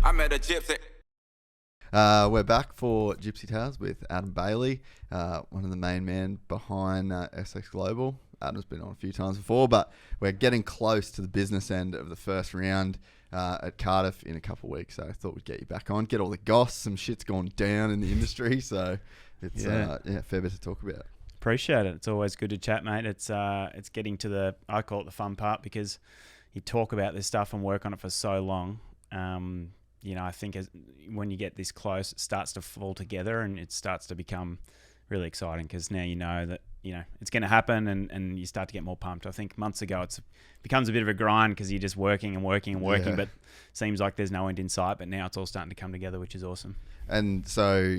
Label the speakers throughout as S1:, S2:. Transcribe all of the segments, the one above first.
S1: I met a gypsy.
S2: We're back for Gypsy Tales with Adam Bailey, one of the main men behind SX Global. Adam's been on a few times before, but we're getting close to the business end of the first round at Cardiff in a couple of weeks. So I thought we'd get you back on, get all the goss. Some shit's gone down in the industry, so it's fair bit to talk about.
S3: Appreciate it. It's always good to chat, mate. It's getting to I call it the fun part, because you talk about this stuff and work on it for so long. I think when you get this close, it starts to fall together and it starts to become really exciting, because now you know that it's going to happen, and you start to get more pumped. I think months ago it becomes a bit of a grind because you're just working and working and working, but it seems like there's no end in sight. But now it's all starting to come together, which is awesome.
S2: And so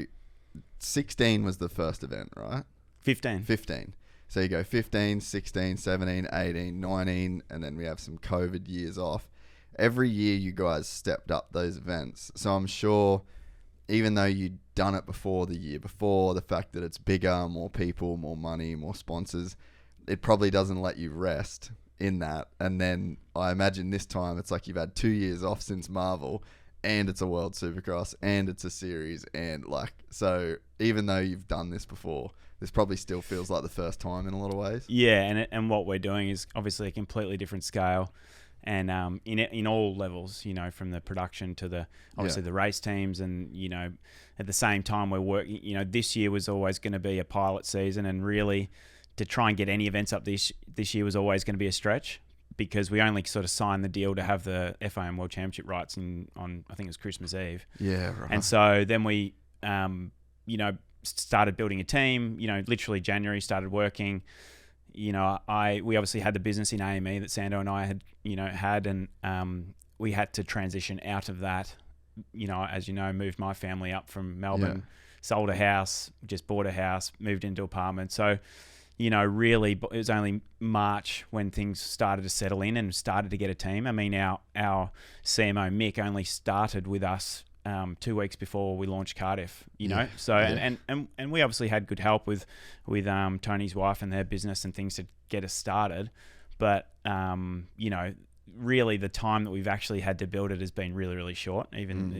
S2: 16 was the first event, right? 15. So you go 15, 16, 17, 18, 19, and then we have some COVID years off. Every year you guys stepped up those events. So I'm sure, even though you'd done it before the year before, the fact that it's bigger, more people, more money, more sponsors, it probably doesn't let you rest in that. And then I imagine this time it's like you've had 2 years off since Marvel, and it's a World Supercross, and it's a series, and so even though you've done this before, this probably still feels like the first time in a lot of ways. Yeah,
S3: and what we're doing is obviously a completely different scale. And in all levels, from the production to the race teams, and at the same time we're working. This year was always going to be a pilot season, and really to try and get any events up this year was always going to be a stretch, because we only sort of signed the deal to have the FIM World Championship rights on I think it was Christmas Eve.
S2: Yeah, right.
S3: And so then we started building a team. Literally January started working. We obviously had the business in AME that Sando and I had, and we had to transition out of that. As moved my family up from Melbourne, sold a house, just bought a house, moved into apartment. So, really, it was only March when things started to settle in and started to get a team. I mean, our CMO Mick only started with us 2 weeks before we launched Cardiff, So and we obviously had good help with Tony's wife and their business and things to get us started, but really the time that we've actually had to build it has been really, really short. Even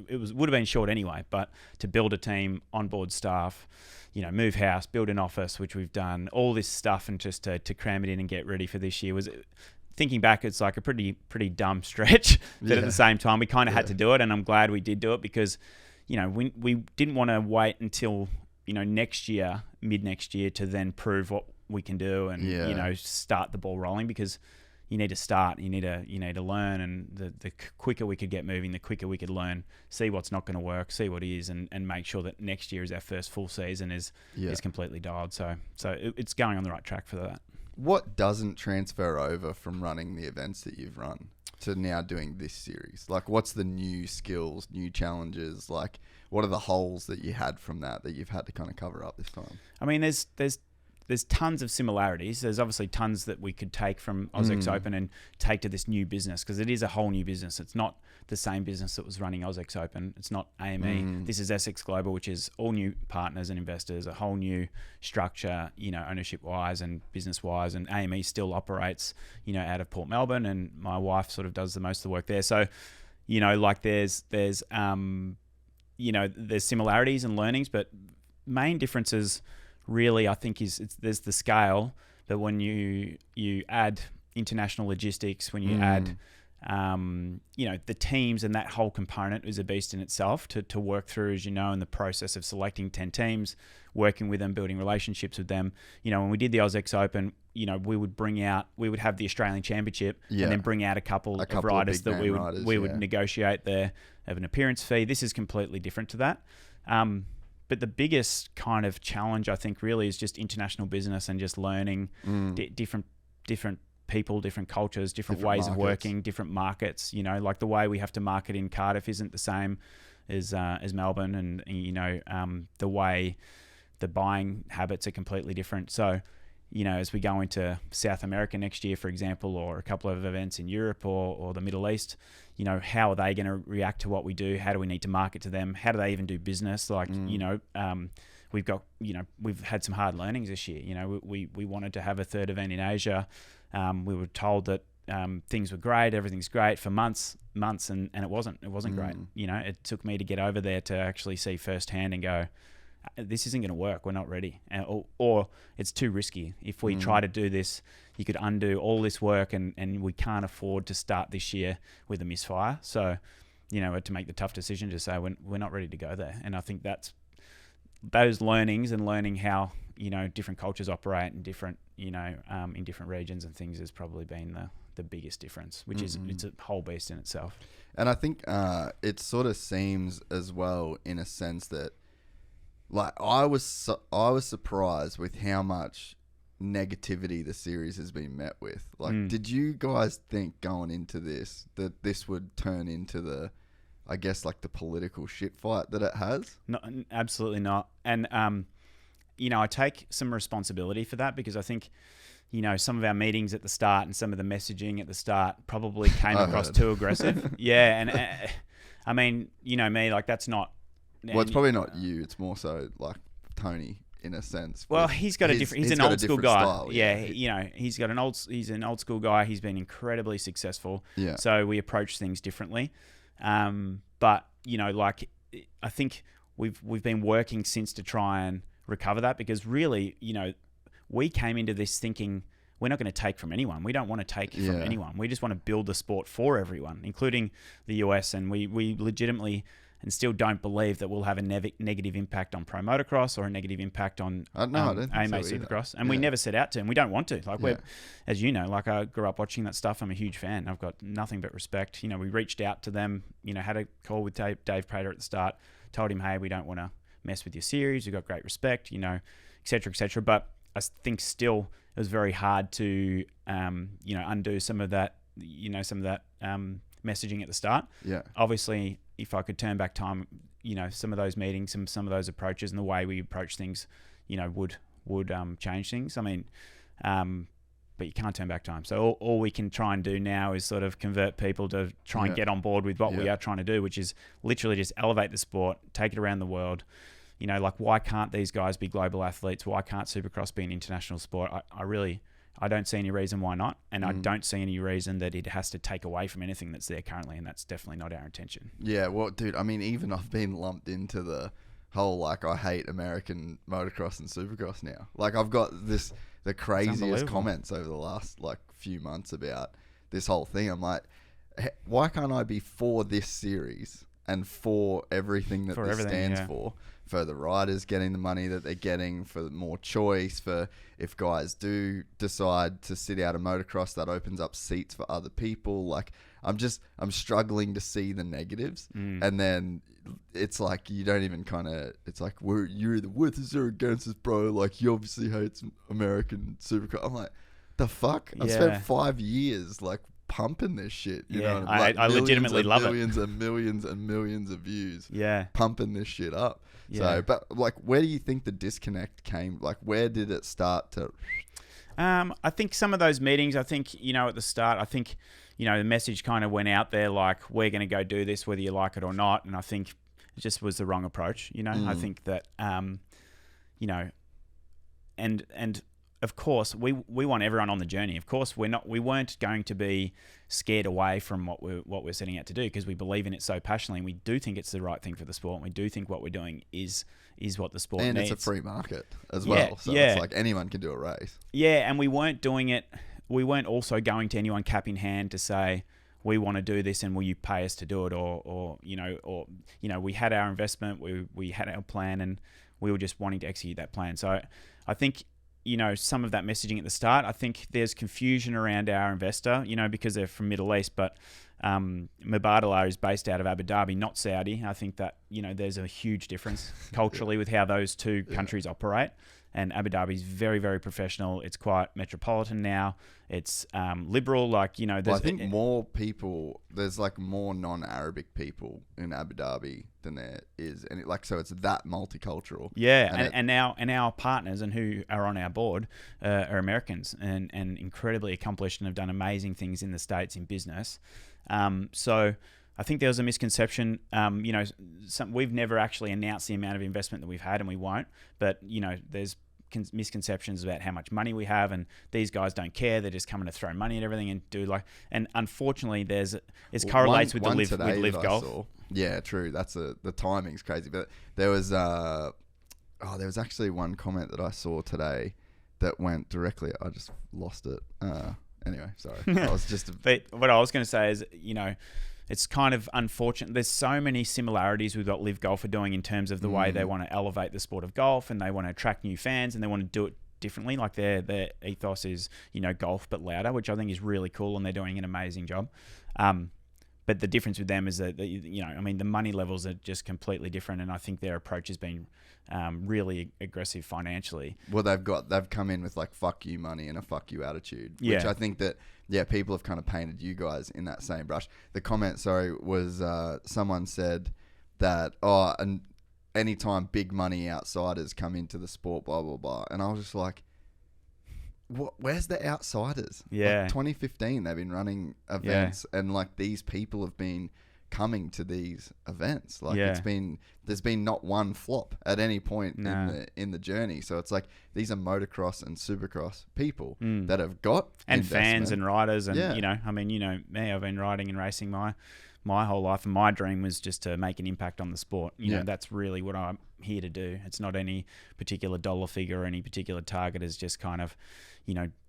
S3: it would have been short anyway, but to build a team, onboard staff, move house, build an office, which we've done, all this stuff, and just to cram it in and get ready for this year was. Thinking back, it's like a pretty dumb stretch, but at the same time, we kind of had to do it, and I'm glad we did do it, because, we didn't want to wait until, next year, mid next year, to then prove what we can do and, start the ball rolling, because you need to start, you need to learn, and the quicker we could get moving, the quicker we could learn, see what's not going to work, see what is, and make sure that next year is our first full season is completely dialed. So it's going on the right track for that.
S2: What doesn't transfer over from running the events that you've run to now doing this series? Like, what's the new skills, new challenges? Like, what are the holes that you had from that you've had to kind of cover up this time?
S3: I mean, there's tons of similarities. There's obviously tons that we could take from AusX Open and take to this new business, because it is a whole new business. It's not the same business that was running AusX Open. It's not AME. This is SX Global, which is all new partners and investors, a whole new structure, ownership-wise and business-wise. And AME still operates, out of Port Melbourne, and my wife sort of does the most of the work there. So, there's similarities and learnings, but main differences really, I think, there's the scale, but when you add international logistics, when you add, the teams, and that whole component is a beast in itself to work through, as in the process of selecting 10 teams, working with them, building relationships with them. When we did the AusX Open, we would have the Australian Championship, and then bring out a couple of riders that we would negotiate have an appearance fee. This is completely different to that. But the biggest kind of challenge, I think, really is just international business and just learning different people, different cultures, different ways markets of working, different markets. Like the way we have to market in Cardiff isn't the same as Melbourne, and the way the buying habits are completely different. So, as we go into South America next year, for example, or a couple of events in Europe or the Middle East, how are they going to react to what we do? How do we need to market to them? How do they even do business? Like, we've got, we've had some hard learnings this year. We wanted to have a third event in Asia. We were told that things were great, everything's great for months months, and it wasn't great. It took me to get over there to actually see firsthand and go, this isn't going to work. We're not ready, or it's too risky. If we try to do this, you could undo all this work, and we can't afford to start this year with a misfire. So, we had to make the tough decision to say we're not ready to go there. And I think that's those learnings and learning how different cultures operate and different in different regions and things has probably been the biggest difference, which is it's a whole beast in itself.
S2: And I think it sort of seems as well in a sense that, like, I was surprised with how much negativity the series has been met with. Like, did you guys think going into this that this would turn into the, I guess, like the political shit fight that it has?
S3: No, absolutely not. And I take some responsibility for that, because I think some of our meetings at the start and some of the messaging at the start probably came across too aggressive. Yeah, and I mean, me, like, that's not.
S2: Well, it's probably not you. It's more so like Tony, in a sense.
S3: Well, he's got a different. He's an old school guy.
S2: Style,
S3: yeah, he's an old school guy. He's been incredibly successful.
S2: Yeah.
S3: So we approach things differently. But like, I think we've been working since to try and recover that, because really, we came into this thinking we're not going to take from anyone. We don't want to take from anyone. We just want to build the sport for everyone, including the US. And we legitimately and still don't believe that we'll have a negative impact on pro motocross or a negative impact on AMA Supercross. And we never set out to, and we don't want to. Like, we're, as you know, like, I grew up watching that stuff. I'm a huge fan. I've got nothing but respect. We reached out to them, had a call with Dave Prater at the start, told him, hey, we don't want to mess with your series. We've got great respect, et cetera, et cetera. But I think still it was very hard to, undo some of that, messaging at the start.
S2: Yeah.
S3: Obviously, if I could turn back time, some of those meetings, some of those approaches and the way we approach things, would change things. I mean, but you can't turn back time. So all we can try and do now is sort of convert people to try and get on board with what we are trying to do, which is literally just elevate the sport, take it around the world. Like, why can't these guys be global athletes? Why can't Supercross be an international sport? I don't see any reason why not. And I don't see any reason that it has to take away from anything that's there currently. And that's definitely not our intention.
S2: Yeah, well, dude, I mean, even I've been lumped into the whole, like, I hate American motocross and Supercross now. Like, I've got the craziest comments over the last, like, few months about this whole thing. I'm like, why can't I be for this series and for everything that this stands for the riders getting the money that they're getting, for more choice, for if guys do decide to sit out of motocross, that opens up seats for other people. Like, I'm struggling to see the negatives. And then it's like, you don't even it's like, you're either with us or against us, bro. Like, you obviously hate American Supercross. I'm like, the fuck? I've spent 5 years, like, pumping this shit. You know, like,
S3: I legitimately love it.
S2: Millions and millions and millions of views.
S3: Yeah.
S2: Pumping this shit up. Yeah. So, but, like, where do you think the disconnect came? Like, where did it start to?
S3: I think some of those meetings, at the start, the message kind of went out there, like, we're going to go do this whether you like it or not. And I think it just was the wrong approach. I think that, and of course, we want everyone on the journey. Of course, we weren't going to be scared away from what we're setting out to do, because we believe in it so passionately, and we do think it's the right thing for the sport, and we do think what we're doing is what the sport needs.
S2: And it's a free market as well, so it's like anyone can do a race. Yeah,
S3: and we weren't doing it. We weren't also going to anyone cap in hand to say, we want to do this and will you pay us to do it, or we had our investment, we had our plan, and we were just wanting to execute that plan. So I think, some of that messaging at the start, I think there's confusion around our investor, because they're from Middle East, but Mubadala is based out of Abu Dhabi, not Saudi. I think that, there's a huge difference culturally with how those two countries operate. And Abu Dhabi is very, very professional. It's quite metropolitan now. It's liberal, like,
S2: Well, I think more people, there's like more non-Arabic people in Abu Dhabi than there is, and so it's that multicultural.
S3: Yeah, and our partners and who are on our board are Americans and incredibly accomplished and have done amazing things in the States in business. So I think there was a misconception. We've never actually announced the amount of investment that we've had, and we won't. But there's misconceptions about how much money we have, and these guys don't care. They're just coming to throw money at everything and do like. And unfortunately, it correlates with live golf.
S2: Yeah, true. The timing's crazy. But there was actually one comment that I saw today that went directly. I just lost it. Anyway, sorry. I was just.
S3: But what I was going to say is, it's kind of unfortunate. There's so many similarities with what Live Golf are doing in terms of the way they want to elevate the sport of golf, and they want to attract new fans, and they want to do it differently. Like their ethos is, golf but louder, which I think is really cool, and they're doing an amazing job. But the difference with them is that, the money levels are just completely different, and I think their approach has been really aggressive financially.
S2: Well, they've come in with like fuck you money and a fuck you attitude, which I think that people have kind of painted you guys in that same brush. The comment, was someone said that and anytime big money outsiders come into the sport, blah blah blah, and I was just like, where's the outsiders?
S3: Yeah.
S2: Like 2015, they've been running events, and like these people have been coming to these events. Like there's been not one flop at any point in the journey. So it's like these are motocross and supercross people that have got
S3: and
S2: investment.
S3: Fans and riders, and me, I've been riding and racing my whole life, and my dream was just to make an impact on the sport. That's really what I'm here to do. It's not any particular dollar figure or any particular target. It's just kind of,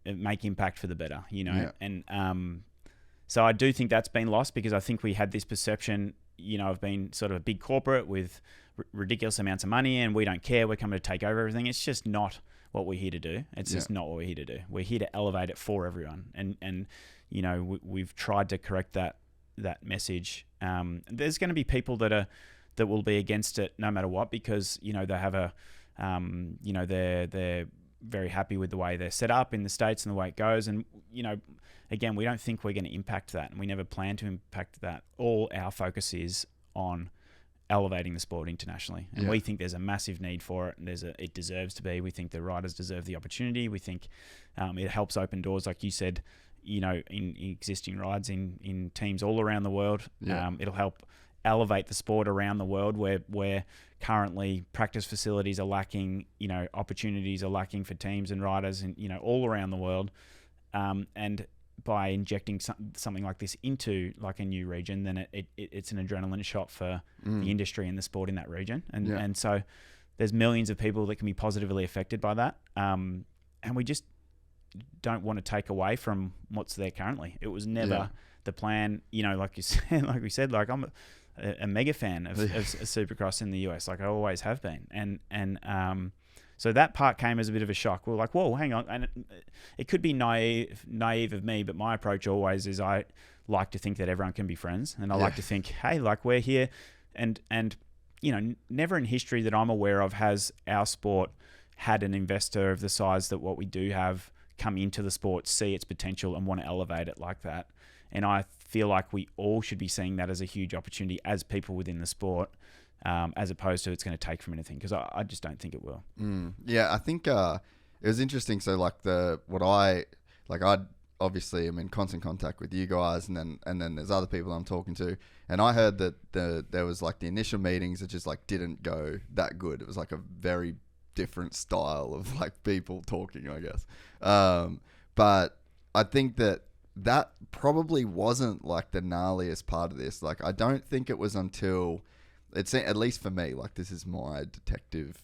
S3: make impact for the better, and so I do think that's been lost, because I think we had this perception, of being sort of a big corporate with ridiculous amounts of money, and we don't care, we're coming to take over everything. It's just not what we're here to do. It's just not what we're here to do. We're here to elevate it for everyone, and we've tried to correct that message. There's going to be people that will be against it no matter what, because they have they're very happy with the way they're set up in the States and the way it goes, and again, we don't think we're going to impact that, and we never plan to impact that. All our focus is on elevating the sport internationally, and we think there's a massive need for it, and it deserves to be. We think the riders deserve the opportunity. We think it helps open doors, like you said, in existing rides in teams all around the world. It'll help elevate the sport around the world, where currently practice facilities are lacking, opportunities are lacking for teams and riders, and all around the world. And by injecting something like this into like a new region, then it's an adrenaline shot for the industry and the sport in that region. And so there's millions of people that can be positively affected by that. And we just don't want to take away from what's there currently. It was never the plan, like you said, like we said, like I'm a mega fan of Supercross in the US, like I always have been. And so that part came as a bit of a shock. We were like, whoa, hang on. And it could be naive of me, but my approach always is I like to think that everyone can be friends. And I like to think, hey, like we're here. And never in history that I'm aware of has our sport had an investor of the size that what we do have come into the sport, see its potential and want to elevate it like that. And I feel like we all should be seeing that as a huge opportunity as people within the sport, as opposed to it's going to take from anything, because I just don't think it will.
S2: Yeah, I think it was interesting. So like I obviously am in constant contact with you guys, and then there's other people I'm talking to, and I heard that there was like the initial meetings that just like didn't go that good. It was like a very different style of like people talking, I guess. But I think that probably wasn't like the gnarliest part of this. Like I don't think it was until it's, at least for me, like this is my detective,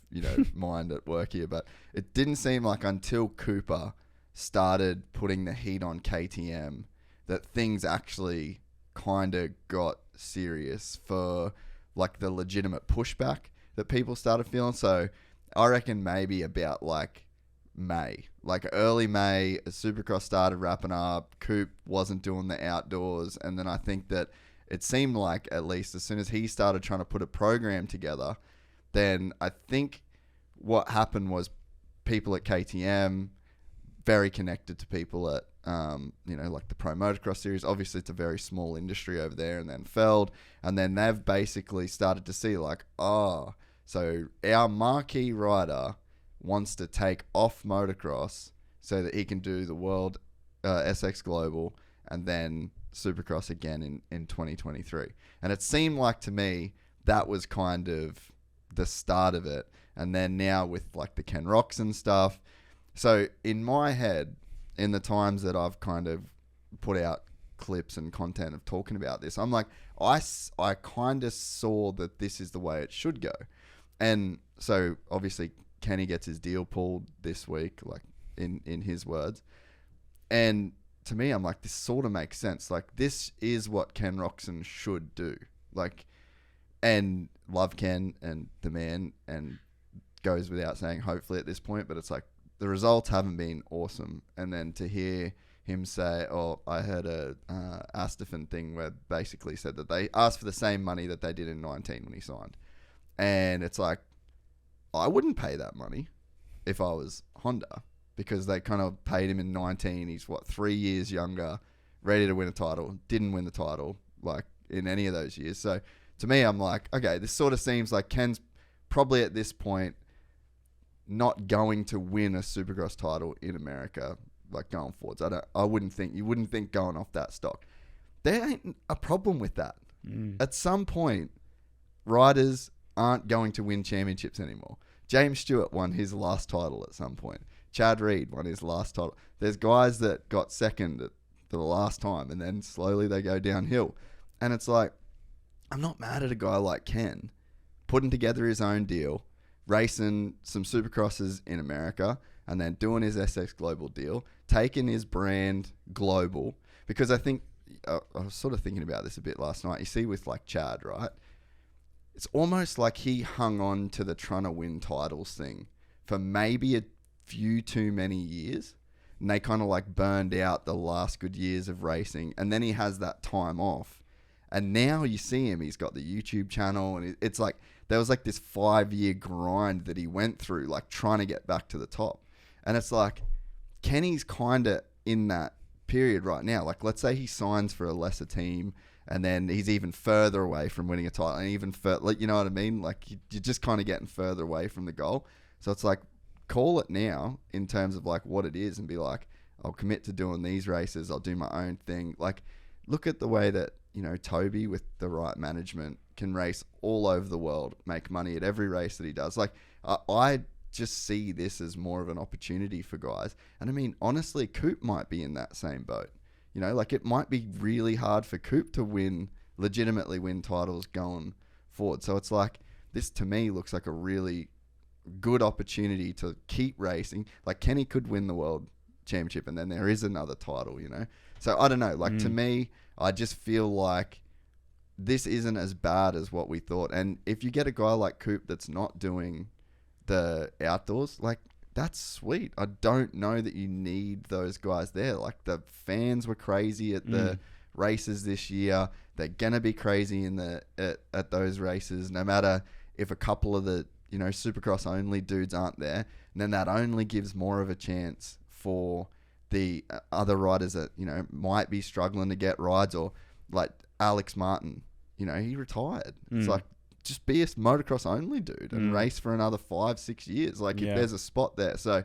S2: mind at work here, but it didn't seem like until Cooper started putting the heat on KTM that things actually kind of got serious for like the legitimate pushback that people started feeling. So I reckon maybe about like May, like early May, as Supercross started wrapping up, Coop wasn't doing the outdoors, and then I think that it seemed like, at least as soon as he started trying to put a program together, then I think what happened was people at KTM very connected to people at like the Pro Motocross Series. Obviously it's a very small industry over there, and then Feld, and then they've basically started to see like, so our marquee rider wants to take off motocross so that he can do the World SX Global and then Supercross again in 2023. And it seemed like to me that was kind of the start of it. And then now with like the Ken Roczen stuff. So in my head, in the times that I've kind of put out clips and content of talking about this, I'm like, I kind of saw that this is the way it should go. And so obviously Kenny gets his deal pulled this week, like in his words. And to me, I'm like, this sort of makes sense. Like, this is what Ken Roczen should do. Like, and love Ken and the man, and goes without saying, hopefully at this point, but it's like, the results haven't been awesome. And then to hear him say, I heard a Astafin thing where basically said that they asked for the same money that they did in 19 when he signed. And it's like, I wouldn't pay that money if I was Honda, because they kind of paid him in 19. He's 3 years younger, ready to win a title, didn't win the title like in any of those years. So to me, I'm like, okay, this sort of seems like Ken's probably at this point not going to win a Supercross title in America, like going forwards. You wouldn't think going off that stock. There ain't a problem with that. At some point, riders aren't going to win championships anymore. James Stewart won his last title at some point. Chad Reed won his last title. There's guys that got second at the last time, and then slowly they go downhill. And it's like, I'm not mad at a guy like Ken putting together his own deal, racing some Supercrosses in America, and then doing his SX Global deal, taking his brand global. Because I think, I was sort of thinking about this a bit last night. You see with like Chad, right? It's almost like he hung on to the trying to win titles thing for maybe a few too many years. And they kind of like burned out the last good years of racing. And then he has that time off. And now you see him, he's got the YouTube channel. And it's like, there was like this 5-year grind that he went through, like trying to get back to the top. And it's like, Kenny's kind of in that period right now. Like, let's say he signs for a lesser team, and then he's even further away from winning a title, and even further, like, you know what I mean? Like, you're just kind of getting further away from the goal. So it's like, call it now in terms of like what it is, and be like, I'll commit to doing these races. I'll do my own thing. Like, look at the way that, you know, Toby with the right management can race all over the world, make money at every race that he does. Like, I just see this as more of an opportunity for guys. And I mean, honestly, Coop might be in that same boat. You know, like, it might be really hard for Coop to legitimately win titles going forward. So it's like, this to me looks like a really good opportunity to keep racing. Like, Kenny could win the world championship, and then there is another title, you know? So I don't know. Like, to me, I just feel like this isn't as bad as what we thought. And if you get a guy like Coop that's not doing the outdoors, like, that's sweet. I don't know that you need those guys there. Like, the fans were crazy at the races this year. They're gonna be crazy at those races, no matter if a couple of the, you know, Supercross only dudes aren't there. And then that only gives more of a chance for the other riders that, you know, might be struggling to get rides, or like Alex Martin, you know, he retired. It's like, just be a motocross only dude and race for another 5-6 years. Like, if there's a spot there. So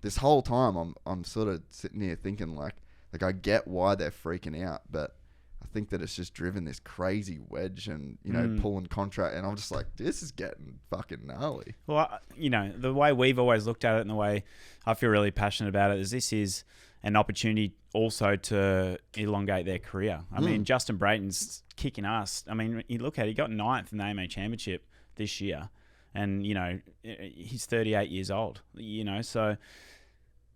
S2: this whole time I'm sort of sitting here thinking like I get why they're freaking out, but I think that it's just driven this crazy wedge and, you know, pulling contract. And I'm just like, this is getting fucking gnarly.
S3: Well, you know, the way we've always looked at it and the way I feel really passionate about it is this is an opportunity also to elongate their career. I mean, Justin Brayton's kicking ass. I mean, you look at it, he got 9th in the AMA Championship this year. And, you know, he's 38 years old, you know. So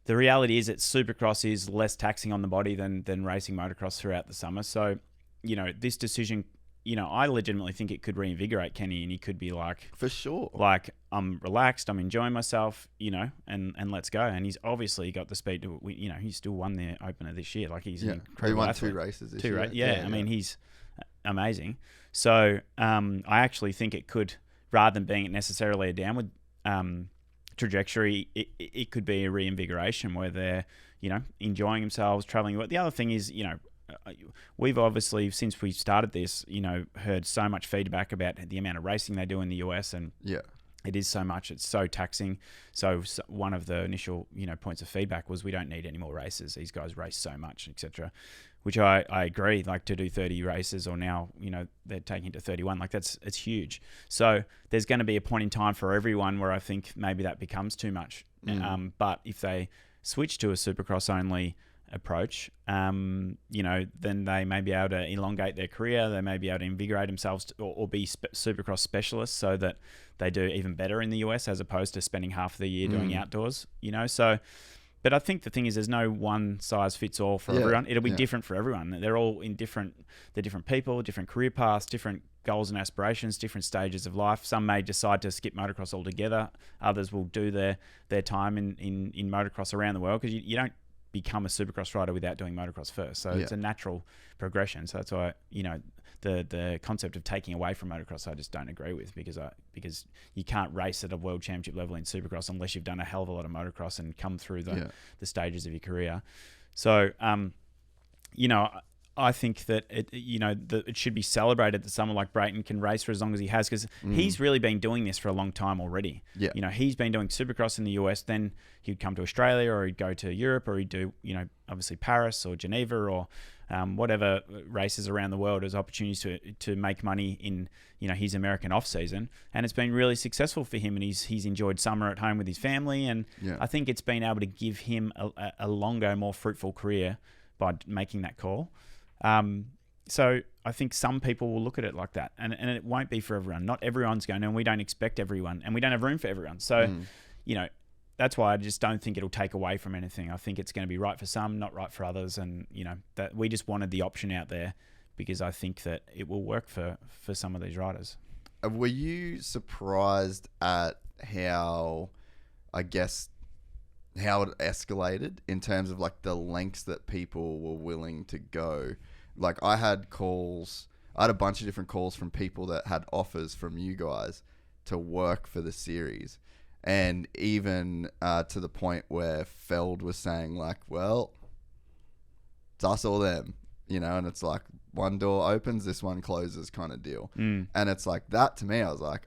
S3: the reality is that Supercross is less taxing on the body than racing motocross throughout the summer. So, you know, this decision, you know, I legitimately think it could reinvigorate Kenny, and he could be like,
S2: for sure,
S3: like, I'm relaxed, I'm enjoying myself, you know, and let's go. And he's obviously got the speed to, you know, he still won the opener this year. Like, he's an incredible
S2: he won
S3: athlete.
S2: 2 races this year.
S3: I mean, he's amazing. So I actually think it could, rather than being necessarily a downward trajectory, it could be a reinvigoration where they're, you know, enjoying themselves, traveling. But the other thing is, you know, we've obviously, since we started this, you know, heard so much feedback about the amount of racing they do in the US, and It is so much. It's so taxing. So one of the initial, points of feedback was we don't need any more races. These guys race so much, etc. Which I agree. Like to do 30 races, or now they're taking it to 31. Like it's huge. So there's going to be a point in time for everyone where I think maybe that becomes too much. But if they switch to a Supercross only approach, then they may be able to elongate their career. They may be able to invigorate themselves or be Supercross specialists so that they do even better in the US as opposed to spending half the year doing outdoors, So, but I think the thing is there's no one size fits all for everyone. It'll be different for everyone. They're all they're different people, different career paths, different goals and aspirations, different stages of life. Some may decide to skip motocross altogether. Others will do their time in motocross around the world, because you don't become a Supercross rider without doing motocross first. So it's a natural progression. So that's why, the concept of taking away from motocross, I just don't agree with, because you can't race at a world championship level in Supercross unless you've done a hell of a lot of motocross and come through the stages of your career. So, I think that it should be celebrated that someone like Brayton can race for as long as he has, because he's really been doing this for a long time already. Yeah. He's been doing Supercross in the US, then he'd come to Australia, or he'd go to Europe, or he'd do, obviously Paris or Geneva or whatever races around the world as opportunities to make money in, his American off season. And it's been really successful for him, and he's enjoyed summer at home with his family. And I think it's been able to give him a longer, more fruitful career by making that call. So I think some people will look at it like that, and it won't be for everyone. Not everyone's going to, and we don't expect everyone, and we don't have room for everyone. So, that's why I just don't think it'll take away from anything. I think it's going to be right for some, not right for others. And, that we just wanted the option out there because I think that it will work for some of these riders.
S2: Were you surprised at how it escalated in terms of like the lengths that people were willing to go? Like I had a bunch of different calls from people that had offers from you guys to work for the series. And even to the point where Feld was saying like, well, it's us or them, and it's like one door opens, this one closes kind of deal. And it's like that to me, I was like,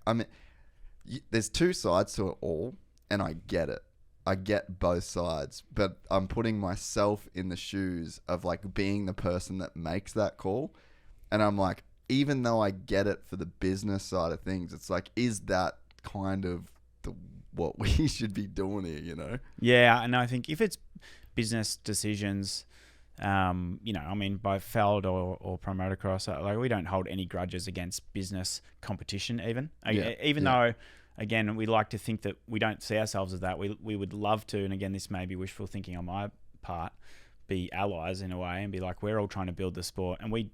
S2: there's two sides to it all, and I get it. I get both sides, but I'm putting myself in the shoes of like being the person that makes that call. And I'm like, even though I get it for the business side of things, it's like, is that kind of what we should be doing here,
S3: Yeah, and I think if it's business decisions, by Feld or Pro Motocross, like we don't hold any grudges against business competition even though, again, we like to think that we don't see ourselves as that. We would love to, and again, this may be wishful thinking on my part, be allies in a way and be like, we're all trying to build the sport. And we,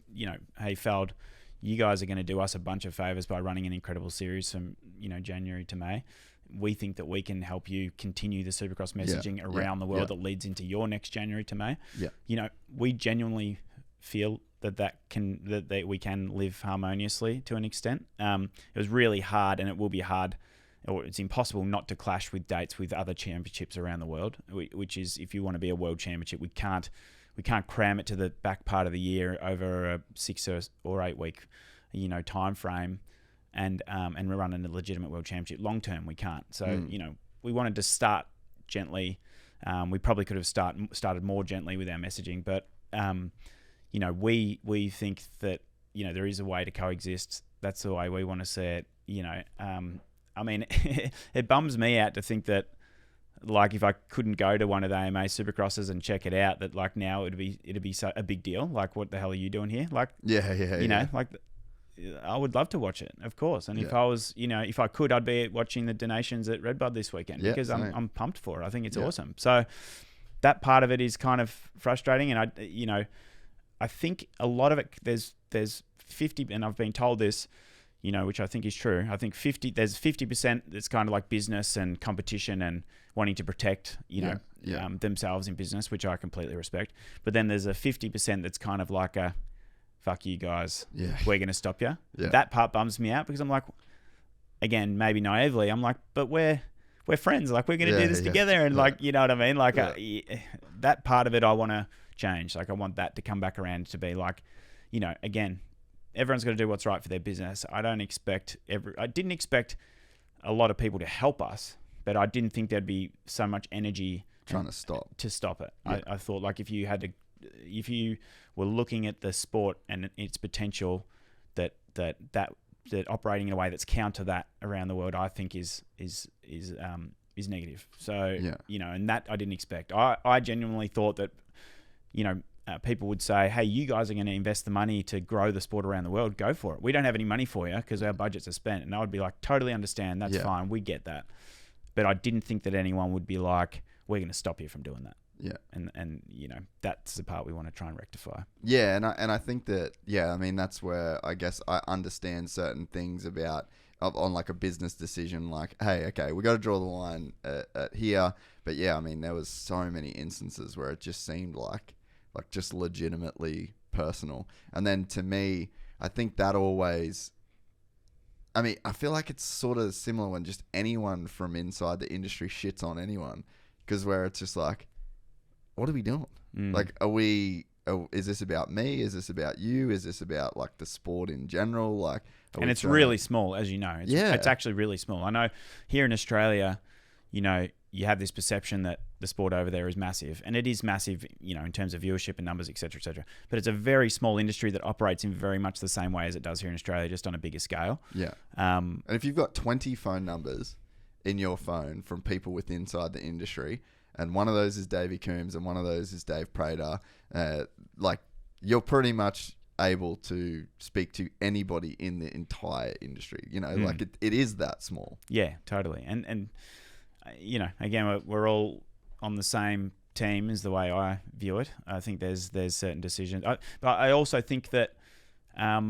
S3: hey, Feld, you guys are going to do us a bunch of favors by running an incredible series from, January to May. We think that we can help you continue the Supercross messaging around the world that leads into your next January to May. Yeah. We genuinely feel that we can live harmoniously to an extent. It was really hard, and it will be hard, or it's impossible not to clash with dates with other championships around the world, which is, if you want to be a world championship, we can't cram it to the back part of the year over a 6 or 8 week, time frame, and we're running a legitimate world championship long term. We can't. So we wanted to start gently. We probably could have started more gently with our messaging, but we think that there is a way to coexist. That's the way we want to see it. It bums me out to think that, like, if I couldn't go to one of the AMA Supercrosses and check it out, that like now it'd be so a big deal. Like, what the hell are you doing here? Like, like, I would love to watch it, of course. And if I was, if I could, I'd be watching the donations at Redbud this weekend because I'm pumped for it. I think it's awesome. So that part of it is kind of frustrating, and I think a lot of it there's 50, and I've been told this, which I think is true. I think there's 50% that's kind of like business and competition and wanting to protect, themselves in business, which I completely respect. But then there's a 50% that's kind of like a, fuck you guys, we're going to stop you. Yeah. That part bums me out because I'm like, again, maybe naively, I'm like, but we're friends. Like, we're going to do this together. And like, you know what I mean? Like that part of it, I want to change. Like, I want that to come back around to be like, again, everyone's got to do what's right for their business. I didn't expect a lot of people to help us, but I didn't think there'd be so much energy
S2: trying to stop
S3: it.
S2: Yeah.
S3: I thought like if you were looking at the sport and its potential, that operating in a way that's counter that around the world, I think is negative. So and that I didn't expect. I genuinely thought that people would say, hey, you guys are going to invest the money to grow the sport around the world. Go for it. We don't have any money for you because our budgets are spent. And I would be like, totally understand. That's fine. We get that. But I didn't think that anyone would be like, we're going to stop you from doing that.
S2: Yeah.
S3: And that's the part we want to try and rectify.
S2: Yeah. And I think that, I mean, that's where I guess I understand certain things about on like a business decision, like, hey, okay, we got to draw the line at here. But I mean, there was so many instances where it just seemed like just legitimately personal. And then to me, I think that always, I mean, I feel like it's sort of similar when just anyone from inside the industry shits on anyone, because where it's just like, what are we doing? Like, is this about me? Is this about you? Is this about like the sport in general? Like,
S3: and it's really small, as you know. It's actually really small. I know here in Australia, you have this perception that the sport over there is massive, and it is massive, in terms of viewership and numbers, et cetera, et cetera. But it's a very small industry that operates in very much the same way as it does here in Australia, just on a bigger scale.
S2: Yeah. And if you've got 20 phone numbers in your phone from people within inside the industry, and one of those is Davey Coombs and one of those is Dave Prater, like, you're pretty much able to speak to anybody in the entire industry. Like it is that small.
S3: Yeah, totally. And again, we're all on the same team is the way I view it. I think there's certain decisions. But I also think that, I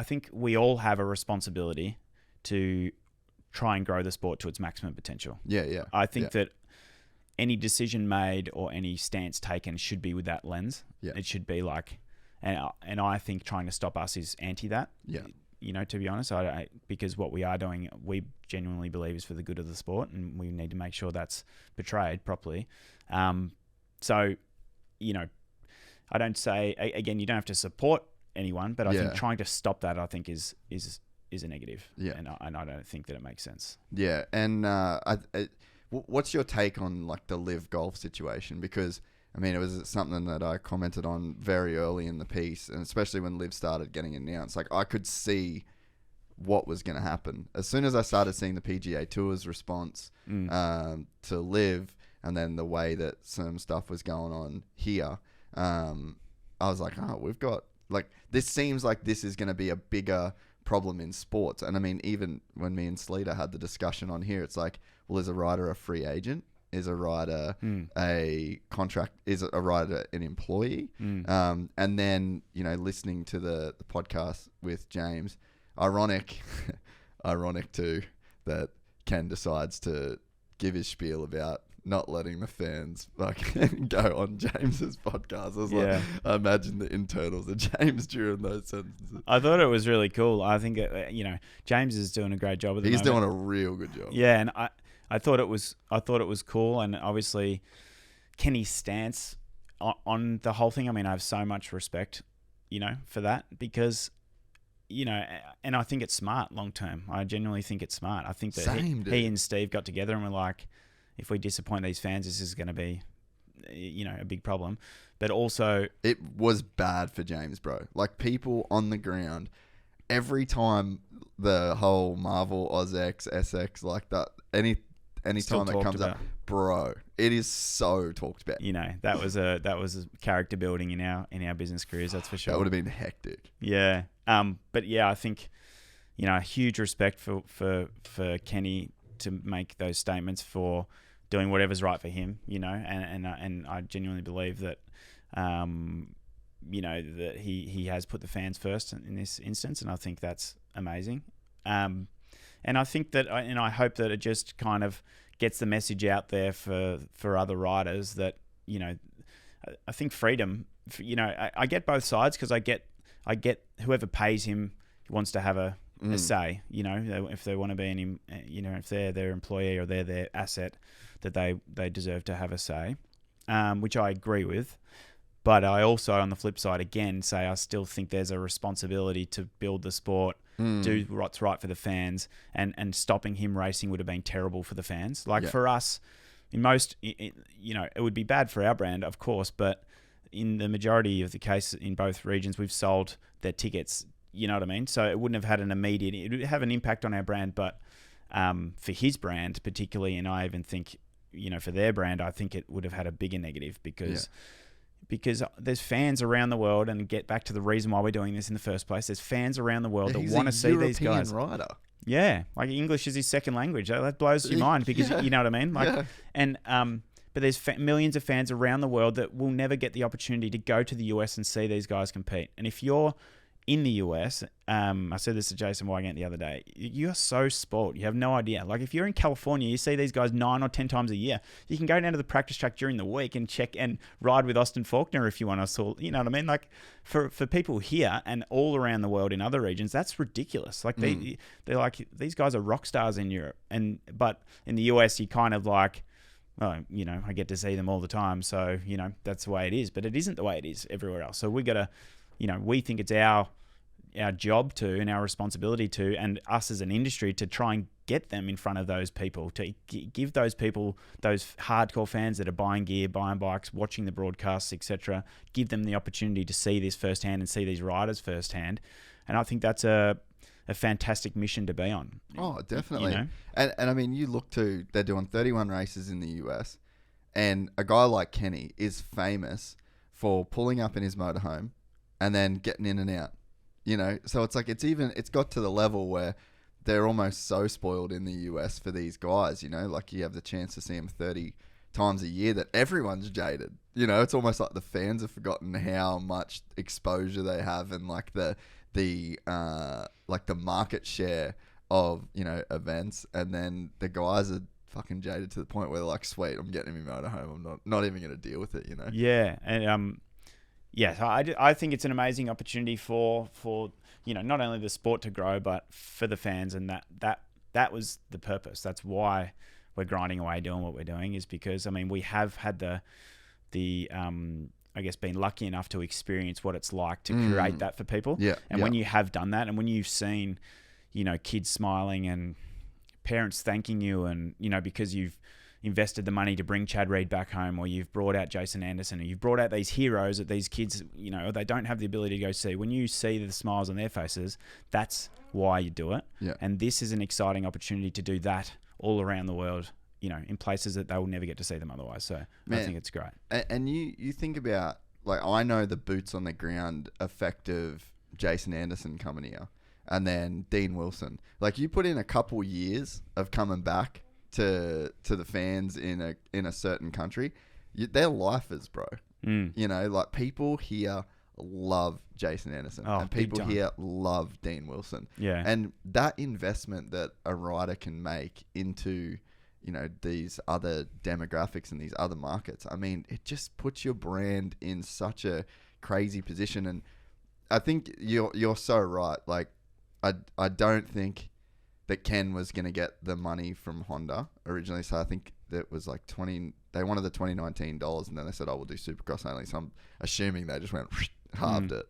S3: think we all have a responsibility to try and grow the sport to its maximum potential.
S2: Yeah.
S3: I think that any decision made or any stance taken should be with that lens.
S2: Yeah.
S3: It should be like, and I think trying to stop us is anti that.
S2: Yeah.
S3: To be honest, because what we are doing, we genuinely believe is for the good of the sport, and we need to make sure that's portrayed properly. So, I don't say, again, you don't have to support anyone, but I think trying to stop that, I think is a negative.
S2: Yeah.
S3: And I don't think that it makes sense.
S2: Yeah. And what's your take on like the live golf situation? Because I mean, it was something that I commented on very early in the piece, and especially when Liv started getting announced. Like, I could see what was going to happen. As soon as I started seeing the PGA Tour's response to Liv, and then the way that some stuff was going on here, I was like, we've got, like, this seems like this is going to be a bigger problem in sports. And I mean, even when me and Sleater had the discussion on here, it's like, well, is a rider a free agent? Is a rider a contract? Is a rider an employee? And then, listening to the podcast with James, ironic too, that Ken decides to give his spiel about not letting the fans fucking go on James's podcast. I was like, I imagine the internals of James during those sentences.
S3: I thought it was really cool. I think, James is doing a great job at the moment.
S2: He's doing a real good job.
S3: Yeah, and I thought it was cool, and obviously Kenny's stance on the whole thing. I mean, I have so much respect, for that, because, and I think it's smart long term. I genuinely think it's smart. I think that he and Steve got together and were like, if we disappoint these fans, this is going to be, a big problem. But also, it
S2: was bad for James, bro. Like, people on the ground, every time the whole Marvel OzX SX, like that, anytime it comes up, bro, it is so talked about.
S3: That was a character building in our business careers, that's for sure.
S2: That would have been hectic.
S3: Yeah. But yeah, I think, huge respect for Kenny to make those statements, for doing whatever's right for him, and I genuinely believe that, that he has put the fans first in this instance, and I think that's amazing. And I think that, and I hope that it just kind of gets the message out there for other riders that, I think freedom, I get both sides, because I get whoever pays him wants to have a say, if they want to be if they're their employee or they're their asset, that they deserve to have a say, which I agree with. But I also, on the flip side, again, say I still think there's a responsibility to build the sport do what's right for the fans, and stopping him racing would have been terrible for the fans. Like for us, it would be bad for our brand, of course, but in the majority of the case in both regions, we've sold their tickets. You know what I mean? So it wouldn't have had it would have an impact on our brand, but for his brand particularly, and I even think, for their brand, I think it would have had a bigger negative because there's fans around the world, and get back to the reason why we're doing this in the first place. There's fans around the world that want to see these guys.
S2: He's a European rider.
S3: Yeah, like English is his second language. That blows your mind because you know what I mean. But there's millions of fans around the world that will never get the opportunity to go to the US and see these guys compete. And if you're in the US, I said this to Jason Wygant the other day, you're so spoiled. You have no idea. Like if you're in California, you see these guys 9 or 10 times a year. You can go down to the practice track during the week and check and ride with Austin Faulkner if you want to. You know what I mean? Like for people here and all around the world in other regions, that's ridiculous. Like they're like, these guys are rock stars in Europe, but in the US, you kind of like, I get to see them all the time, so that's the way it is. But it isn't the way it is everywhere else. So we got to. We think it's our job to, and our responsibility to, and us as an industry to try and get them in front of those people, to give those people, those hardcore fans that are buying gear, buying bikes, watching the broadcasts, etc., give them the opportunity to see this firsthand and see these riders firsthand. And I think that's a fantastic mission to be on.
S2: Oh, definitely. And I mean, you look to, they're doing 31 races in the US, and a guy like Kenny is famous for pulling up in his motorhome and then getting in and out, So it's like, it's got to the level where they're almost so spoiled in the US for these guys, like you have the chance to see them 30 times a year that everyone's jaded. It's almost like the fans have forgotten how much exposure they have, and like the market share of, events. And then the guys are fucking jaded to the point where they're like, sweet, I'm getting in my motorhome. I'm not even going to deal with it,
S3: Yeah. And, so I think it's an amazing opportunity for not only the sport to grow, but for the fans, and that was the purpose. That's why we're grinding away doing what we're doing, is because we have had the I guess been lucky enough to experience what it's like to create that for people.
S2: Yeah.
S3: And when you have done that, and when you've seen kids smiling and parents thanking you, and because you've invested the money to bring Chad Reed back home, or you've brought out Jason Anderson, or you've brought out these heroes that these kids, they don't have the ability to go see. When you see the smiles on their faces, that's why you do it.
S2: Yeah.
S3: And this is an exciting opportunity to do that all around the world, in places that they will never get to see them otherwise. So I think it's great.
S2: And you think about, like, I know the boots on the ground effect of Jason Anderson coming here, and then Dean Wilson. Like, you put in a couple years of coming back to the fans in a certain country, they're lifers, bro. Like, people here love Jason Anderson, and people here love Dean Wilson.
S3: Yeah.
S2: And that investment that a rider can make into these other demographics and these other markets, it just puts your brand in such a crazy position. And I think you're so right. Like, I don't think that Ken was going to get the money from Honda originally. So I think that was like they wanted the $2019, and then they said, we'll do Supercross only. So I'm assuming they just went halved it.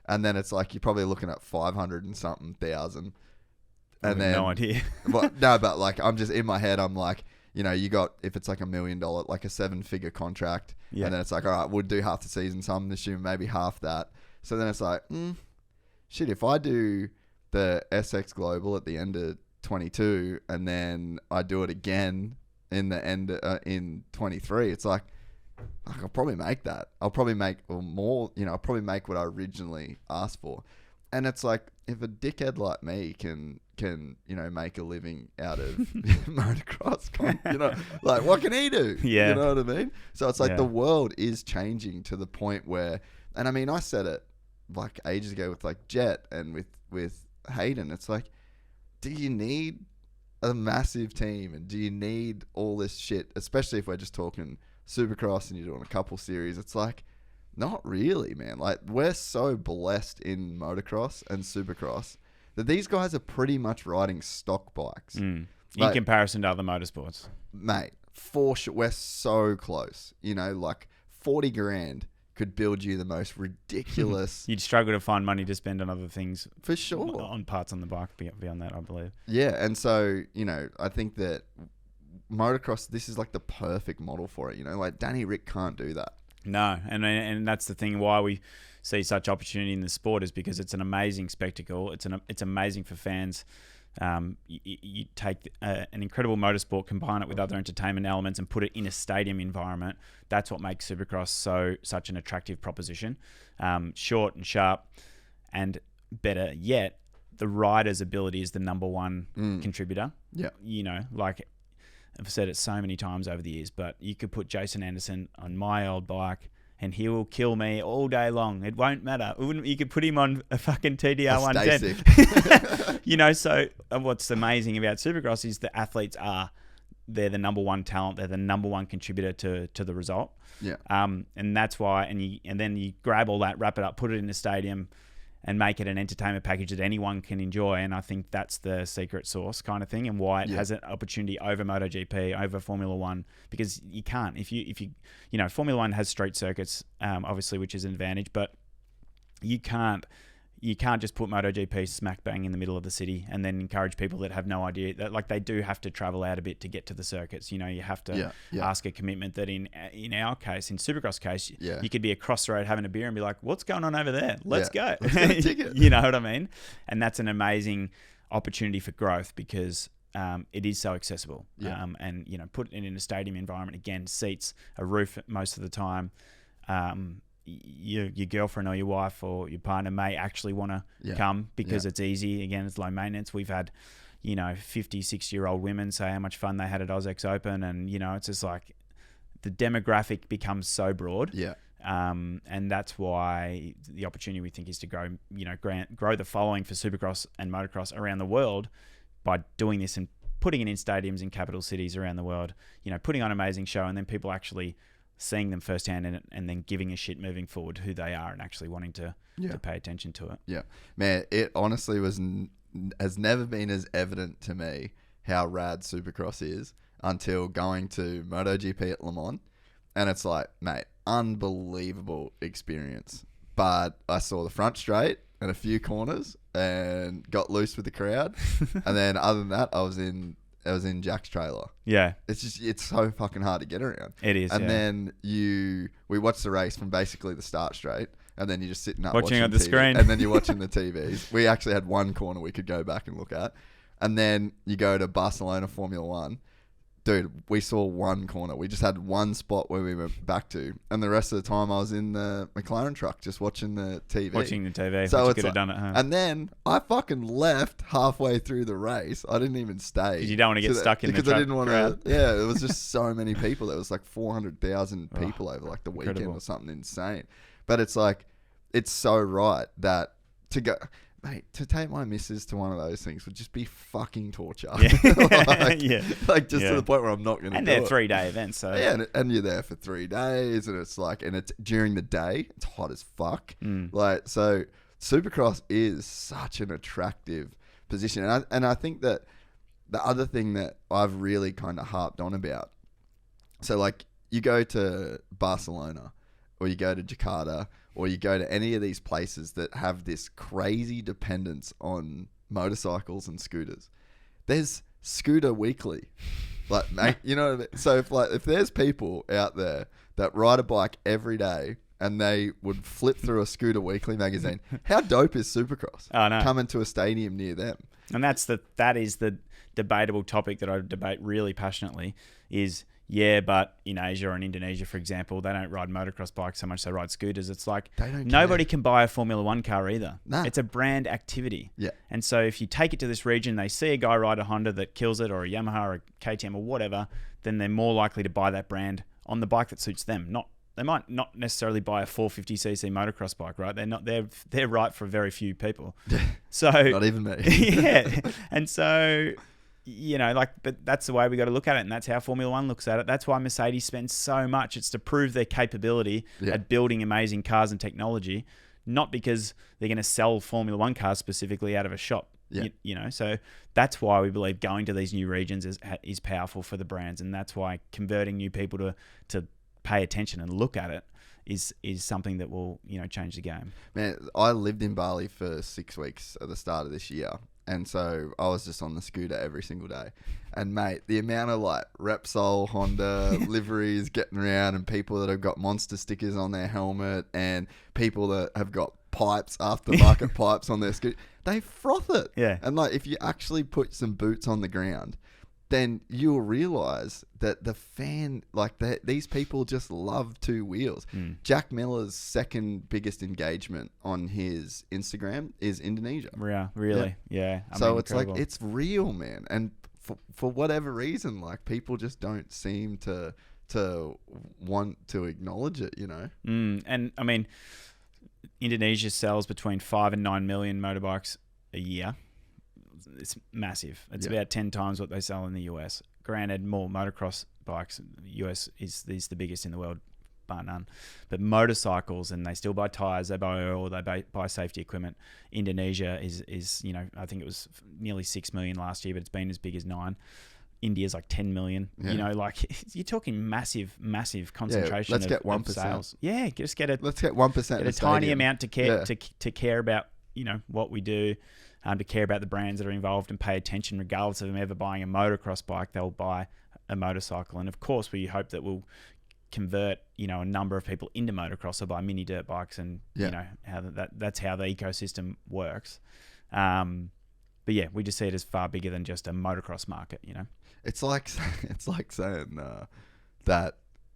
S2: And then it's like, you're probably looking at 500 and something thousand. And then
S3: no idea.
S2: Well, no, but like, I'm just in my head, I'm like, you got, if it's like $1 million, like a 7-figure contract, and then it's like, all right, we'll do half the season. So I'm assuming maybe half that. So then it's like, shit, if I do the SX Global at the end of 22, and then I do it again in the end in 23, it's like, I'll probably make that. I'll probably make more. I'll probably make what I originally asked for. And it's like, if a dickhead like me can make a living out of motocross, like, what can he do?
S3: Yeah.
S2: You know what I mean? So it's like, the world is changing to the point where, and I said it like ages ago with like Jet and with Hayden. It's like, do you need a massive team, and do you need all this shit? Especially if we're just talking Supercross and you're doing a couple series. It's like, not really, man. Like, we're so blessed in motocross and Supercross that these guys are pretty much riding stock bikes.
S3: In
S2: Like,
S3: comparison to other motorsports.
S2: mate, for sure, we're so close. Like, 40 grand could build you the most ridiculous.
S3: You'd struggle to find money to spend on other things.
S2: For sure.
S3: On parts on the bike beyond that, I believe.
S2: Yeah. And so, I think that motocross, this is like the perfect model for it. Like Danny Rick can't do that.
S3: No. And that's the thing why we see such opportunity in the sport is because it's an amazing spectacle. It's amazing for fans. You take an incredible motorsport, combine it with other entertainment elements, and put it in a stadium environment. That's what makes Supercross such an attractive proposition. Short and sharp, and better yet, the rider's ability is the number one contributor.
S2: Yeah,
S3: like I've said it so many times over the years, but you could put Jason Anderson on my old bike, and he will kill me all day long. It won't matter. You could put him on a fucking TDR 110. So what's amazing about Supercross is the athletes they're the number one talent. They're the number one contributor to the result.
S2: Yeah.
S3: And that's why, and then you grab all that, wrap it up, put it in a stadium, and make it an entertainment package that anyone can enjoy. And I think that's the secret sauce kind of thing, and why it has an opportunity over MotoGP, over Formula One, because you can't. If you Formula One has street circuits, obviously, which is an advantage, but you can't just put MotoGP smack bang in the middle of the city and then encourage people that have no idea that, like, they do have to travel out a bit to get to the circuits. You have to ask a commitment that in our case, in Supercross case, you could be across the road having a beer and be like, what's going on over there? Let's go.
S2: Let's get a ticket.
S3: You know what I mean? And that's an amazing opportunity for growth because it is so accessible. And, put it in a stadium environment, again, seats, a roof most of the time. Your girlfriend or your wife or your partner may actually want to come because it's easy. Again, it's low maintenance. We've had, 50, 60-year-old women say how much fun they had at AusX Open, and it's just like the demographic becomes so broad.
S2: Yeah.
S3: And that's why the opportunity we think is to grow, grow the following for Supercross and motocross around the world by doing this and putting it in stadiums in capital cities around the world. Putting on an amazing show, and then people actually seeing them firsthand and then giving a shit moving forward who they are and actually wanting to pay attention to it.
S2: Yeah. Man, it honestly has never been as evident to me how rad Supercross is until going to MotoGP at Le Mans. And it's like, mate, unbelievable experience. But I saw the front straight and a few corners and got loose with the crowd. And then other than that, I was in Jack's trailer.
S3: Yeah.
S2: It's so fucking hard to get around.
S3: It is.
S2: And then we watched the race from basically the start straight, and then you're just sitting up
S3: watching on the
S2: TV,
S3: screen.
S2: and then you're watching the TVs. We actually had one corner we could go back and look at. And then you go to Barcelona Formula One. Dude, we saw one corner. We just had one spot where we went back to. And the rest of the time I was in the McLaren truck just watching the TV.
S3: Watching the TV,
S2: so
S3: which you could have done at home.
S2: And then I fucking left halfway through the race. I didn't even stay.
S3: Because you don't want to get stuck in the truck.
S2: Because I didn't want to. Yeah, it was just so many people. There was like 400,000 people over like the weekend or something insane. But it's like, it's so right that to go... Mate, to take my missus to one of those things would just be fucking torture.
S3: Yeah.
S2: Like just to the point where I'm not going to do it.
S3: And they're 3-day events. So.
S2: Yeah, and you're there for 3 days, and it's like, and it's during the day, it's hot as fuck. Like, so Supercross is such an attractive position. And I think that the other thing that I've really kind of harped on about, so like you go to Barcelona or you go to Jakarta, or you go to any of these places that have this crazy dependence on motorcycles and scooters. There's Scooter Weekly. Like, mate, you know what I mean? So if there's people out there that ride a bike every day and they would flip through a Scooter Weekly magazine, how dope is Supercross?
S3: Oh, no.
S2: Coming to a stadium near them.
S3: And that is the debatable topic that I debate really passionately is... Yeah, but in Asia or in Indonesia, for example, they don't ride motocross bikes so much, they ride scooters. It's like nobody can buy a Formula One car either.
S2: Nah.
S3: It's a brand activity.
S2: Yeah.
S3: And so if you take it to this region, they see a guy ride a Honda that kills it, or a Yamaha or a KTM or whatever, then they're more likely to buy that brand on the bike that suits them. They might not necessarily buy a 450cc motocross bike, right? They're right for very few people. So
S2: not even me.
S3: Yeah. And so... but that's the way we got to look at it, and that's how Formula One looks at it. That's why Mercedes spends so much. It's to prove their capability at building amazing cars and technology, not because they're going to sell Formula One cars specifically out of a shop.
S2: Yeah.
S3: So that's why we believe going to these new regions is powerful for the brands, and that's why converting new people to pay attention and look at it is something that will, change the game.
S2: Man, I lived in Bali for 6 weeks at the start of this year. And so I was just on the scooter every single day. And mate, the amount of like Repsol, Honda liveries getting around, and people that have got monster stickers on their helmet, and people that have got pipes, aftermarket pipes on their scooter, they froth it.
S3: Yeah.
S2: And like, if you actually put some boots on the ground, then you'll realize that these people just love two wheels. Jack Miller's second biggest engagement on his Instagram is Indonesia.
S3: Yeah, really? Yeah.
S2: So it's incredible. Like, it's real, man. And for whatever reason, like, people just don't seem to want to acknowledge it,
S3: And I mean, Indonesia sells between 5 and 9 million motorbikes a year. It's massive. It's about 10 times what they sell in the US. Granted, more motocross bikes. The US is the biggest in the world, bar none. But motorcycles, and they still buy tires, they buy oil, they buy safety equipment. Indonesia is I think it was nearly 6 million last year, but it's been as big as 9. India's like 10 million.
S2: Yeah.
S3: You're talking massive concentration.
S2: Let's get 1%.
S3: Of sales. Yeah, just get
S2: Let's get 1%.
S3: Get a tiny amount to care to care about. What we do. To care about the brands that are involved and pay attention, regardless of them ever buying a motocross bike, they'll buy a motorcycle. And of course, we hope that we'll convert, a number of people into motocross or buy mini dirt bikes, and how that's how the ecosystem works. But yeah, we just see it as far bigger than just a motocross market.
S2: It's like saying that.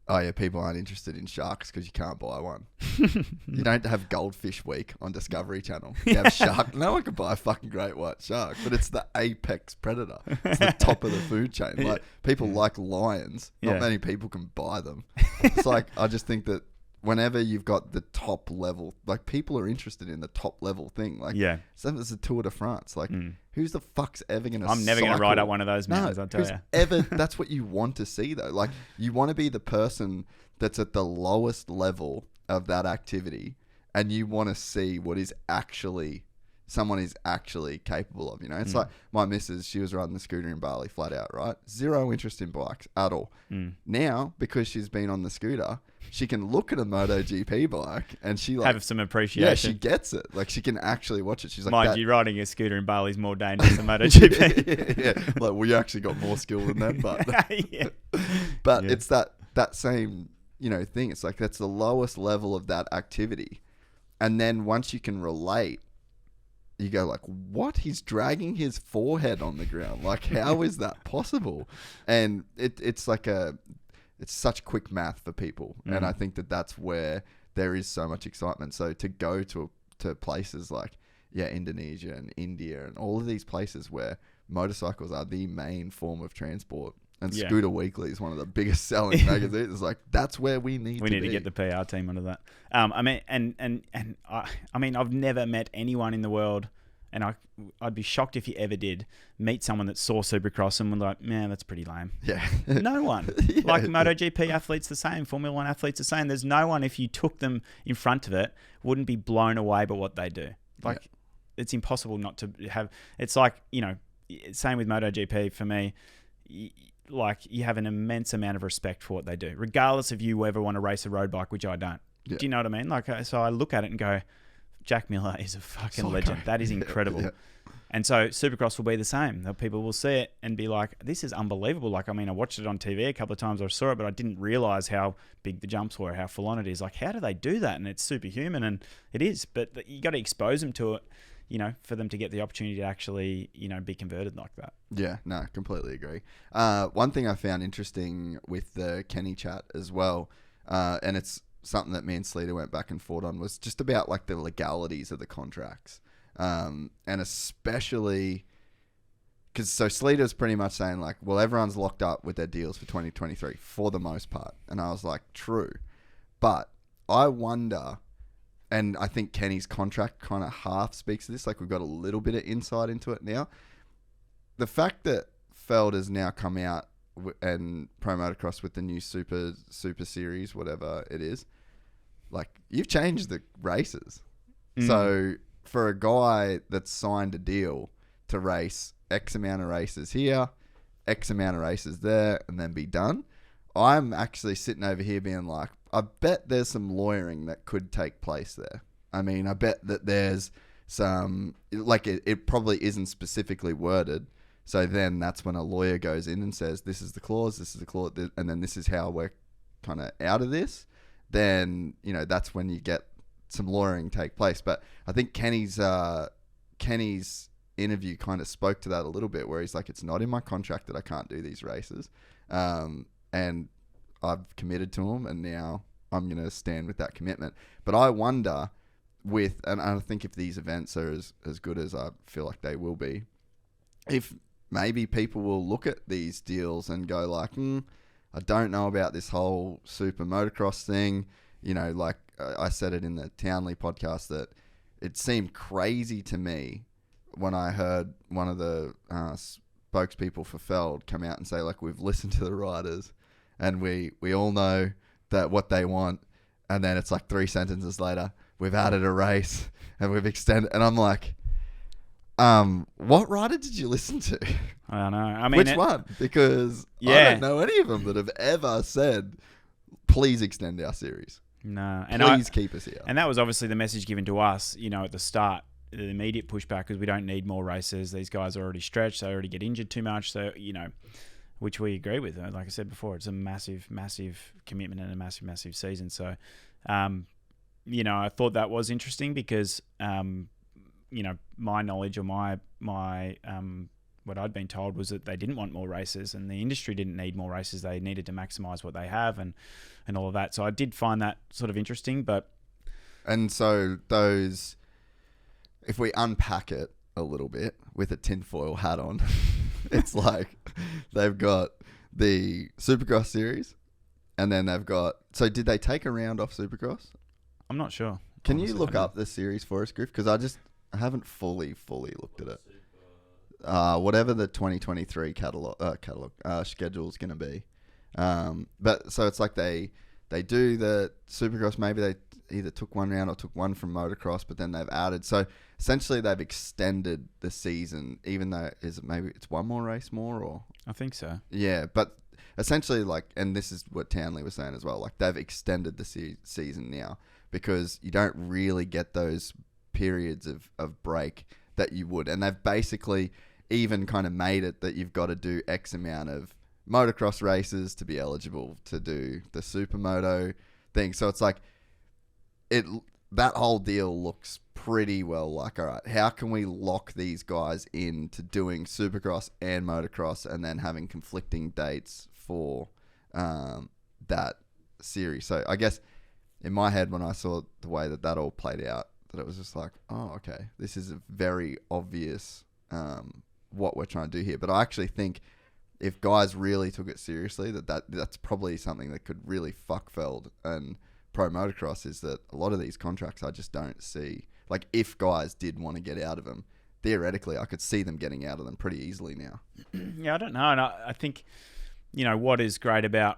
S2: Oh yeah, people aren't interested in sharks because you can't buy one. You don't have Goldfish Week on Discovery Channel. You have shark. No one can buy a fucking great white shark, but it's the apex predator. It's the top of the food chain. Like, people like lions. Not many people can buy them. It's like, I just think that whenever you've got the top level, like, people are interested in the top level thing. Like, something that's a Tour de France. Like, who's the fuck's ever going to
S3: I'm never going to ride up one of those mountains, I'll tell you.
S2: That's what you want to see, though. Like, you want to be the person that's at the lowest level of that activity, and you want to see what someone is actually capable of, It's like my missus, she was riding the scooter in Bali flat out, right? Zero interest in bikes at all. Now, because she's been on the scooter, she can look at a MotoGP bike and she
S3: have some appreciation.
S2: Yeah, she gets it. Like, she can actually watch it. She's like,
S3: mind you, riding a scooter in Bali is more dangerous than MotoGP.
S2: yeah. Like, well, you actually got more skill than them, but it's that same, thing. It's like, that's the lowest level of that activity. And then once you can relate, you go like, what? He's dragging his forehead on the ground. Like, how is that possible? And it's like it's such quick math for people. And I think that's where there is so much excitement. So to go to places like, Indonesia and India and all of these places where motorcycles are the main form of transport, and Scooter Weekly is one of the biggest selling magazines. It's like, that's where we need to
S3: get the PR team onto that. I mean, I've never met anyone in the world, and I'd be shocked if you ever did meet someone that saw Supercross and was like, man, that's pretty lame.
S2: Yeah.
S3: No one. Like, MotoGP athletes the same, Formula 1 athletes the same. There's no one, if you took them in front of it, wouldn't be blown away by what they do. Like, it's impossible not to have. It's like, same with MotoGP for me. Like, you have an immense amount of respect for what they do, regardless if you ever want to race a road bike, which I don't. Do you know what I mean? Like, so I look at it and go, Jack Miller is a fucking legend. That is incredible. And so Supercross will be the same. People will see it and be like, this is unbelievable. Like, I mean, I watched it on TV a couple of times. I saw it, but I didn't realize how big the jumps were, how full on it is. Like, how do they do that? And it's superhuman, and it is. But you got to expose them to it, for them to get the opportunity to actually, be converted like that.
S2: Yeah, no, completely agree. One thing I found interesting with the Kenny chat as well, and it's something that me and Sleater went back and forth on, was just about like the legalities of the contracts. And especially because Sleater's pretty much saying like, well, everyone's locked up with their deals for 2023 for the most part. And I was like, true. But I wonder, and I think Kenny's contract kind of half speaks to this. Like, we've got a little bit of insight into it now. The fact that Feld has now come out and Pro Motocross with the new Super Series, whatever it is, like, you've changed the races. So for a guy that's signed a deal to race X amount of races here, X amount of races there, and then be done, I'm actually sitting over here being like, I bet there's some lawyering that could take place there. I mean, I bet that there's some, like it probably isn't specifically worded. So then that's when a lawyer goes in and says, this is the clause, and then this is how we're kind of out of this. Then, that's when you get some lawyering take place. But I think Kenny's interview kind of spoke to that a little bit, where he's like, it's not in my contract that I can't do these races. And I've committed to them, and now I'm going to stand with that commitment. But I wonder and I think if these events are as good as I feel like they will be, if maybe people will look at these deals and go like, I don't know about this whole super motocross thing. Like I said it in the Townley podcast, that it seemed crazy to me when I heard one of the spokespeople for Feld come out and say, like, we've listened to the riders and we all know that what they want. And then it's like 3 sentences later, we've added a race and we've extended. And I'm like, what rider did you listen to?
S3: I don't know. I mean,
S2: which one? Because I don't know any of them that have ever said, please extend our series.
S3: No.
S2: And please keep us here.
S3: And that was obviously the message given to us, at the start, the immediate pushback, because we don't need more races. These guys are already stretched. They already get injured too much. So, which we agree with. Like I said before, it's a massive, massive commitment and a massive, massive season. So, I thought that was interesting because, my knowledge or my what I'd been told was that they didn't want more races, and the industry didn't need more races. They needed to maximize what they have and all of that. So I did find that sort of interesting. And
S2: so if we unpack it a little bit with a tinfoil hat on, it's like they've got the Supercross series, and then they've got... So did they take a round off Supercross?
S3: I'm not sure.
S2: Can you look up the series for us, Griff? Because I haven't fully looked at it. Whatever the 2023 schedule is going to be. But so it's like they do the Supercross. Maybe they either took one round or took one from motocross, but then they've added. So essentially they've extended the season, even though maybe it's one more race more, or
S3: I think so.
S2: Yeah, but essentially, like, and this is what Townley was saying as well, like they've extended the season now because you don't really get those periods of break that you would. And they've basically even kind of made it that you've got to do X amount of motocross races to be eligible to do the Supermoto thing. So it's like, that whole deal looks pretty well like, all right, how can we lock these guys into doing Supercross and motocross and then having conflicting dates for that series? So I guess in my head, when I saw the way that all played out, that it was just like, oh, okay, this is a very obvious what we're trying to do here. But I actually think if guys really took it seriously, that's probably something that could really fuck Feld and pro motocross, is that a lot of these contracts I just don't see. Like, if guys did want to get out of them, theoretically, I could see them getting out of them pretty easily now.
S3: Yeah, I don't know. And I think, what is great about,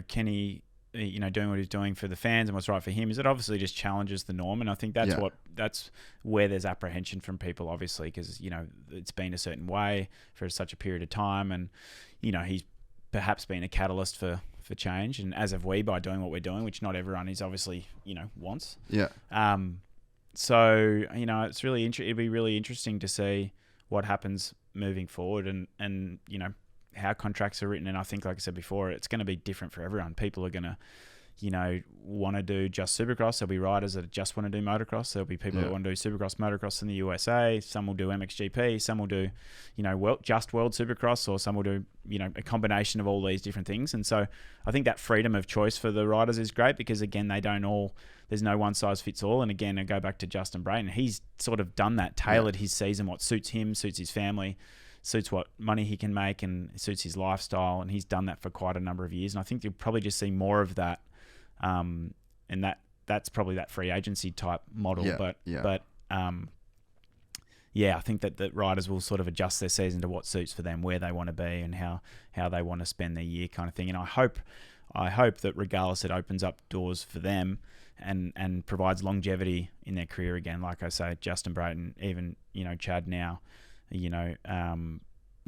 S3: Kenny, doing what he's doing for the fans and what's right for him is it obviously just challenges the norm. And I think that's where there's apprehension from people, obviously, because, it's been a certain way for such a period of time. And, he's perhaps been a catalyst for change, and as have we, by doing what we're doing, which not everyone is obviously, wants.
S2: Yeah.
S3: So, it's really it'd be really interesting to see what happens moving forward and how contracts are written. And I think, like I said before, it's going to be different for everyone. People are going to, want to do just Supercross. There'll be riders that just want to do motocross. There'll be people that want to do Supercross, motocross in the USA. Some will do MXGP. Some will do, just World Supercross, or some will do, a combination of all these different things. And so I think that freedom of choice for the riders is great because, again, there's no one size fits all. And again, I go back to Justin Brayton. He's sort of done that, tailored his season, what suits him, suits his family, suits what money he can make, and suits his lifestyle. And he's done that for quite a number of years. And I think you'll probably just see more of that. And that's probably that free agency type model. I think that the riders will sort of adjust their season to what suits for them, where they want to be, and how they want to spend their year, kind of thing. And I hope that regardless, it opens up doors for them and provides longevity in their career again. Like I say, Justin Brayton, even Chad now,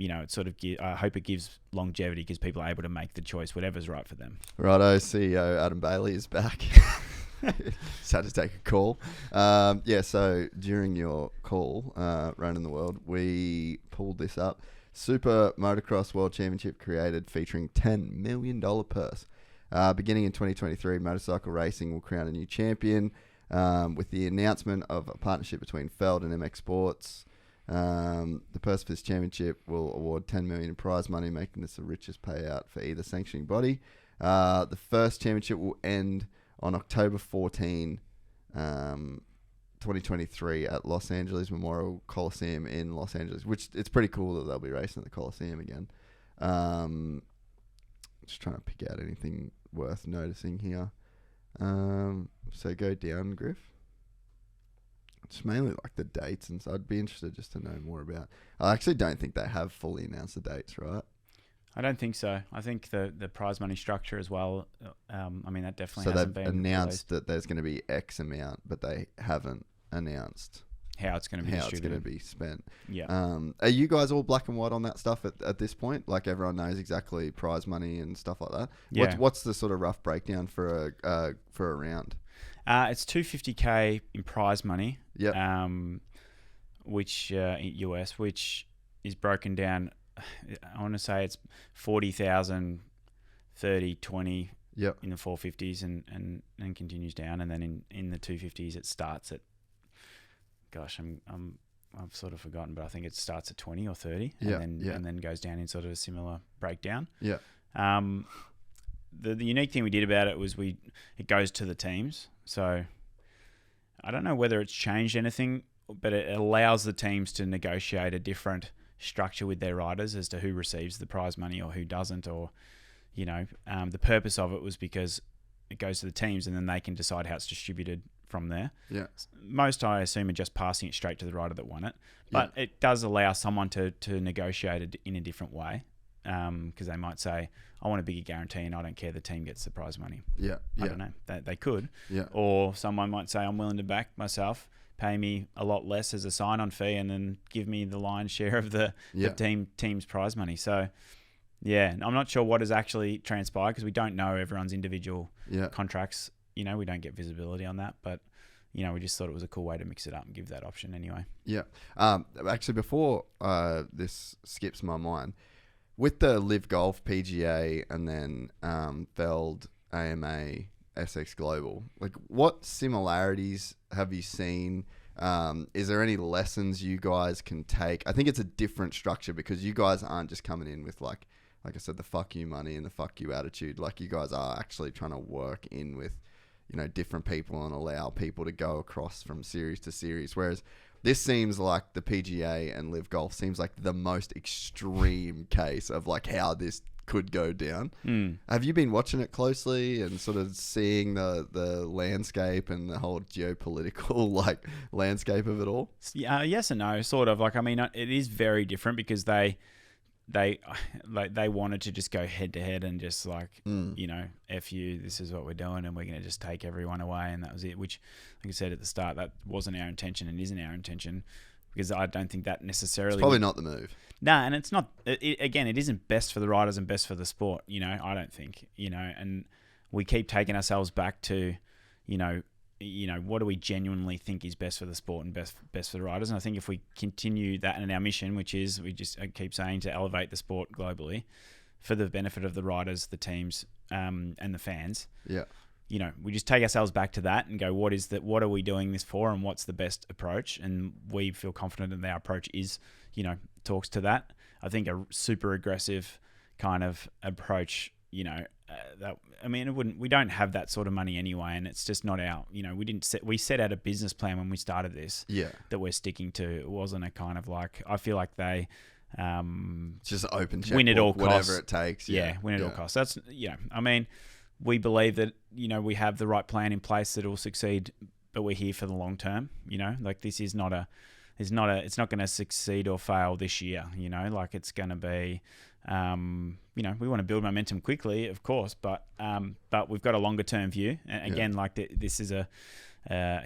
S3: it sort of I hope it gives longevity because people are able to make the choice, whatever's right for them.
S2: Righto, CEO Adam Bailey is back. Just had to take a call. So during your call, Running the World, we pulled this up. Super Motocross World Championship created featuring $10 million purse. Beginning in 2023, motorcycle racing will crown a new champion with the announcement of a partnership between Feld and MX Sports. The purse for this championship will award $10 million in prize money, making this the richest payout for either sanctioning body. The first championship will end on October 14, 2023 at Los Angeles Memorial Coliseum in Los Angeles, which it's pretty cool that they'll be racing at the Coliseum again. Just trying to pick out anything worth noticing here. So go down, Griff. It's mainly like the dates, and so I'd be interested just to know more about. I actually don't think they have fully announced the dates, right?
S3: I don't think so. I think the prize money structure as well. That definitely
S2: so
S3: hasn't been.
S2: So they've announced that there's going to be X amount, but they haven't announced
S3: how it's going to be distributed.
S2: It's going to be spent.
S3: Yeah.
S2: Are you guys all black and white on that stuff at this point? Like everyone knows exactly prize money and stuff like that.
S3: Yeah.
S2: What's the sort of rough breakdown for a round?
S3: It's $250K in prize money.
S2: Yeah.
S3: Which US, which is broken down. I want to say it's 40,000, 30, 20
S2: yep.
S3: in the 450s and continues down, and then in the 250s it starts at. Gosh, I've sort of forgotten, but I think it starts at 20 or 30, and then goes down in sort of a similar breakdown.
S2: Yeah.
S3: The unique thing we did about it was it goes to the teams. So I don't know whether it's changed anything, but it allows the teams to negotiate a different structure with their riders as to who receives the prize money or who doesn't, or the purpose of it was because it goes to the teams and then they can decide how it's distributed from there.
S2: Yeah.
S3: Most, I assume, are just passing it straight to the rider that won it, but it does allow someone to negotiate it in a different way, because they might say, I want a bigger guarantee and I don't care, the team gets the prize money.
S2: Yeah.
S3: I don't know. They could.
S2: Yeah.
S3: Or someone might say, I'm willing to back myself, pay me a lot less as a sign-on fee, and then give me the lion's share of the team's prize money. So, yeah, I'm not sure what has actually transpired because we don't know everyone's individual contracts. We don't get visibility on that, but we just thought it was a cool way to mix it up and give that option anyway. Yeah.
S2: Actually, before this skips my mind, with the Live Golf PGA and then Feld AMA SX Global, like what similarities have you seen? Is there any lessons you guys can take? I think it's a different structure because you guys aren't just coming in with like I said, the fuck you money and the fuck you attitude. Like you guys are actually trying to work in with, different people and allow people to go across from series to series. Whereas this seems like the PGA and Live Golf seems like the most extreme case of like how this could go down. Have you been watching it closely and sort of seeing the landscape and the whole geopolitical landscape of it all?
S3: Yes and no, sort of. It is very different because they wanted to just go head to head and just F you, this is what we're doing and we're going to just take everyone away, and that was it, which like I said at the start, that wasn't our intention and isn't our intention, because I don't think that necessarily...
S2: It's probably not the move.
S3: Nah, and it's not... Again, it isn't best for the riders and best for the sport, I don't think, and we keep taking ourselves back to, what do we genuinely think is best for the sport and best for the riders? And I think if we continue that in our mission, which is, I keep saying, to elevate the sport globally for the benefit of the riders, the teams, and the fans.
S2: Yeah.
S3: We just take ourselves back to that and go, what are we doing this for, and what's the best approach? And we feel confident that our approach is, talks to that. I think a super aggressive kind of approach, we don't have that sort of money anyway, and it's just not our, we set out a business plan when we started this that we're sticking to. It wasn't a kind of I feel like they,
S2: just open checkbook,
S3: win at all costs,
S2: whatever it takes.
S3: Win at all costs. That's, we believe that, we have the right plan in place that will succeed, but we're here for the long term. This is not it's not going to succeed or fail this year. It's going to be, we want to build momentum quickly, of course, but we've got a longer term view. And again, this is a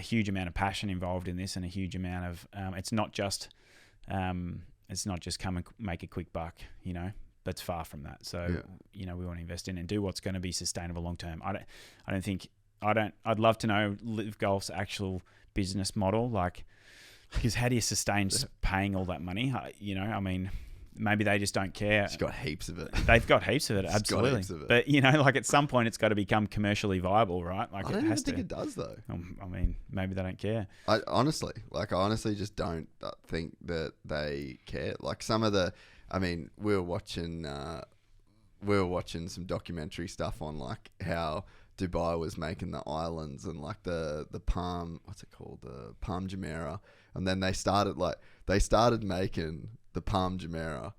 S3: huge amount of passion involved in this, and a huge amount of, it's not just, it's not just come and make a quick buck, That's far from that. So, we want to invest in and do what's going to be sustainable long term. I'd love to know Live Golf's actual business model, because how do you sustain paying all that money? Maybe they just don't care.
S2: It's got heaps of it.
S3: They've got heaps of it, absolutely.
S2: Got heaps of it.
S3: But, at some point it's got to become commercially viable, right?
S2: I don't even think it does, though.
S3: Maybe they don't care.
S2: I honestly just don't think that they care. Some of the, we were watching some documentary stuff on how Dubai was making the islands and the Palm, what's it called? The Palm Jumeirah. And then they started making the Palm Jumeirah,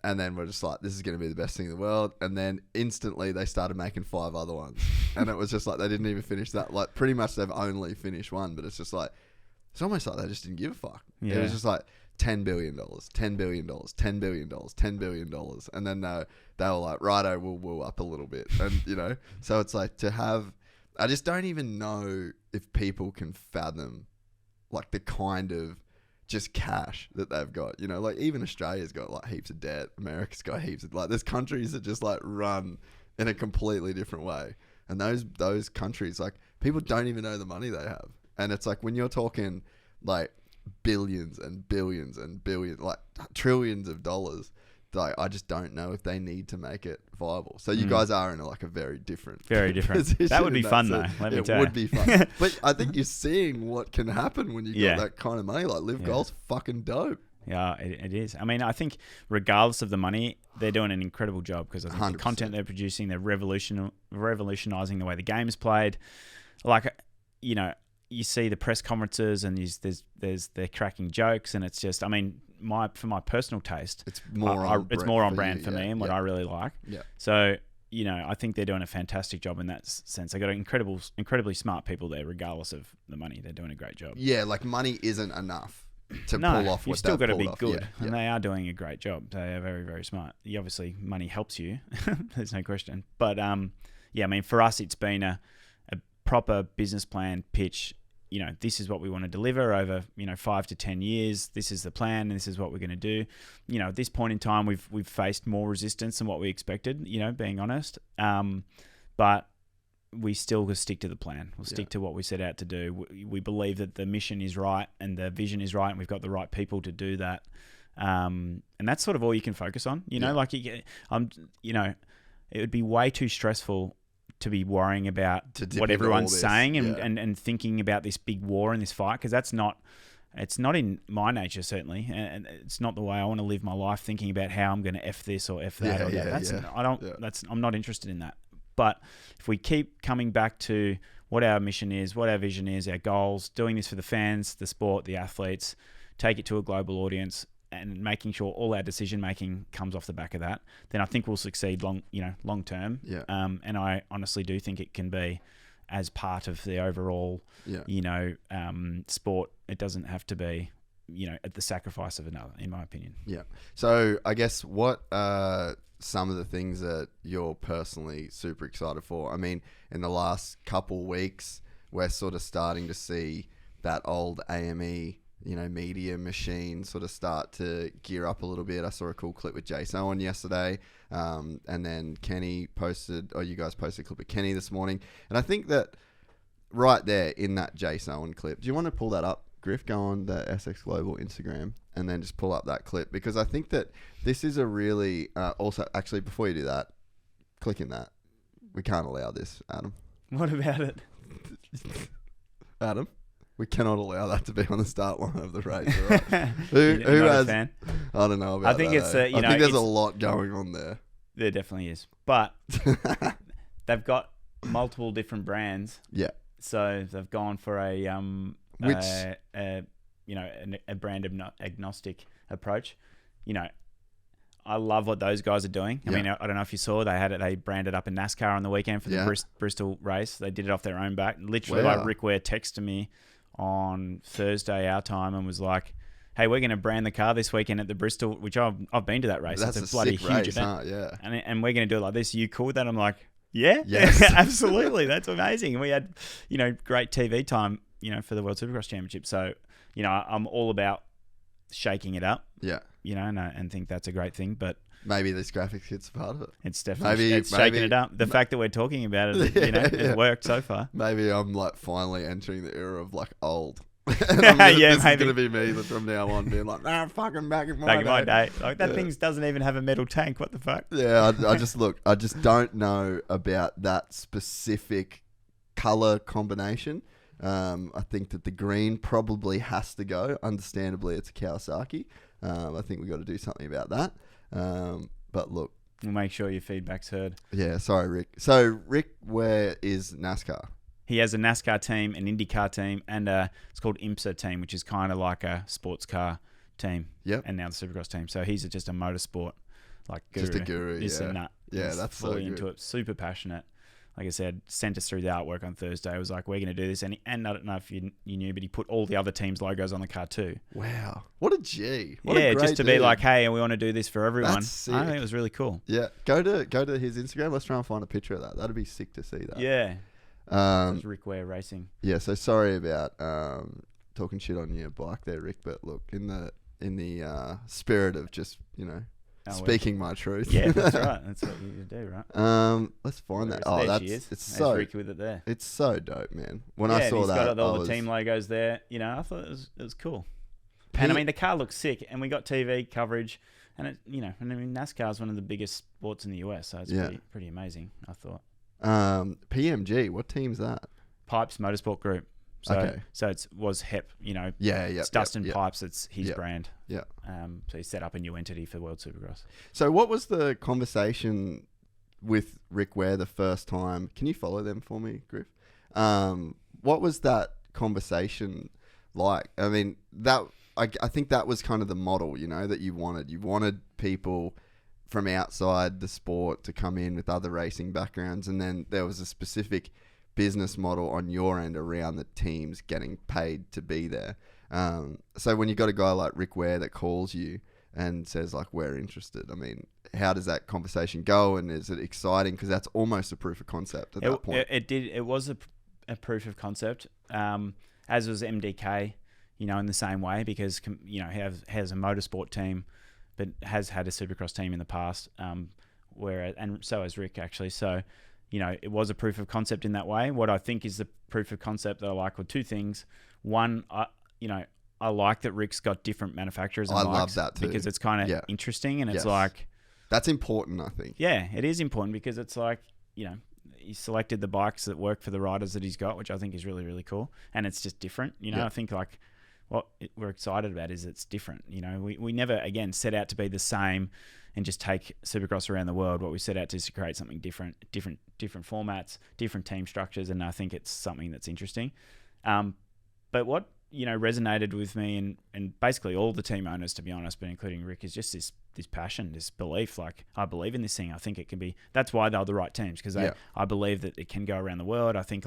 S2: and then we're just this is going to be the best thing in the world. And then instantly they started making 5 other ones, and it was just they didn't even finish that. Pretty much they've only finished one, but it's just it's almost they just didn't give a fuck. Yeah. It was just $10 billion, $10 billion, $10 billion, $10 billion, and then they were righto, we'll up a little bit, and so it's to have. I just don't even know if people can fathom the kind of just cash that they've got, even Australia's got heaps of debt. America's got heaps of there's countries that just run in a completely different way. And those countries, people don't even know the money they have. And it's when you're talking billions and billions and billions, trillions of dollars, I just don't know if they need to make it viable. So you guys are in a very different position.
S3: That would be fun though. Let me tell you.
S2: It would be fun. But I think you're seeing what can happen when you got that kind of money. Live Golf's fucking dope.
S3: Yeah, it is. I think regardless of the money, they're doing an incredible job, because I think 100%. The content they're producing, they're revolutionizing the way the game is played. You see the press conferences and they're cracking jokes, and it's just, for my personal taste, it's more on brand for me and what I really like.
S2: Yeah.
S3: So, I think they're doing a fantastic job in that sense. They got incredibly smart people there, regardless of the money. They're doing a great job.
S2: Yeah, money isn't enough to pull off what
S3: you've still got to be good,
S2: and
S3: they are doing a great job. They are very, very smart. Obviously, money helps you. There's no question. But for us, it's been a proper business plan pitch. This is what we want to deliver over 5 to 10 years. This is the plan, and this is what we're going to do. At this point in time, we've faced more resistance than what we expected, being honest. But we still will stick to the plan. We'll stick to what we set out to do. We believe that the mission is right and the vision is right, and we've got the right people to do that. And that's sort of all you can focus on. It would be way too stressful to be worrying about what everyone's saying and thinking about this big war and this fight, because it's not in my nature, certainly, and it's not the way I want to live my life, thinking about how I'm going to F this or F that or that. I'm not interested in that. But if we keep coming back to what our mission is, what our vision is, our goals, doing this for the fans, the sport, the athletes, take it to a global audience, and making sure all our decision making comes off the back of that, then I think we'll succeed long term.
S2: Yeah.
S3: And I honestly do think it can be as part of the overall, sport. It doesn't have to be, at the sacrifice of another, in my opinion.
S2: Yeah. So I guess what some of the things that you're personally super excited for? In the last couple weeks, we're sort of starting to see that old AME, media machine sort of start to gear up a little bit. I saw a cool clip with Jace Owen yesterday, and then Kenny you guys posted a clip of Kenny this morning. And I think that right there in that Jace Owen clip, do you want to pull that up, Griff? Go on the SX Global Instagram and then just pull up that clip, because I think that this is a really, also, actually, before you do that, click in that. We can't allow this, Adam.
S3: What about it?
S2: Adam? We cannot allow that to be on the start line of the race. Right? Who has? A fan? I don't know about that.
S3: I think it's
S2: I think there's a lot going on there.
S3: There definitely is, but they've got multiple different brands.
S2: Yeah.
S3: So they've gone for a brand agnostic approach. I love what those guys are doing. I mean, I don't know if you saw, they branded up a NASCAR on the weekend for the Bristol race. They did it off their own back. Literally, Rick Ware texted me on Thursday our time and was like, "Hey, we're going to brand the car this weekend at the Bristol," which I've been to that race.
S2: That's
S3: it's a bloody huge
S2: race,
S3: event.
S2: huh? Yeah.
S3: And we're going to do it like this. Are you cool with that? I'm like, yeah,
S2: yes,
S3: absolutely. That's amazing. And we had, great TV time, for the World Supercross Championship. So, I'm all about shaking it up.
S2: Yeah.
S3: And think that's a great thing. But
S2: maybe this graphics kit's part of it.
S3: It's definitely shaking it up. The fact that we're talking about it, it worked so far.
S2: Maybe I'm like finally entering the era of like old. This is going to be me from now on being like, fucking back in my day.
S3: Like that thing doesn't even have a metal tank. What the fuck?
S2: Yeah, I just don't know about that specific color combination. I think that the green probably has to go. Understandably, it's a Kawasaki. I think we've got to do something about that. But look.
S3: We'll make sure your feedback's heard.
S2: Yeah, sorry, Rick. So, Rick, where is NASCAR?
S3: He has a NASCAR team, an IndyCar team, and it's called IMSA team, which is kind of like a sports car team.
S2: Yep.
S3: And now the Supercross team. So he's just a motorsport guru.
S2: Just a guru,
S3: He's a nut.
S2: Yeah,
S3: he's
S2: that's
S3: fully
S2: so
S3: into
S2: good.
S3: it. Super passionate. Like I said, sent us through the artwork on Thursday. I was like, we're going to do this. And I don't know if you knew, but he put all the other teams' logos on the car too.
S2: What a G. What a great
S3: just to
S2: dude.
S3: be like, hey, we want to do this for everyone.
S2: That's sick.
S3: I think it was really cool.
S2: Yeah. Go to his Instagram. Let's try and find a picture of that. That'd be sick to see that.
S3: Yeah. That's Rick Ware Racing.
S2: Yeah, so sorry about talking shit on your bike there, Rick, but look, in the spirit of just, speaking my truth.
S3: Yeah, that's right. That's what you do, right?
S2: Let's find that.
S3: There's Rick with it there.
S2: It's so dope, man. When I saw
S3: he's
S2: that,
S3: got all the team logos there. I thought it was cool. And I mean, the car looks sick, and we got TV coverage, and it, NASCAR is one of the biggest sports in the US, so it's pretty amazing. I thought.
S2: PMG, what team's that?
S3: Pipes Motorsport Group. So it was HEP, it's Dustin Pipes, it's his brand.
S2: Yeah.
S3: So he set up a new entity for World Supercross.
S2: So what was the conversation with Rick Ware the first time? Can you follow them for me, Griff? What was that conversation like? I mean, I think that was kind of the model, that you wanted. You wanted people from outside the sport to come in with other racing backgrounds, and then there was a specific business model on your end around the teams getting paid to be there. So when you got a guy like Rick Ware that calls you and says like, we're interested, I mean, how does that conversation go, and is it exciting? Because that's almost a proof of concept at that point.
S3: It was a proof of concept, as was MDK, in the same way, because he has a motorsport team but has had a Supercross team in the past, and so has Rick, actually. So, it was a proof of concept in that way. What I think is the proof of concept that I like were two things. One, I like that Rick's got different manufacturers and
S2: I
S3: bikes,
S2: love that too.
S3: because it's kind of interesting, and it's like...
S2: That's important, I think.
S3: Yeah, it is important, because it's like, he selected the bikes that work for the riders that he's got, which I think is really, really cool. And it's just different. I think like... What we're excited about is it's different. We never, again, set out to be the same and just take Supercross around the world. What we set out to is to create something different formats, different team structures, and I think it's something that's interesting. But what resonated with me and basically all the team owners, to be honest, but including Rick, is just this passion, this belief. Like, I believe in this thing. I think it can be. That's why they're the right teams, because I believe that it can go around the world. I think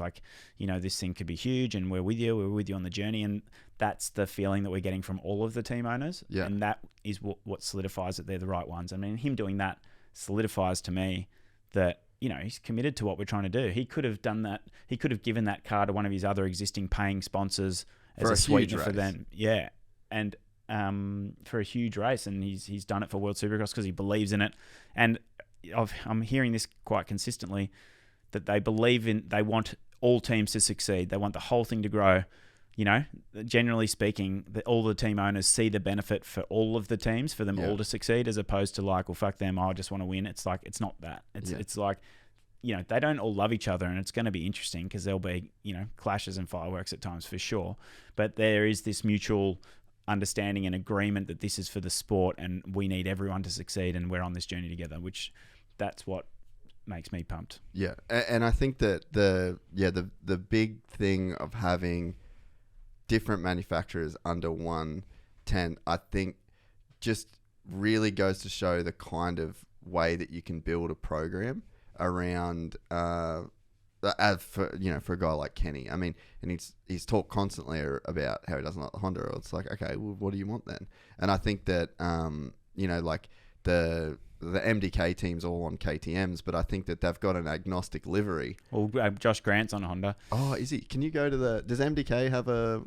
S3: this thing could be huge, and we're with you on the journey, and that's the feeling that we're getting from all of the team owners. Yeah. And that is what solidifies that they're the right ones. I mean, him doing that solidifies to me that he's committed to what we're trying to do. He could have done that. He could have given that car to one of his other existing paying sponsors as a sweetener for them. Yeah. And for a huge race, and he's done it for World Supercross because he believes in it. And I'm hearing this quite consistently, that they want all teams to succeed. They want the whole thing to grow. Generally speaking, all the team owners see the benefit for all of the teams, for them all to succeed, as opposed to like, well, fuck them, I just want to win. It's like, it's not that. It's like, they don't all love each other, and it's going to be interesting because there'll be, clashes and fireworks at times for sure. But there is this mutual understanding and agreement that this is for the sport, and we need everyone to succeed, and we're on this journey together, that's what makes me pumped. Yeah.
S2: And I think that the big thing of having different manufacturers under one tent, I think just really goes to show the kind of way that you can build a program around for a guy like Kenny. I mean, and he's talked constantly about how he doesn't like the Honda. It's like, okay, well, what do you want then? And I think that like the MDK team's all on KTMs, but I think that they've got an agnostic livery.
S3: Well, Josh Grant's on a Honda.
S2: Oh, is he? Can you go to does MDK have a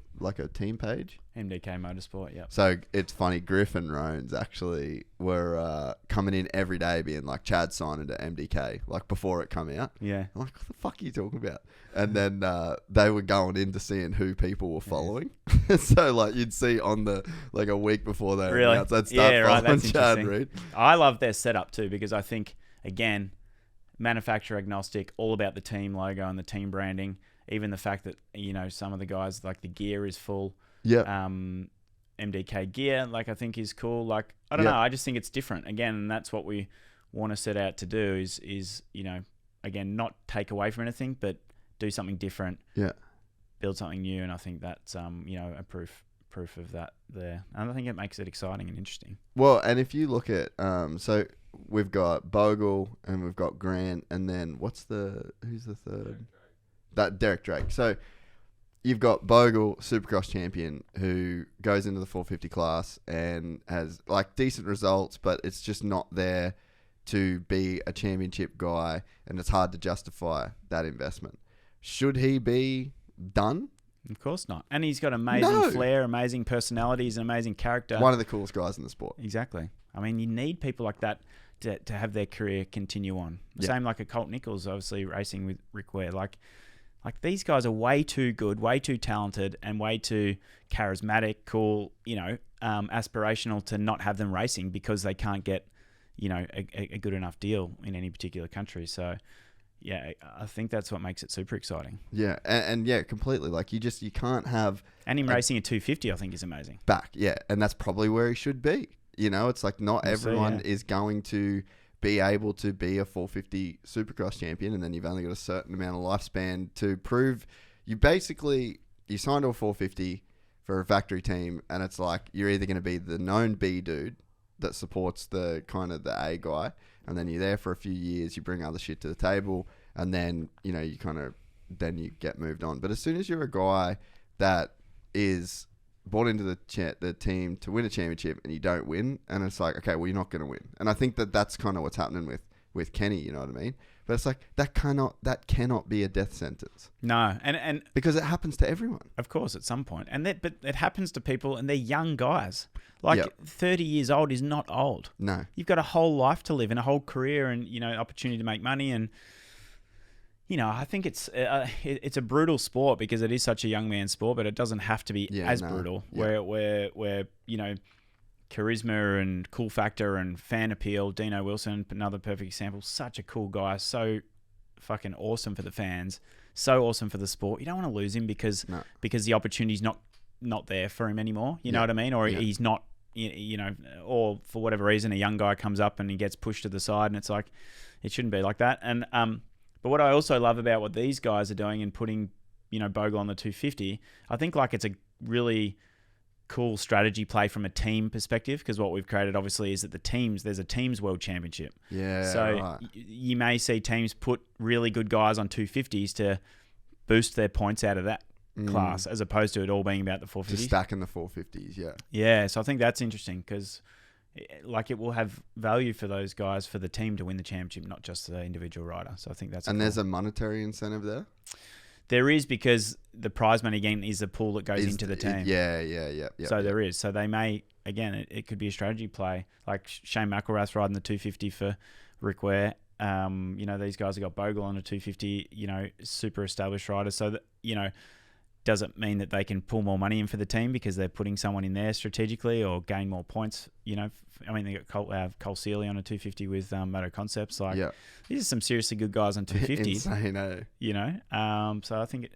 S2: team page?
S3: MDK Motorsport, yeah.
S2: So it's funny, Griff and Rones actually were coming in every day being like, Chad signed into MDK, like before it come out.
S3: Yeah.
S2: I'm like, what the fuck are you talking about? And then they were going into seeing who people were following. So like you'd see on the, like a week before they announced, they'd start following
S3: that's
S2: Chad Reed.
S3: I love their setup too, because I think, again, manufacturer agnostic, all about the team logo and the team branding. Even the fact that, you know, some of the guys, like the gear is full.
S2: Yeah.
S3: MDK gear, like I think is cool. Like, I don't know. I just think it's different. Again, and that's what we want to set out to do is, you know, again, not take away from anything, but do something different.
S2: Yeah.
S3: Build something new. And I think that's, you know, a proof of that there. And I think it makes it exciting and interesting.
S2: Well, and if you look at, so we've got Bogle and we've got Grant, and then who's the third? Derek Drake. So you've got Bogle, Supercross champion, who goes into the 450 class and has like decent results, but it's just not there to be a championship guy, and it's hard to justify that investment. Should he be done?
S3: Of course not. And he's got amazing flair, amazing personality, he's an amazing character.
S2: One of the coolest guys in the sport.
S3: Exactly. I mean, you need people like that to have their career continue on. Same like a Colt Nichols, obviously racing with Rick Ware. Like these guys are way too good, way too talented, and way too charismatic, cool, you know, aspirational to not have them racing because they can't get, you know, a good enough deal in any particular country. So, yeah, I think that's what makes it super exciting.
S2: Yeah, and yeah, completely. Like you can't have...
S3: And him racing at 250, I think, is amazing.
S2: Back, yeah, and that's probably where he should be. You know, it's like not everyone is going to be able to be a 450 Supercross champion, and then you've only got a certain amount of lifespan to prove. You signed to a 450 for a factory team, and it's like you're either going to be the known B dude that supports the kind of the A guy, and then you're there for a few years, you bring other shit to the table, and then, you know, you get moved on. But as soon as you're a guy that is bought into the team to win a championship and you don't win, and it's like, okay, well, you're not going to win. And I think that's kind of what's happening with Kenny, you know what I mean? But it's like that cannot be a death sentence.
S3: No, and
S2: because it happens to everyone.
S3: Of course, at some point. But it happens to people, and they're young guys. Like 30 years old is not old.
S2: No.
S3: You've got a whole life to live and a whole career and, you know, opportunity to make money. And, you know, I think it's a brutal sport because it is such a young man's sport, but it doesn't have to be brutal. Yeah. Where you know, charisma and cool factor and fan appeal. Dino Wilson, another perfect example. Such a cool guy. So fucking awesome for the fans. So awesome for the sport. You don't want to lose him because the opportunity's not there for him anymore. You know what I mean? Or he's not, you know, or for whatever reason, a young guy comes up and he gets pushed to the side, and it's like, it shouldn't be like that. And but what I also love about what these guys are doing and putting, you know, Bogle on the 250, I think like it's a really cool strategy play from a team perspective, because what we've created obviously is that there's a teams world championship.
S2: Yeah.
S3: So you may see teams put really good guys on 250s to boost their points out of that class, as opposed to it all being about the 450s.
S2: Just stacking the 450s, yeah.
S3: Yeah, so I think that's interesting because like it will have value for those guys, for the team to win the championship, not just the individual rider. So I think that's
S2: there's a monetary incentive there?
S3: There is, because the prize money again is a pool that goes into the team.
S2: Yeah.
S3: So there is. So they may, again, it could be a strategy play. Like Shane McElrath riding the 250 for Rick Ware. You know, these guys have got Bogle on a 250, you know, super established riders. So that, you know, does it mean that they can pull more money in for the team because they're putting someone in there strategically, or gain more points? You know, I mean, they got Cole Seeley on a 250 with Moto Concepts. Like, these are some seriously good guys on 250s.
S2: Insane, eh?
S3: You know, so I think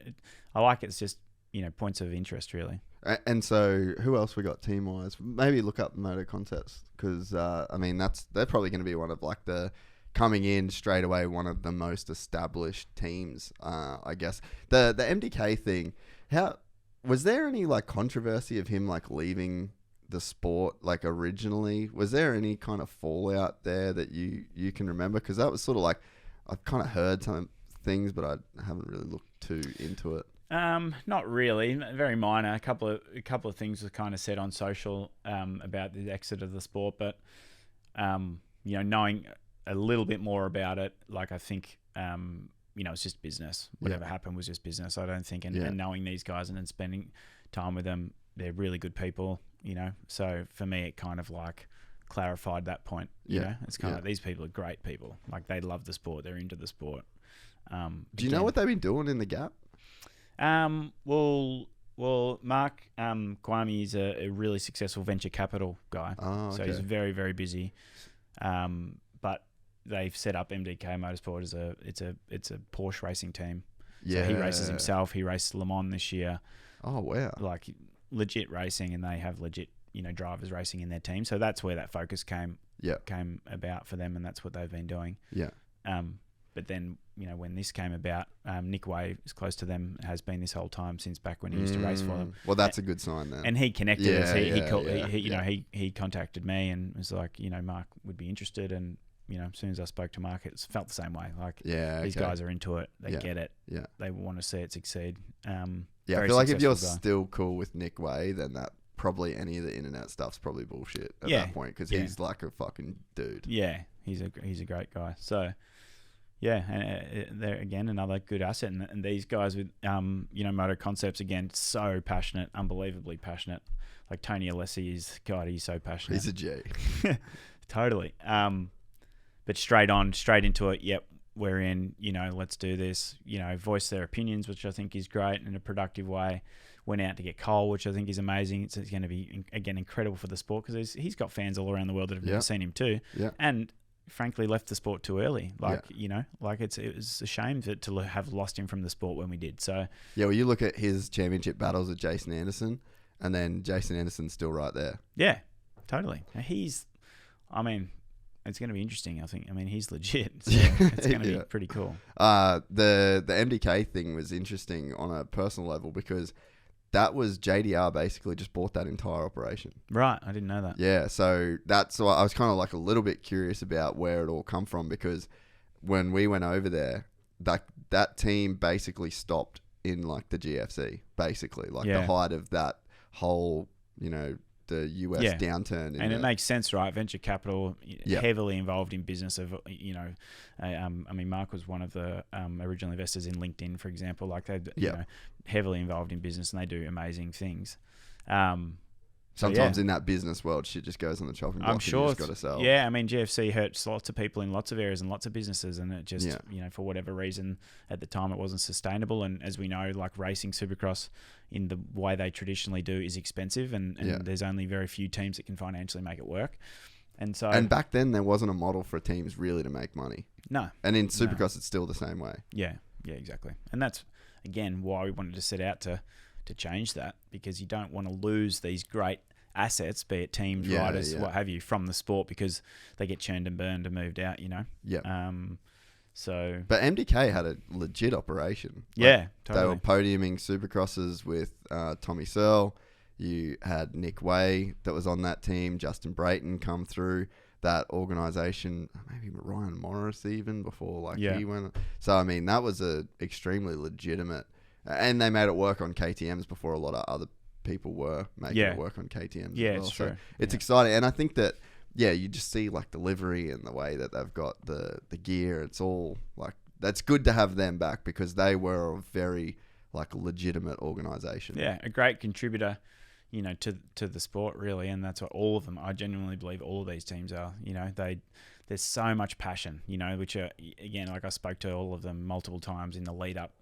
S3: I like it. It's just, you know, points of interest really.
S2: And so, who else we got team wise? Maybe look up Moto Concepts, because I mean, they're probably going to be one of like the coming in straight away, one of the most established teams, I guess. The MDK thing. How was there any like controversy of him like leaving the sport like originally? Was there any kind of fallout there that you can remember? Because that was sort of like, I've kind of heard some things, but I haven't really looked too into it.
S3: Not really, very minor. A couple of things were kind of said on social about the exit of the sport, but you know, knowing a little bit more about it, like I think you know, it's just business. Whatever happened was just business. I don't think, and knowing these guys and then spending time with them, they're really good people, So for me, it kind of like clarified that point. You know, it's kind of these people are great people. Like they love the sport, they're into the sport.
S2: Do you know what they've been doing in the gap?
S3: Well, Mark Kwame is a really successful venture capital guy.
S2: Oh, okay.
S3: So he's very, very busy. But they've set up MDK Motorsport as it's a Porsche racing team.
S2: Yeah.
S3: So he races himself. He raced Le Mans this year.
S2: Oh, wow.
S3: Like legit racing, and they have legit, drivers racing in their team. So that's where that focus came about for them, and that's what they've been doing.
S2: Yeah.
S3: But then, when this came about, Nick Way is close to them, has been this whole time since back when he used to race for them.
S2: Well, that's a good sign then.
S3: And he connected us. He contacted me and was like, Mark would be interested. And, as soon as I spoke to Mark, it felt the same way. Like, these guys are into it. They get it.
S2: Yeah.
S3: They want to see it succeed.
S2: I feel like if you're still cool with Nick Way, then that probably any of the internet stuff's probably bullshit at that point, because he's like a fucking dude. Yeah,
S3: he's a great guy. So... yeah, and they're again another good asset, and these guys with Moto Concepts, again, so passionate, unbelievably passionate. Like Tony Alessi is, God, he's so passionate.
S2: He's a G.
S3: Totally. But straight into it. Yep, we're in. Let's do this. Voice their opinions, which I think is great in a productive way. Went out to get Cole, which I think is amazing. It's going to be again incredible for the sport, because he's got fans all around the world that have never seen him too.
S2: Yeah,
S3: and frankly left the sport too early. It was a shame to have lost him from the sport when we did. So
S2: well, you look at his championship battles with Jason Anderson, and then Jason Anderson's still right there.
S3: Yeah, totally. It's going to be interesting, I think. He's legit. So it's going to be pretty cool.
S2: The MDK thing was interesting on a personal level, because that was JDR basically just bought that entire operation.
S3: Right, I didn't know that.
S2: Yeah, so that's why I was kind of like a little bit curious about where it all come from, because when we went over there, that team basically stopped in like the GFC, basically, like the height of that whole, the US downturn.
S3: And it makes sense, right? Venture capital, heavily involved in business of, Mark was one of the original investors in LinkedIn, for example. Like they, heavily involved in business, and they do amazing things.
S2: Sometimes in that business world, shit just goes on the chopping block.
S3: I'm sure.
S2: You just got to sell.
S3: Yeah, GFC hurts lots of people in lots of areas and lots of businesses, and it just, for whatever reason, at the time it wasn't sustainable. And as we know, like racing Supercross in the way they traditionally do is expensive, and there's only very few teams that can financially make it work. And
S2: back then there wasn't a model for teams really to make money.
S3: No.
S2: And in Supercross, it's still the same way.
S3: Yeah, exactly. And that's, again, why we wanted to set out to change that, because you don't want to lose these great assets, be it teams, riders, what have you, from the sport, because they get churned and burned and moved out,
S2: Yeah.
S3: But
S2: MDK had a legit operation.
S3: Totally.
S2: They were podiuming Supercrosses with Tommy Searle. You had Nick Way that was on that team. Justin Brayton come through that organisation. Maybe Ryan Morris even before he went. So that was a extremely legitimate, and they made it work on KTMs before a lot of other people were making it work on KTMs.
S3: Yeah,
S2: as well.
S3: it's true.
S2: So it's exciting, and I think that you just see like the livery and the way that they've got the gear. It's all like, that's good to have them back, because they were a very like legitimate organisation.
S3: Yeah, a great contributor, to the sport, really, and that's what all of them. I genuinely believe all of these teams are. There's so much passion, which are, again, like I spoke to all of them multiple times in the lead up.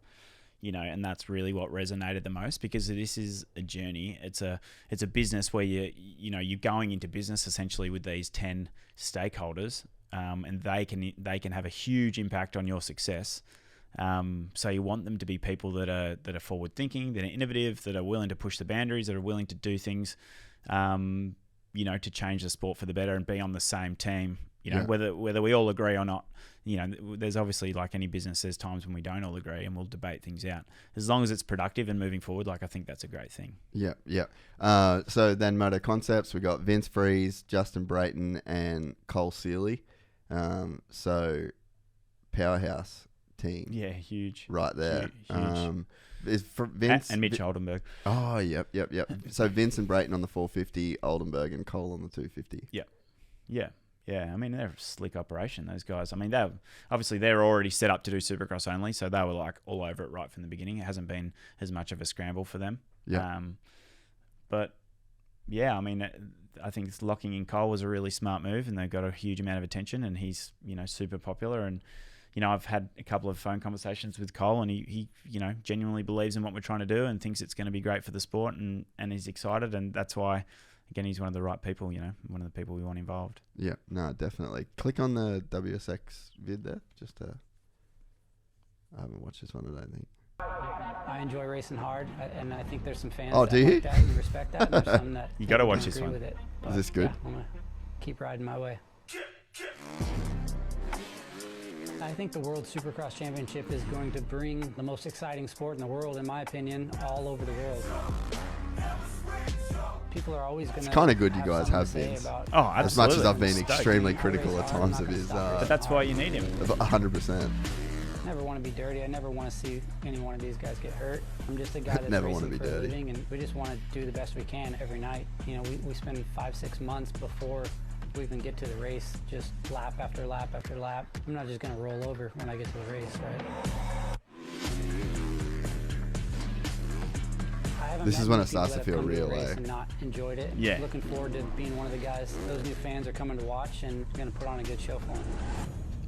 S3: And that's really what resonated the most, because this is a journey. It's a business where you're going into business essentially with these 10 stakeholders, and they can have a huge impact on your success. So you want them to be people that are forward thinking, that are innovative, that are willing to push the boundaries, that are willing to do things, to change the sport for the better, and be on the same team. Whether we all agree or not, there's obviously, like any business, there's times when we don't all agree, and we'll debate things out. As long as it's productive and moving forward, I think that's a great thing.
S2: Yeah. So then Moto Concepts, we got Vince Freeze, Justin Brayton, and Cole Seeley. So powerhouse team.
S3: Yeah, huge.
S2: Right there.
S3: Huge.
S2: Is for Vince
S3: and Mitch Oldenburg.
S2: Oh, yep. So Vince and Brayton on the 450, Oldenburg and Cole on the 250.
S3: Yeah. They're a slick operation, those guys. They're already set up to do Supercross only, so they were like all over it right from the beginning. It hasn't been as much of a scramble for them.
S2: Yeah.
S3: But yeah, I mean, I think locking in Cole was a really smart move, and they got a huge amount of attention, and he's, you know, super popular. And, you know, I've had a couple of phone conversations with Cole, and he you know, genuinely believes in what we're trying to do and thinks it's going to be great for the sport, and he's excited. And that's why, again, he's one of the right people, you know, one of the people we want involved.
S2: Yeah, no, definitely. Click on the WSX vid there. I haven't watched this one, I don't think.
S1: I enjoy racing hard, and I think there's some fans
S2: that like
S1: that and respect that. And there's some that
S3: you got to watch this one.
S1: with it. But
S2: is this good?
S1: Yeah, I'm going to keep riding my way. I think the World Supercross Championship is going to bring the most exciting sport in the world, in my opinion, all over the world. People are always going to.
S2: It's kind of good you guys have been.
S3: Oh, absolutely.
S2: As much as I've been extremely critical at times of his.
S3: But that's why you need him.
S2: 100%.
S1: I never want to be dirty. I never want to see any one of these guys get hurt. I'm just a guy that's
S2: Never want to
S1: racing
S2: be
S1: for a
S2: dirty.
S1: living, and we just want to do the best we can every night. You know, we spend 5-6 months before we even get to the race, just lap after lap after lap. I'm not just going to roll over when I get to the race, right?
S2: This is when it starts to feel real,
S1: and not enjoyed it.
S3: Yeah.
S1: Looking forward to being one of the guys. Those new fans are coming to watch, and going to put on a good show for them.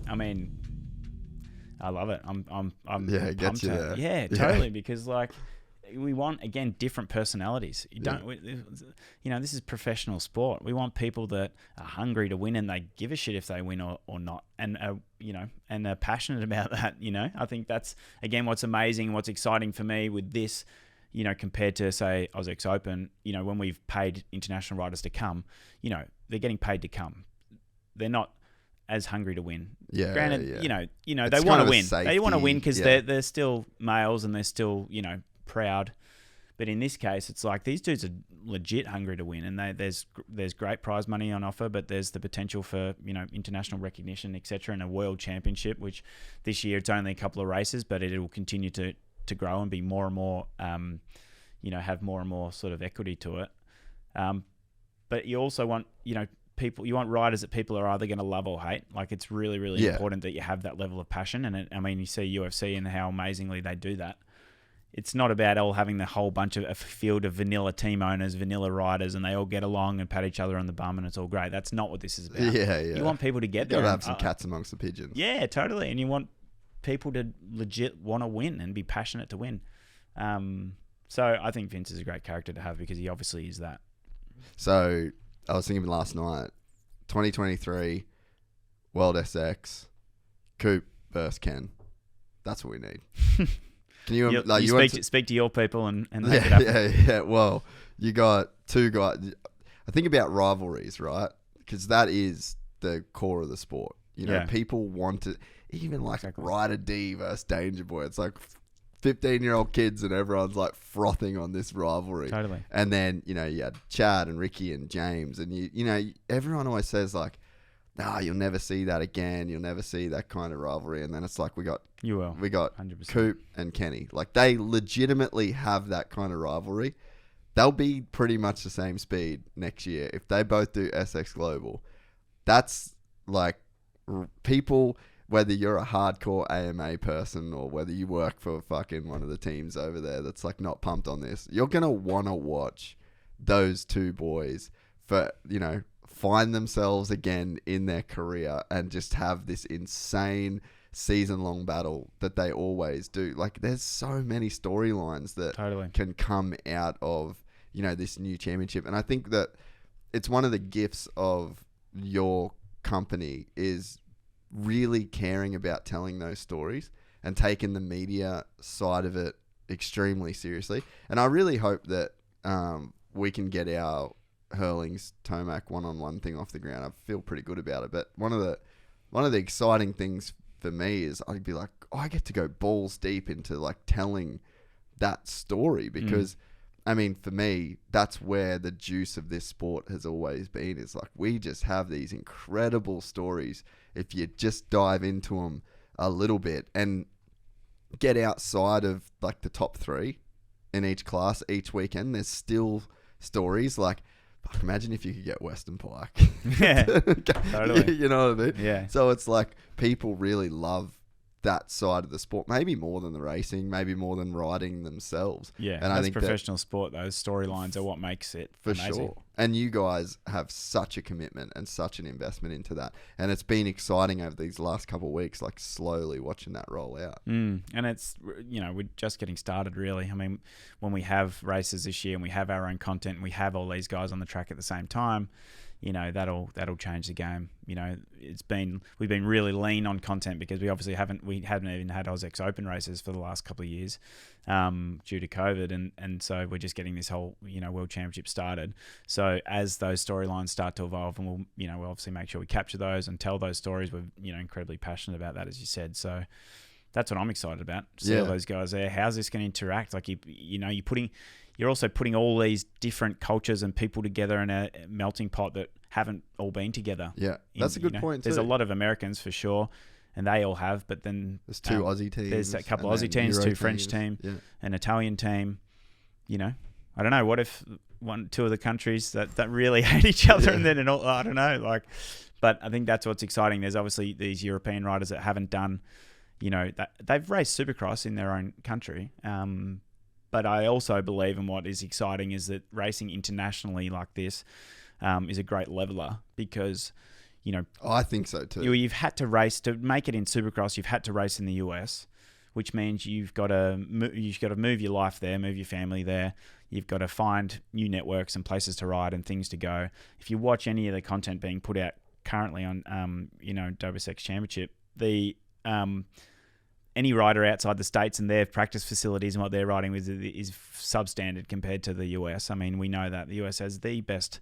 S3: I mean, I love it. I'm
S2: Yeah, it gets you
S3: pumped
S2: there.
S3: Yeah, totally. Because like, we want, again, different personalities. You don't, you know, this is professional sport. We want people that are hungry to win, and they give a shit if they win or not, and you know, and are passionate about that. You know, I think that's, again, what's amazing, what's exciting for me with this. You know, compared to, say, Ausex Open, you know, when we've paid international riders to come, you know, they're getting paid to come. They're not as hungry to win.
S2: Yeah.
S3: Granted,
S2: yeah.
S3: you know,
S2: It's
S3: they want
S2: kind
S3: to
S2: of a
S3: win. They want to win because
S2: safety,
S3: they're still males, and they're still, you know, proud. But in this case, it's like these dudes are legit hungry to win, and there's great prize money on offer, but there's the potential for, you know, international recognition, etc., and a world championship, which this year it's only a couple of races, but it will continue to grow and be more and more, you know, have more and more sort of equity to it. But you also want, you know, you want riders that people are either going to love or hate. Like, it's really, really important that you have that level of passion. And I mean, you see UFC and how amazingly they do that. It's not about all having the whole bunch of a field of vanilla team owners, vanilla riders, and they all get along and pat each other on the bum and it's all great. That's not what this is about.
S2: Yeah.
S3: You want people to get there.
S2: Got to have some cats amongst the pigeons.
S3: Yeah, totally. And you want people to legit want to win and be passionate to win. So I think Vince is a great character to have, because he obviously is that.
S2: So I was thinking last night, 2023 World SX, Coop versus Ken. That's what we need. Can you
S3: speak to your people and make it happen.
S2: Yeah. Well, you got two guys. I think about rivalries, right? Because that is the core of the sport. You know, people want it. Even like Ryder D versus Danger Boy. It's like 15-year-old kids, and everyone's like frothing on this rivalry.
S3: Totally.
S2: And then, you know, you had Chad and Ricky and James, and you know, everyone always says like, "Nah, you'll never see that again. You'll never see that kind of rivalry." And then it's like we got
S3: 100%.
S2: Coop and Kenny. Like, they legitimately have that kind of rivalry. They'll be pretty much the same speed next year if they both do SX Global. That's like people. Whether you're a hardcore AMA person or whether you work for fucking one of the teams over there that's like not pumped on this, you're going to want to watch those two boys for, you know, find themselves again in their career and just have this insane season-long battle that they always do. Like, there's so many storylines that can come out of, you know, this new championship. And I think that it's one of the gifts of your company is really caring about telling those stories and taking the media side of it extremely seriously. And I really hope that we can get our Hurlings Tomac one-on-one thing off the ground. I feel pretty good about it. But one of the exciting things for me is I'd be like, I get to go balls deep into like telling that story, because I mean, for me, that's where the juice of this sport has always been. Is like, we just have these incredible stories if you just dive into them a little bit and get outside of like the top three in each class each weekend. There's still stories like, fuck, imagine if you could get Western Pike.
S3: Yeah, totally.
S2: You know what I mean?
S3: Yeah.
S2: So it's like, people really love that side of the sport, maybe more than the racing, maybe more than riding themselves.
S3: Yeah,
S2: and I think
S3: professional sport. Those storylines are what makes it
S2: for
S3: amazing.
S2: sure. And you guys have such a commitment and such an investment into that, and it's been exciting over these last couple of weeks, like slowly watching that roll out.
S3: And it's, we're just getting started, really. I mean, when we have races this year and we have our own content and we have all these guys on the track at the same time, that'll change the game. We've been really lean on content because we obviously haven't even had AusX Open races for the last couple of years due to COVID, and so we're just getting this whole World Championship started. So as those storylines start to evolve, and we'll obviously make sure we capture those and tell those stories. We're incredibly passionate about that, as you said. So that's what I'm excited about. See all those guys there. How's this going to interact? Like you're also putting all these different cultures and people together in a melting pot that haven't all been together.
S2: Yeah, that's a good point too.
S3: There's a lot of Americans for sure, and they all have, but then
S2: there's two Aussie teams.
S3: There's a couple of Aussie teams, two French team, an Italian team. I don't know. What if two of the countries that really hate each other, and then I don't know. But I think that's what's exciting. There's obviously these European riders that haven't done, they've raced Supercross in their own country. But I also believe, and what is exciting is that racing internationally like this is a great leveler because,
S2: I think so too.
S3: You've had to race to make it in Supercross. You've had to race in the US, which means you've got to move your life there, move your family there. You've got to find new networks and places to ride and things to go. If you watch any of the content being put out currently on, GYPSYGANG Championship, any rider outside the States and their practice facilities and what they're riding with is substandard compared to the US. I mean, we know that the US has the best,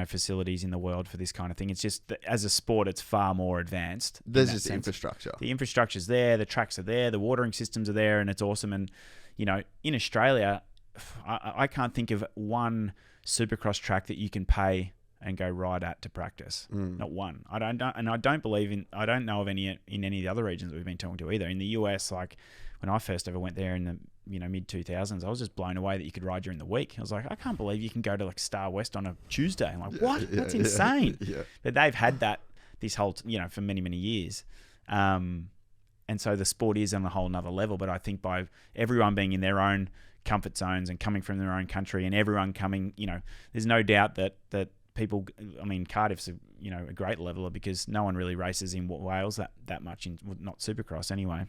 S3: facilities in the world for this kind of thing. It's just that as a sport, it's far more advanced.
S2: There's just infrastructure.
S3: The infrastructure's there, the tracks are there, the watering systems are there, and it's awesome. And, in Australia, I can't think of one Supercross track that you can pay and go ride at to practice. Not one. I don't know of any in any of the other regions that we've been talking to either. In the US, like when I first ever went there in the mid 2000s, I was just blown away that you could ride during the week. I was like, I can't believe you can go to like Star West on a Tuesday. I'm like, what? That's insane. Yeah. But they've had that this whole for many years. And so the sport is on a whole nother level. But I think by everyone being in their own comfort zones and coming from their own country, and everyone coming, there's no doubt that people, I mean, Cardiff's a great leveler because no one really races in Wales that much, not Supercross anyway.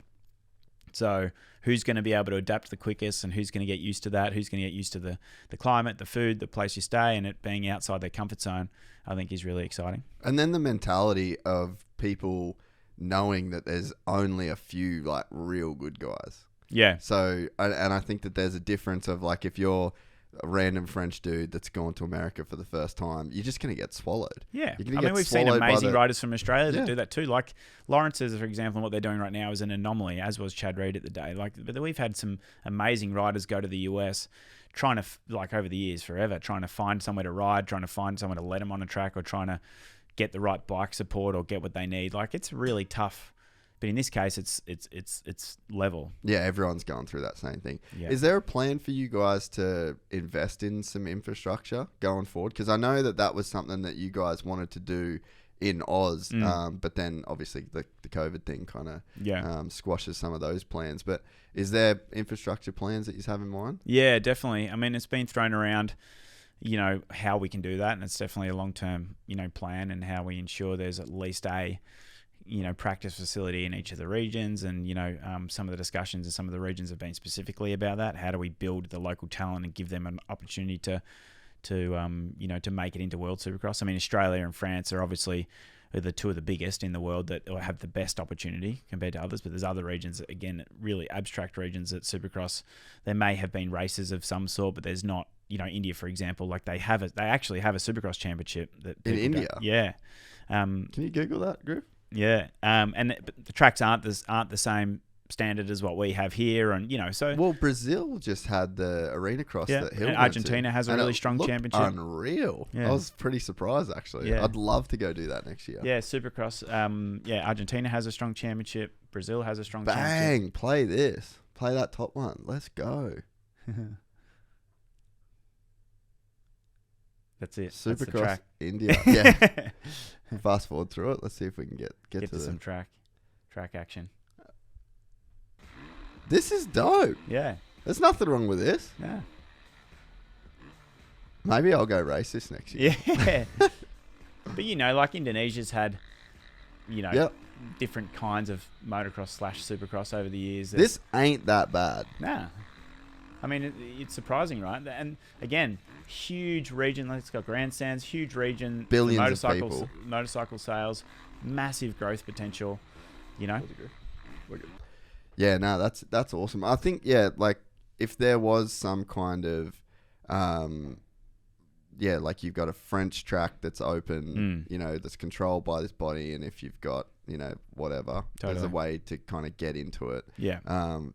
S3: So who's going to be able to adapt the quickest, and who's going to get used to that? Who's going to get used to the climate, the food, the place you stay, and it being outside their comfort zone, I think is really exciting.
S2: And then the mentality of people knowing that there's only a few like real good guys.
S3: Yeah.
S2: So, and I think that there's a difference of like if you're a random French dude that's gone to America for the first time, you're just going to get swallowed.
S3: Yeah. I mean, we've seen amazing riders from Australia that do that too. Like Lawrence's, for example, what they're doing right now is an anomaly, as was Chad Reed at the day. But we've had some amazing riders go to the US trying to, over the years, forever, trying to find somewhere to ride, trying to find somewhere to let them on a track, or trying to get the right bike support or get what they need. It's really tough. But in this case, it's level.
S2: Yeah, everyone's going through that same thing.
S3: Yeah.
S2: Is there a plan for you guys to invest in some infrastructure going forward? Because I know that was something that you guys wanted to do in Oz, but then obviously the COVID thing kind of squashes some of those plans. But is there infrastructure plans that you have in mind?
S3: Yeah, definitely. I mean, it's been thrown around, how we can do that, and it's definitely a long-term, plan, and how we ensure there's at least a practice facility in each of the regions. And, some of the discussions in some of the regions have been specifically about that. How do we build the local talent and give them an opportunity to make it into World Supercross? I mean, Australia and France are obviously the two of the biggest in the world that have the best opportunity compared to others. But there's other regions, again, really abstract regions at Supercross. There may have been races of some sort, but there's not. India, for example, they actually have a Supercross championship that
S2: in India.
S3: Yeah.
S2: Can you Google that, Griff?
S3: Yeah, but the tracks aren't the same standard as what we have here, and so.
S2: Well, Brazil just had the arena cross that Hill.
S3: And Argentina has a really strong championship.
S2: Unreal. Yeah. I was pretty surprised actually. Yeah. I'd love to go do that next year.
S3: Yeah, Supercross. Argentina has a strong championship. Brazil has a strong championship.
S2: Bang! Play this. Play that top one. Let's go.
S3: That's it.
S2: Supercross
S3: That's the track.
S2: India. Yeah. Fast forward through it. Let's see if we can get to
S3: some track action.
S2: This is dope.
S3: Yeah.
S2: There's nothing wrong with this.
S3: Yeah.
S2: Maybe I'll go race this next year.
S3: Yeah. But, you know, like Indonesia's had, you know, different kinds of motocross / supercross over the years.
S2: This ain't that bad.
S3: Nah. I mean, it's surprising, right? And again, huge region. Like it's got grandstands, huge region.
S2: Billions of people.
S3: Motorcycle sales, massive growth potential, you know?
S2: We're good. Yeah, no, that's awesome. I think, yeah, like if there was some kind of, like you've got a French track that's open, you know, that's controlled by this body, and if you've got, you know, whatever, there's a way to kind of get into it.
S3: Yeah.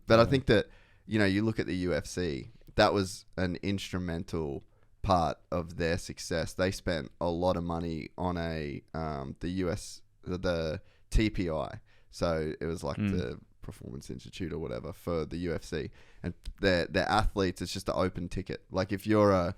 S2: But I think that, you know, you look at the UFC, that was an instrumental part of their success. They spent a lot of money on the TPI. So it was like the Performance Institute or whatever for the UFC, and their athletes, it's just an open ticket. Like if you're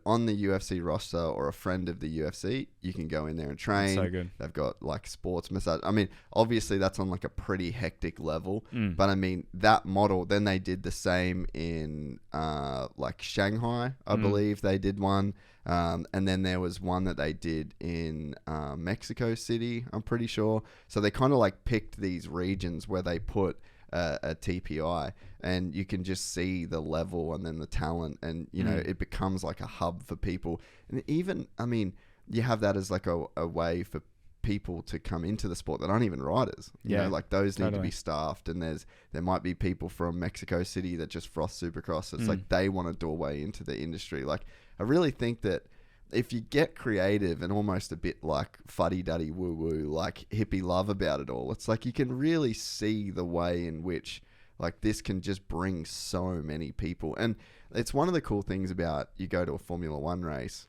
S2: on the UFC roster or a friend of the UFC, you can go in there and train.
S3: That's so good.
S2: They've got like sports massage. I mean, obviously that's on like a pretty hectic level, but I mean that model. Then they did the same in like Shanghai, I believe they did one. And then there was one that they did in Mexico City, I'm pretty sure. So they kind of like picked these regions where they put a TPI, and you can just see the level and then the talent, and you know it becomes like a hub for people. And even, I mean, you have that as like a way for people to come into the sport that aren't even riders. You know, like those need to be staffed, and there might be people from Mexico City that just frost Supercross. It's like they want a doorway into the industry. Like I really think that if you get creative and almost a bit like fuddy-duddy woo-woo, like hippie love about it all, it's like you can really see the way in which like this can just bring so many people. And it's one of the cool things about you go to a Formula One race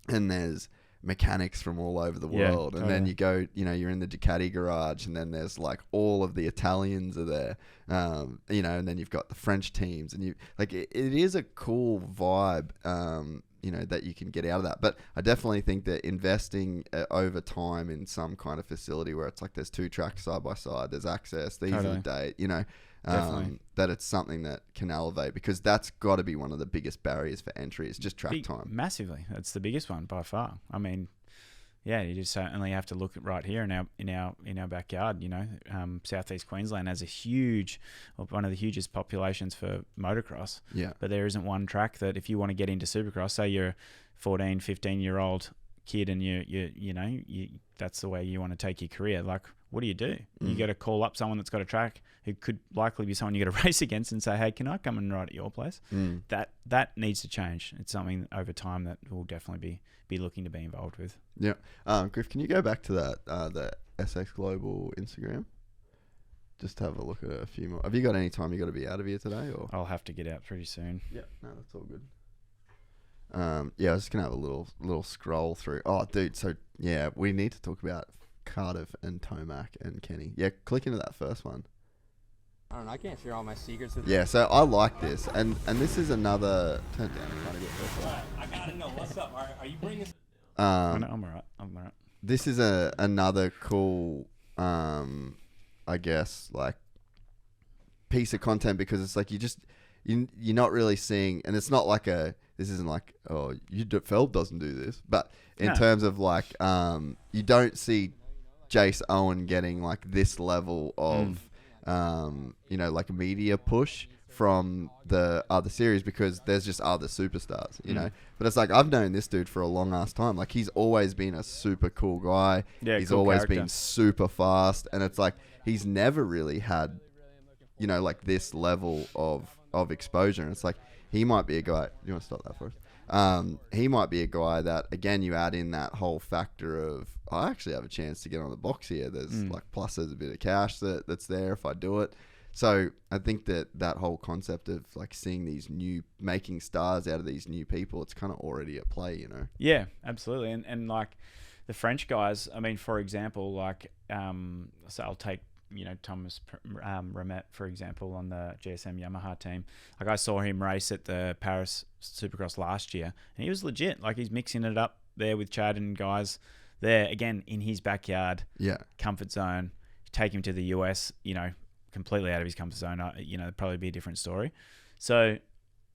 S2: and there's mechanics from all over the world, and then you go, you know, you're in the Ducati garage, and then there's like all of the Italians are there, you know, and then you've got the French teams, and you like it is a cool vibe, you know, that you can get out of that. But I definitely think that investing over time in some kind of facility where it's like there's two tracks side by side, there's access, these are the date, you know, that it's something that can elevate, because that's got to be one of the biggest barriers for entry, is just track time.
S3: Massively. That's the biggest one by far. I mean, yeah, you just certainly have to look at right here in our backyard. You know, Southeast Queensland has one of the hugest populations for motocross.
S2: Yeah.
S3: But there isn't one track that if you want to get into Supercross, say you're a 14, 15-year-old kid and you know, that's the way you want to take your career. Like, what do? You got to call up someone that's got a track who could likely be someone you got to race against and say, hey, can I come and ride at your place? That needs to change. It's something over time that we'll definitely be looking to be involved with.
S2: Yeah. Griff, can you go back to that, the SX Global Instagram? Just have a look at a few more. Have you got any time you got to be out of here today? Or
S3: I'll have to get out pretty soon.
S2: Yeah, no, that's all good. Yeah, I was just going to have a little scroll through. Oh, dude, so yeah, we need to talk about Cardiff and Tomac and Kenny. Yeah, click into that first one.
S4: I don't know, I can't share all my secrets with you.
S2: Yeah, so I like this, and this is another... Turn down, I'm trying to get this one.
S4: I gotta know, what's up? Are you bringing...
S3: I'm all right.
S2: This is another cool, I guess, like, piece of content, because it's like you're not really seeing, and it's not like this isn't like, oh, Feld doesn't do this, but in terms of like, you don't see Jace Owen getting like this level of, you know, like media push from the other series, because there's just other superstars, you know. But it's like, I've known this dude for a long ass time. Like, he's always been a super cool guy. Yeah, he's always been super fast, and it's like he's never really had, you know, like this level of exposure. And it's like, he might be a guy. Do you want to stop that for us? He might be a guy that, again, you add in that whole factor of, I actually have a chance to get on the box here. There's like, plus there's a bit of cash that's there if I do it. So I think that whole concept of like seeing these making stars out of these new people, it's kind of already at play, you know?
S3: Yeah, absolutely. And like the French guys, I mean, for example, like, so I'll take, you know, Thomas Ramet, for example, on the GSM Yamaha team. Like, I saw him race at the Paris Supercross last year, and he was legit. Like, he's mixing it up there with Chad and guys there, again, in his backyard, comfort zone. Take him to the US, you know, completely out of his comfort zone, it'd probably be a different story. So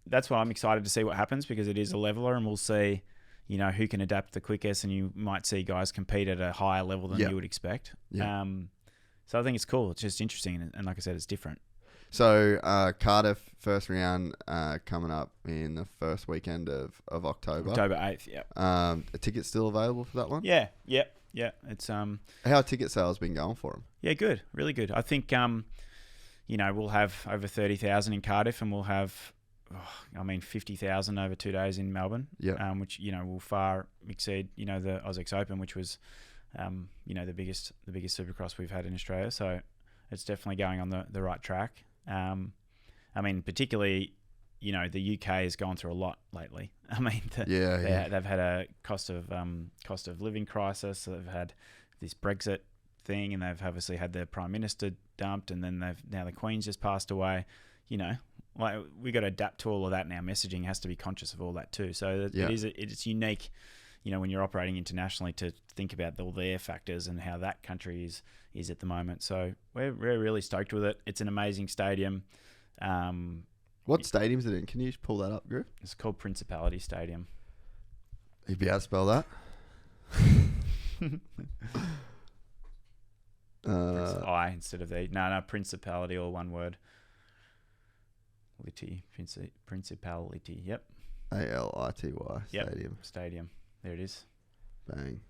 S3: that's why I'm excited to see what happens, because it is a leveler, and we'll see, who can adapt the quickest, and you might see guys compete at a higher level than you would expect.
S2: Yeah.
S3: So I think it's cool. It's just interesting, and like I said, it's different.
S2: So Cardiff first round coming up in the first weekend of October.
S3: October 8th, yeah.
S2: A ticket still available for that one?
S3: Yeah. It's
S2: How have ticket sales been going for them?
S3: Yeah, good, really good. I think we'll have over 30,000 in Cardiff, and we'll have 50,000 over 2 days in Melbourne.
S2: Yeah.
S3: Which will far exceed the AUSX Open, which was the biggest Supercross we've had in Australia. So it's definitely going on the right track. Particularly, the UK has gone through a lot lately. They've had a cost of living crisis. They've had this Brexit thing, and they've obviously had their Prime Minister dumped, and then now the Queen's just passed away. We got to adapt to all of that, and our messaging has to be conscious of all that too. So it's unique, when you're operating internationally, to think about all their factors and how that country is at the moment. So we're really stoked with it. It's an amazing stadium.
S2: What stadium is it in? Can you just pull that up, Griff?
S3: It's called Principality Stadium.
S2: You'd be able to spell that?
S3: I instead of the... No, Principality, all one word. Principality, yep.
S2: ALITY
S3: Stadium. There it is.
S2: Bang.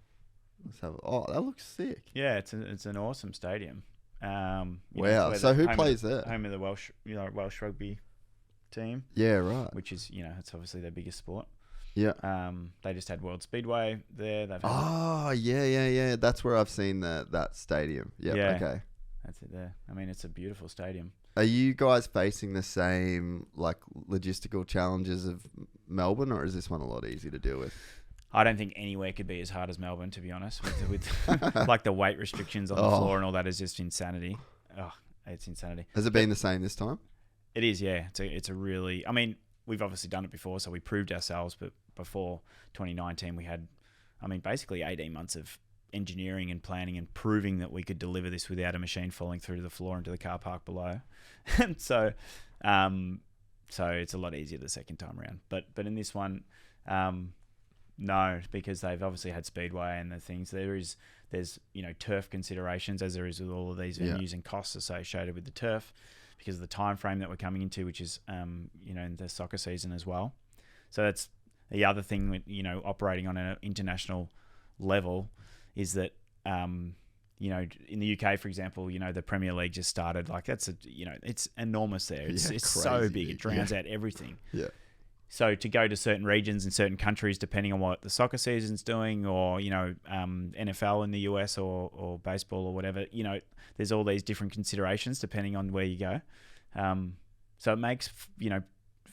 S2: Let's have. Oh, that looks sick.
S3: Yeah, it's an awesome stadium.
S2: Wow. So who plays there?
S3: Home of the Welsh rugby team.
S2: Yeah, right.
S3: Which is, it's obviously their biggest sport.
S2: Yeah.
S3: They just had World Speedway there.
S2: Yeah. That's where I've seen that stadium. Yep,
S3: yeah.
S2: Okay.
S3: That's it there. It's a beautiful stadium.
S2: Are you guys facing the same logistical challenges of Melbourne, or is this one a lot easier to deal with?
S3: I don't think anywhere could be as hard as Melbourne, to be honest. With the weight restrictions on the floor and all that is just insanity. Oh, it's insanity.
S2: Has it been the same this time?
S3: It is, yeah. It's a really... we've obviously done it before, so we proved ourselves. But before 2019, we had, basically 18 months of engineering and planning and proving that we could deliver this without a machine falling through to the floor into the car park below. And so it's a lot easier the second time around. But in this one, no, because they've obviously had Speedway and the things. There's turf considerations, as there is with all of these venues, and costs associated with the turf because of the time frame that we're coming into, which is in the soccer season as well. So that's the other thing with operating on an international level is that in the UK, for example, the Premier League just started. It's enormous there. It's
S2: crazy.
S3: So big, it drowns out everything.
S2: Yeah.
S3: So to go to certain regions in certain countries, depending on what the soccer season's doing, or NFL in the US or baseball or whatever, there's all these different considerations depending on where you go. So it makes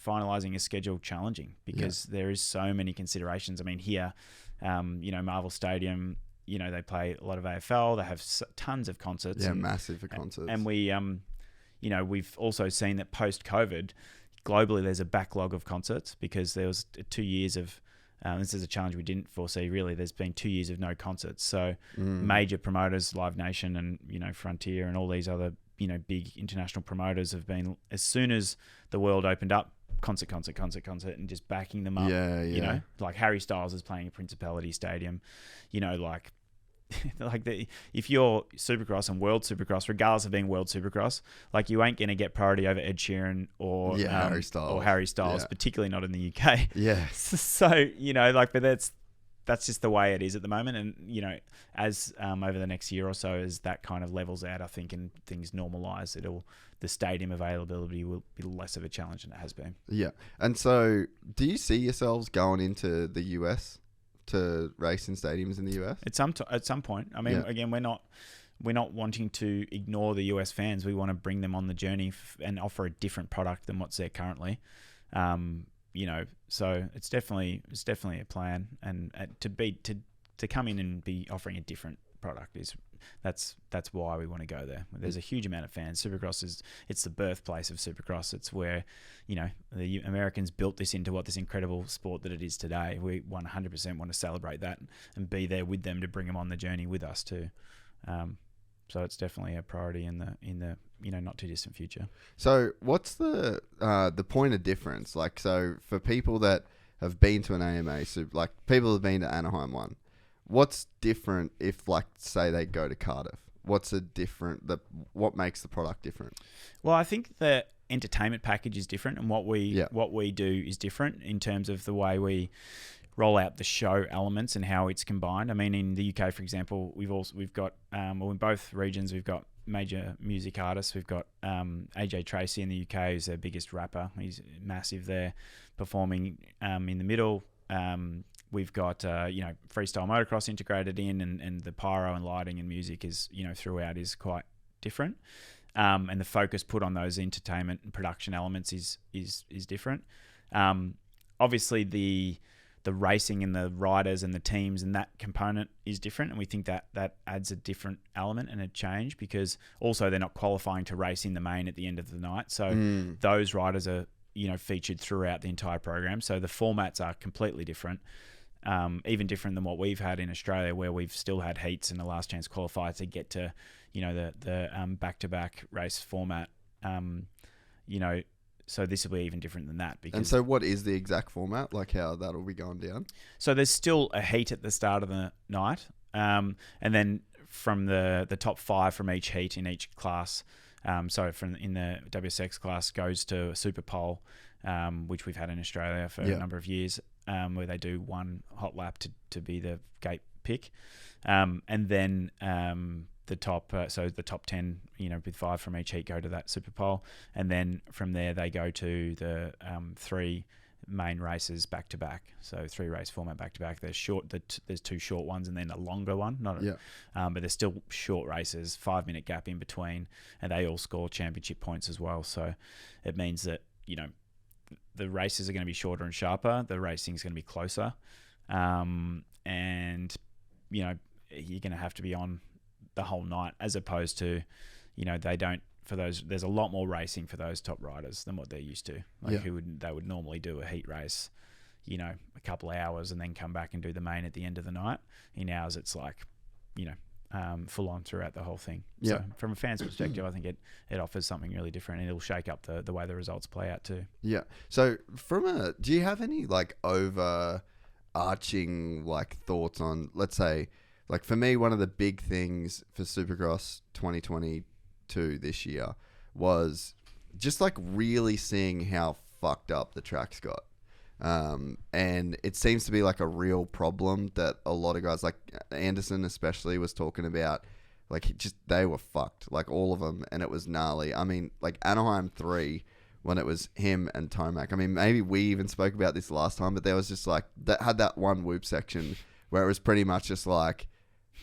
S3: finalising a schedule challenging because there is so many considerations. Here, Marvel Stadium, they play a lot of AFL. They have tons of concerts.
S2: Yeah, massive concerts.
S3: And we, we've also seen that post-COVID, globally, there's a backlog of concerts because there was 2 years of, this is a challenge we didn't foresee really, there's been 2 years of no concerts. So major promoters, Live Nation and, Frontier and all these other, big international promoters have been, as soon as the world opened up, concert, and just backing them up.
S2: Yeah.
S3: Like Harry Styles is playing at Principality Stadium, if you're Supercross and World Supercross, regardless of being World Supercross, you ain't gonna get priority over Ed Sheeran or Harry Styles, particularly not in the UK.
S2: Yeah.
S3: So but that's just the way it is at the moment, and as over the next year or so, as that kind of levels out, I think, and things normalise, the stadium availability will be less of a challenge than it has been.
S2: Yeah, and so do you see yourselves going into the US to race in stadiums in the US?
S3: At some point. Again, we're not wanting to ignore the US fans. We want to bring them on the journey and offer a different product than what's there currently. So it's definitely a plan, and to come in and be offering a different product that's why we want to go there. There's a huge amount of fans. Supercross it's the birthplace of Supercross. It's where the Americans built this into this incredible sport that it is today. We 100% want to celebrate that and be there with them to bring them on the journey with us too. So it's definitely a priority in the not too distant future.
S2: So what's the point of difference? Like, so for people that have been to an AMA, so like people who've been to Anaheim one, what's different if, like, say they go to Cardiff? What makes the product different?
S3: Well, I think the entertainment package is different, and what we do is different in terms of the way we roll out the show elements and how it's combined. I mean, in the UK, for example, we've got in both regions we've got major music artists. We've got AJ Tracey in the UK, who's their biggest rapper. He's massive there, performing in the middle. We've got freestyle motocross integrated in, and the pyro and lighting and music is throughout is quite different. And the focus put on those entertainment and production elements is different. Obviously, the racing and the riders and the teams and that component is different, and we think that adds a different element and a change, because also they're not qualifying to race in the main at the end of the night. So those riders are featured throughout the entire program. So the formats are completely different. Even different than what we've had in Australia, where we've still had heats and a last chance qualifier to get to, the back-to-back race format. So this will be even different than that.
S2: And so what is the exact format? Like how that'll be going down?
S3: So there's still a heat at the start of the night. And then from the top 5 from each heat in each class, so in the WSX class goes to a super pole, which we've had in Australia for a number of years, where they do one hot lap to be the gate pick. And then the top 10, with 5 from each heat go to that super pole. And then from there they go to the 3 main races back to back. So 3 race format back to back. There's 2 short ones and then a longer one. But there's still short races, 5-minute gap in between, and they all score championship points as well. So it means that the races are going to be shorter and sharper. The racing is going to be closer, and you're going to have to be on the whole night, as opposed to they don't. For those, there's a lot more racing for those top riders than what they're used to. They would normally do a heat race, a couple of hours and then come back and do the main at the end of the night. In ours, it's like, full on throughout the whole thing.
S2: Yeah.
S3: So from a fan's perspective, I think it offers something really different, and it'll shake up the way the results play out too. Yeah.
S2: So do you have any like overarching like thoughts on, let's say, like for me, one of the big things for Supercross 2022 this year was just like really seeing how fucked up the track's got. And it seems to be like a real problem that a lot of guys, like Anderson especially, was talking about. Like they were fucked, like all of them, and it was gnarly. I mean, like Anaheim 3, when it was him and Tomac. I mean, maybe we even spoke about this last time, but there was just like that had that one whoop section where it was pretty much just like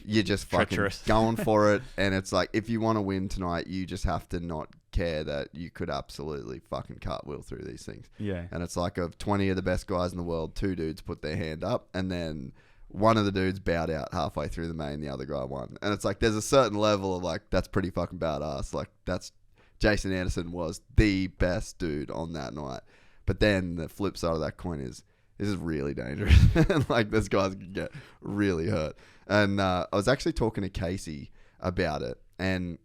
S2: you're just fucking going for it, and it's like if you want to win tonight, you just have to not care that you could absolutely fucking cartwheel through these things.
S3: Yeah.
S2: And it's like of 20 of the best guys in the world, 2 dudes put their hand up, and then one of the dudes bowed out halfway through the main, the other guy won. And it's like there's a certain level of like that's pretty fucking badass. Like that's Jason Anderson was the best dude on that night. But then the flip side of that coin is this is really dangerous. And like those guys can get really hurt. And I was actually talking to Casey about it. And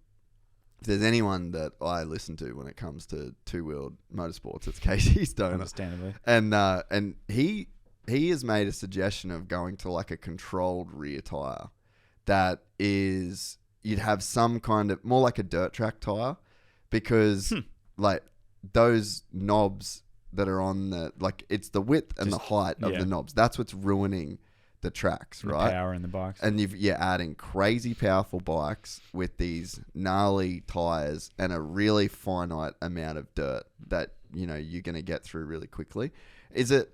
S2: if there's anyone that I listen to when it comes to two-wheeled motorsports, it's Casey Stoner.
S3: Understandably.
S2: And he has made a suggestion of going to like a controlled rear tire that is, you'd have some kind of, more like a dirt track tire, because like those knobs that are on the, like it's the width and the height of the knobs. That's what's ruining the tracks, right?
S3: The power in the bikes.
S2: And you're adding crazy powerful bikes with these gnarly tires and a really finite amount of dirt that, you're going to get through really quickly. Is it,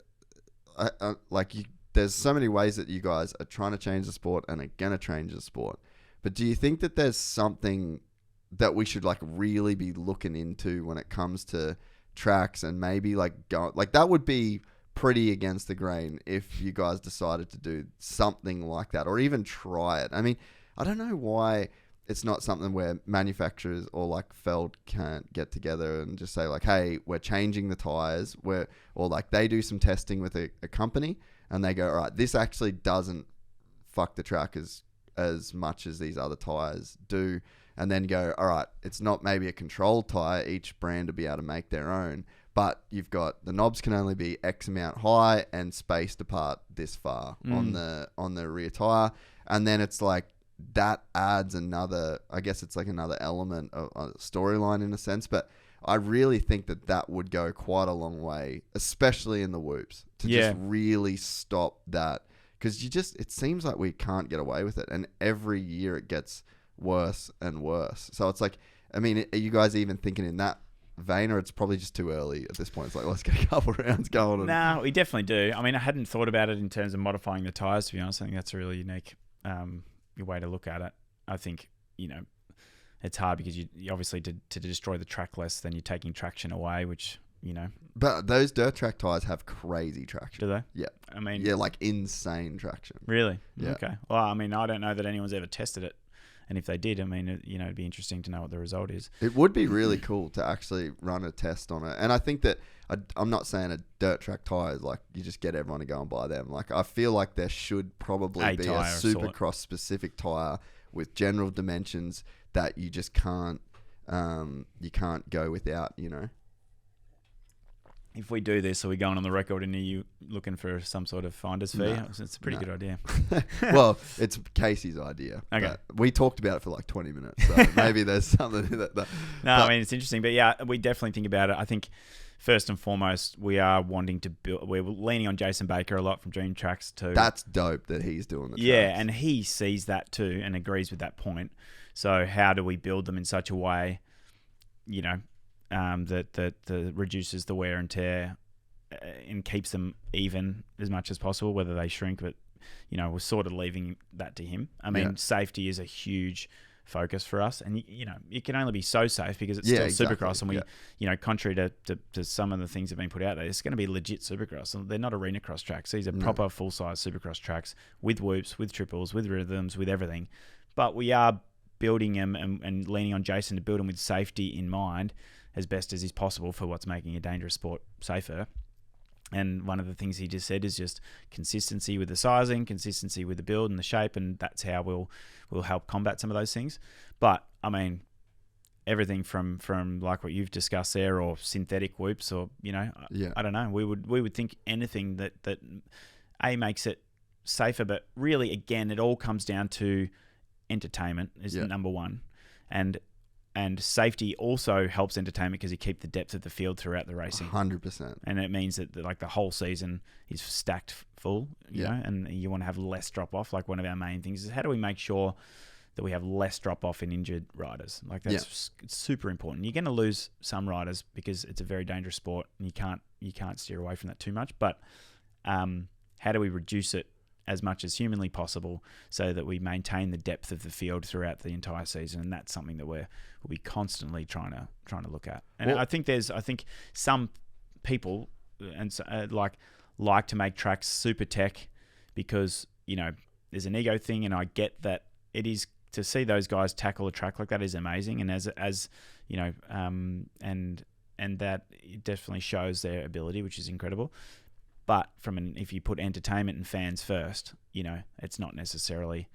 S2: there's so many ways that you guys are trying to change the sport and are going to change the sport. But do you think that there's something that we should like really be looking into when it comes to tracks, and maybe that would be pretty against the grain if you guys decided to do something like that, or even try it? I mean, I don't know why it's not something where manufacturers or like Feld can't get together and just say like, hey, we're changing the tires, or like they do some testing with a company and they go, all right, this actually doesn't fuck the track as as much as these other tires do, and then go, all right, it's not maybe a controlled tire. Each brand will be able to make their own, but you've got the knobs can only be X amount high and spaced apart this far on the rear tire, and then it's like that adds another, I guess it's like another element of a storyline in a sense, but I really think that would go quite a long way, especially in the whoops, to just really stop that, because it seems like we can't get away with it, and every year it gets worse and worse. So it's like, I mean, are you guys even thinking in that vein, or it's probably just too early at this point? It's like, let's get a couple rounds going.
S3: No, we definitely do. I mean, I hadn't thought about it in terms of modifying the tyres, to be honest. I think that's a really unique way to look at it. I think, it's hard because you obviously to destroy the track less, then you're taking traction away, which,
S2: But those dirt track tyres have crazy traction.
S3: Do they?
S2: Yeah.
S3: I mean...
S2: Yeah, like insane traction.
S3: Really?
S2: Yeah.
S3: Okay. Well, I mean, I don't know that anyone's ever tested it. And if they did, I mean, it'd be interesting to know what the result is.
S2: It would be really cool to actually run a test on it. And I think that, I'm not saying a dirt track tyre is like, you just get everyone to go and buy them. Like, I feel like there should probably be a Supercross specific tyre with general dimensions that you just can't go without,
S3: If we do this, are we going on the record and are you looking for some sort of finder's fee? No. It's a pretty good idea.
S2: Well, it's Casey's idea.
S3: Okay.
S2: We talked about it for like 20 minutes, so maybe there's something that...
S3: I mean, it's interesting. But yeah, we definitely think about it. I think first and foremost, we are wanting to build... We're leaning on Jason Baker a lot from Dream Tracks too.
S2: That's dope that he's doing the tracks.
S3: Yeah, and he sees that too and agrees with that point. So how do we build them in such a way, that reduces the wear and tear and keeps them even as much as possible, whether they shrink, but, we're sort of leaving that to him. I mean, safety is a huge focus for us, and, it can only be so safe because it's still exactly. Supercross, and we, contrary to some of the things that have been put out there, it's going to be legit Supercross, and they're not arena cross tracks. These are proper full-size Supercross tracks with whoops, with triples, with rhythms, with everything. But we are building them and leaning on Jason to build them with safety in mind as best as is possible for what's making a dangerous sport safer. And one of the things he just said is just consistency with the sizing, consistency with the build and the shape, and that's how we'll help combat some of those things. But I mean, everything from like what you've discussed there, or synthetic whoops, or I don't know. We would think anything that makes it safer, but really, again, it all comes down to entertainment is number one, and safety also helps entertainment because you keep the depth of the field throughout the racing.
S2: 100%.
S3: And it means that like the whole season is stacked full, you know, and you want to have less drop off. Like one of our main things is how do we make sure that we have less drop off in injured riders? Like that's it's super important. You're going to lose some riders because it's a very dangerous sport and you can't steer away from that too much. But how do we reduce it as much as humanly possible so that we maintain the depth of the field throughout the entire season? And that's something that we'll be constantly trying to look at. And I think some people and like to make tracks super tech because, you know, there's an ego thing, and I get that it is to see those guys tackle a track like that is amazing. And as you know, and that it definitely shows their ability, which is incredible. But if you put entertainment and fans first, you know, it's not necessarily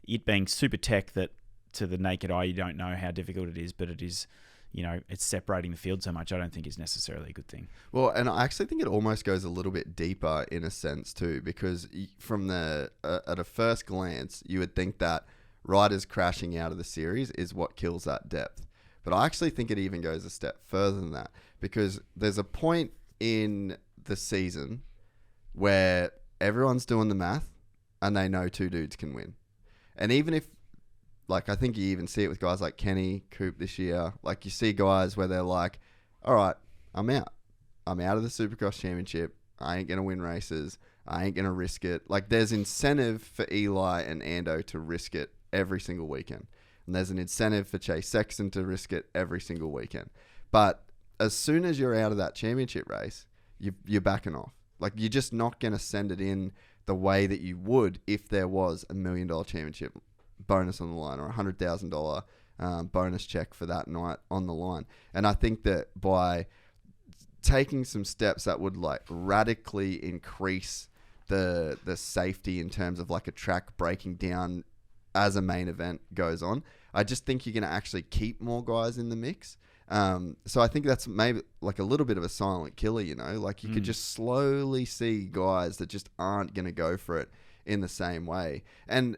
S3: it being super tech that to the naked eye you don't know how difficult it is, but it is, you know, it's separating the field so much. I don't think is necessarily a good thing. Well,
S2: and I actually think it almost goes a little bit deeper in a sense too, because from at a first glance you would think that riders crashing out of the series is what kills that depth, but I actually think it even goes a step further than that, because there's a point in the season where everyone's doing the math and they know two dudes can win. And even if, like, I think you even see it with guys like Kenny, Coop this year, like you see guys where they're like, all right, I'm out of the Supercross Championship. I ain't going to win races. I ain't going to risk it. Like, there's incentive for Eli and Ando to risk it every single weekend. And there's an incentive for Chase Sexton to risk it every single weekend. But as soon as you're out of that championship race, you're backing off. Like, you're just not going to send it in the way that you would if there was $1 million championship bonus on the line, or $100,000 bonus check for that night on the line. And I think that by taking some steps that would like radically increase the safety in terms of like a track breaking down as a main event goes on. I just think you're going to actually keep more guys in the mix. So I think that's maybe like a little bit of a silent killer, you know, like you could just slowly see guys that just aren't going to go for it in the same way. And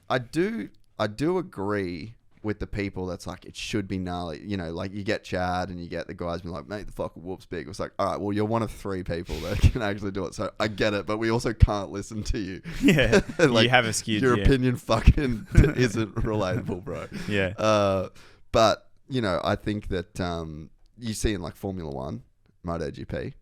S2: I do agree with the people that's like, it should be gnarly, you know, like you get Chad and you get the guys being like, mate, the fucking whoop's big. It's like, all right, well, you're one of 3 people that can actually do it. So I get it, but we also can't listen to you.
S3: Yeah.
S2: Like,
S3: you have a skewed,
S2: your opinion fucking isn't relatable, bro.
S3: Yeah.
S2: But, you know, I think that you see in like Formula 1, MotoGP,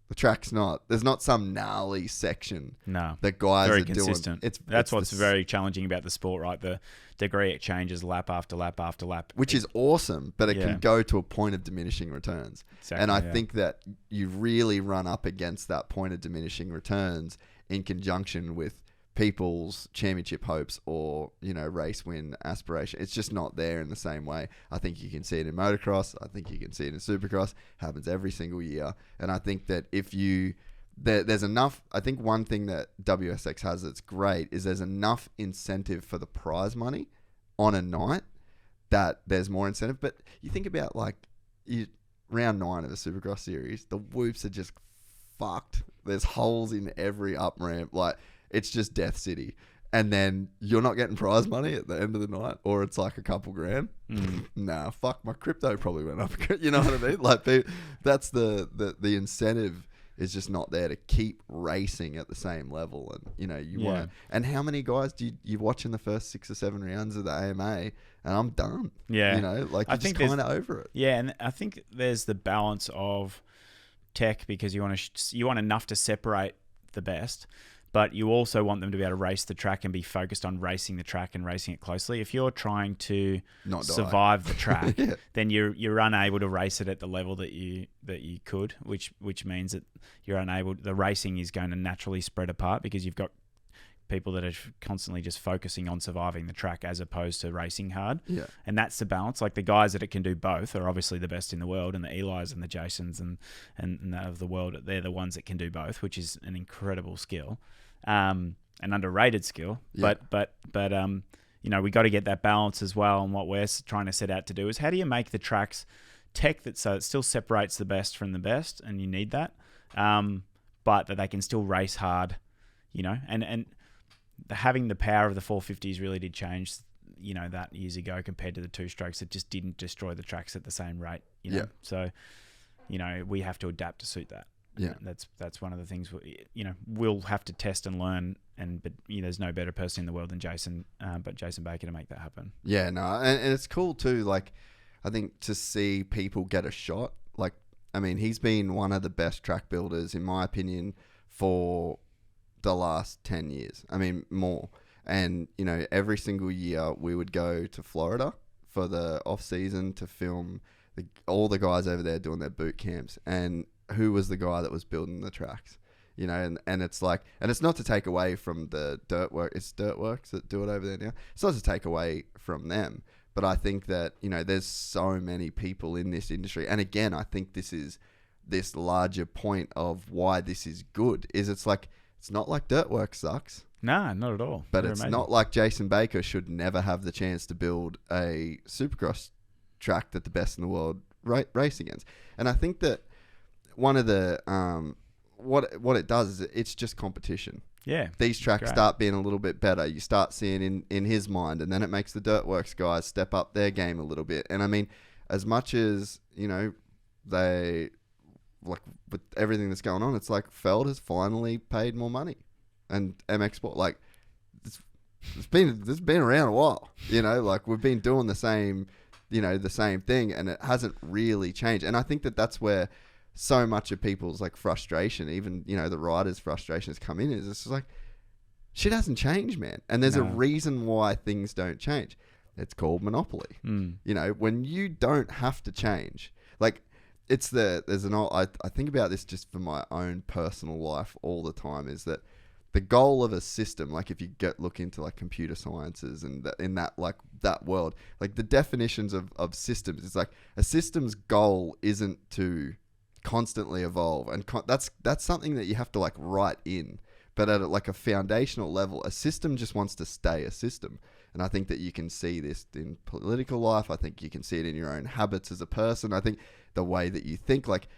S2: the track's there's not some gnarly section.
S3: No.
S2: That guys
S3: very
S2: are
S3: consistent.
S2: doing.
S3: That's what's very challenging about the sport, right? The degree it changes lap after lap after lap.
S2: Which is awesome, but it can go to a point of diminishing returns.
S3: Exactly,
S2: and I think that you really run up against that point of diminishing returns in conjunction with people's championship hopes or, you know, race win aspiration. It's just not there in the same way. I think you can see it in motocross. I think you can see it in Supercross. Happens every single year. And I think that there's enough. I think one thing that WSX has that's great is there's enough incentive for the prize money on a night that there's more incentive. But you think about like round 9 of the Supercross series, the whoops are just fucked. There's holes in every up ramp. Like, it's just Death City. And then you're not getting prize money at the end of the night, or it's like a couple grand. Nah, fuck, my crypto probably went up. You know what I mean? Like, that's the incentive is just not there to keep racing at the same level. And, you know, you won't. And how many guys do you watch in the first 6 or 7 rounds of the AMA? And I'm done. Yeah. You know, like, you're just kind of over it.
S3: Yeah, and I think there's the balance of tech, because you want enough to separate the best, but you also want them to be able to race the track and be focused on racing the track and racing it closely. If you're trying to survive the track, then you're unable to race it at the level that you could, which means that you're unable. The racing is going to naturally spread apart because you've got people that are constantly just focusing on surviving the track as opposed to racing hard.
S2: Yeah.
S3: And that's the balance. Like, the guys that can do both are obviously the best in the world, and the Eli's and the Jasons and of the world, they're the ones that can do both, which is an incredible skill. An underrated skill, but you know, we got to get that balance as well. And what we're trying to set out to do is, how do you make the tracks tech so it still separates the best from the best, and you need that, but that they can still race hard, you know, and having the power of the 450s really did change, you know, that years ago compared to the 2-strokes. It just didn't destroy the tracks at the same rate, you know. So, you know, we have to adapt to suit that.
S2: Yeah,
S3: that's one of the things we'll have to test and learn, but you know, there's no better person in the world than Jason Baker to make that happen.
S2: Yeah, no, and it's cool too. Like, I think to see people get a shot. Like, I mean, he's been one of the best track builders, in my opinion, for the last 10 years. I mean, more. And you know, every single year we would go to Florida for the off season to film all the guys over there doing their boot camps. And who was the guy that was building the tracks, you know, and it's like, and it's not to take away from the it's Dirtworks that do it over there now. It's not to take away from them, but I think that, you know, there's so many people in this industry. And again, I think this is this larger point of why this is good is it's like, it's not like Dirtworks sucks.
S3: Nah, not at all.
S2: But it's not like Jason Baker should never have the chance to build a Supercross track that the best in the world race against. And I think that one of the what it does is it's just competition.
S3: Yeah,
S2: these tracks start being a little bit better. You start seeing in his mind, and then it makes the Dirtworks guys step up their game a little bit. And I mean, as much as, you know, they, like, with everything that's going on, it's like Feld has finally paid more money, and MX Sport, like, it's been around a while. You know, like, we've been doing the same thing, and it hasn't really changed. And I think that that's where so much of people's like frustration, even, you know, the riders' frustrations come in, is it's just like, shit hasn't changed, man. And there's a reason why things don't change. It's called monopoly. You know, when you don't have to change, like, I think about this just for my own personal life all the time, is that the goal of a system, like if you look into like computer sciences and in that like that world, like the definitions of systems, it's like a system's goal isn't to constantly evolve, and that's something that you have to like write in, But at like a foundational level, a system just wants to stay a system. And I think that you can see this in political life. I think you can see it in your own habits as a person. I think the way that you think, like,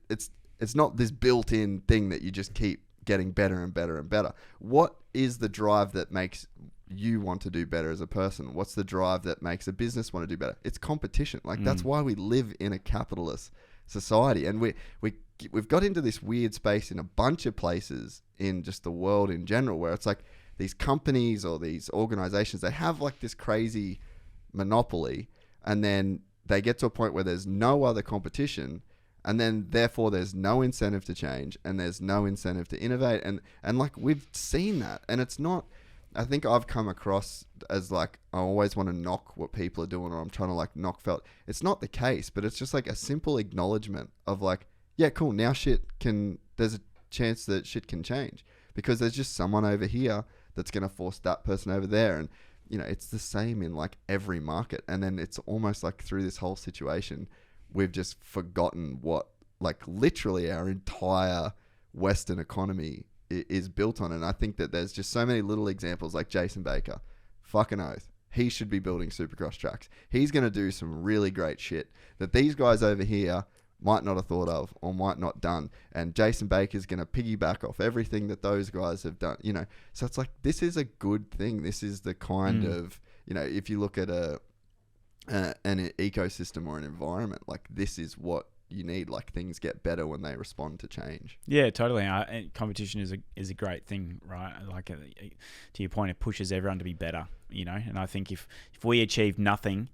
S2: it's not this built-in thing that you just keep getting better and better and better. What is the drive that makes you want to do better as a person? What's the drive that makes a business want to do better? It's competition. Like, that's why we live in a capitalist society. And we've got into this weird space in a bunch of places in just the world in general, where it's like these companies or these organizations, they have like this crazy monopoly, and then they get to a point where there's no other competition, and then therefore there's no incentive to change, and there's no incentive to innovate. And like, we've seen that, and it's not, I think I've come across as like, I always want to knock what people are doing, or I'm trying to like knock felt. It's not the case, but it's just like a simple acknowledgement of like, yeah, cool, now there's a chance that shit can change, because there's just someone over here that's going to force that person over there. And, you know, it's the same in like every market. And then it's almost like through this whole situation, we've just forgotten what like literally our entire Western economy is built on. And I think that there's just so many little examples, like Jason Baker, fucking oath, he should be building Supercross tracks. He's going to do some really great shit that these guys over here might not have thought of or might not done. And Jason Baker's going to piggyback off everything that those guys have done, you know. So it's like, this is a good thing. This is the kind of, you know, if you look at an ecosystem or an environment, like, this is what you need. Like, things get better when they respond to change.
S3: Yeah, totally. And competition is a great thing, right? Like, to your point, it pushes everyone to be better, you know. And I think if we achieve nothing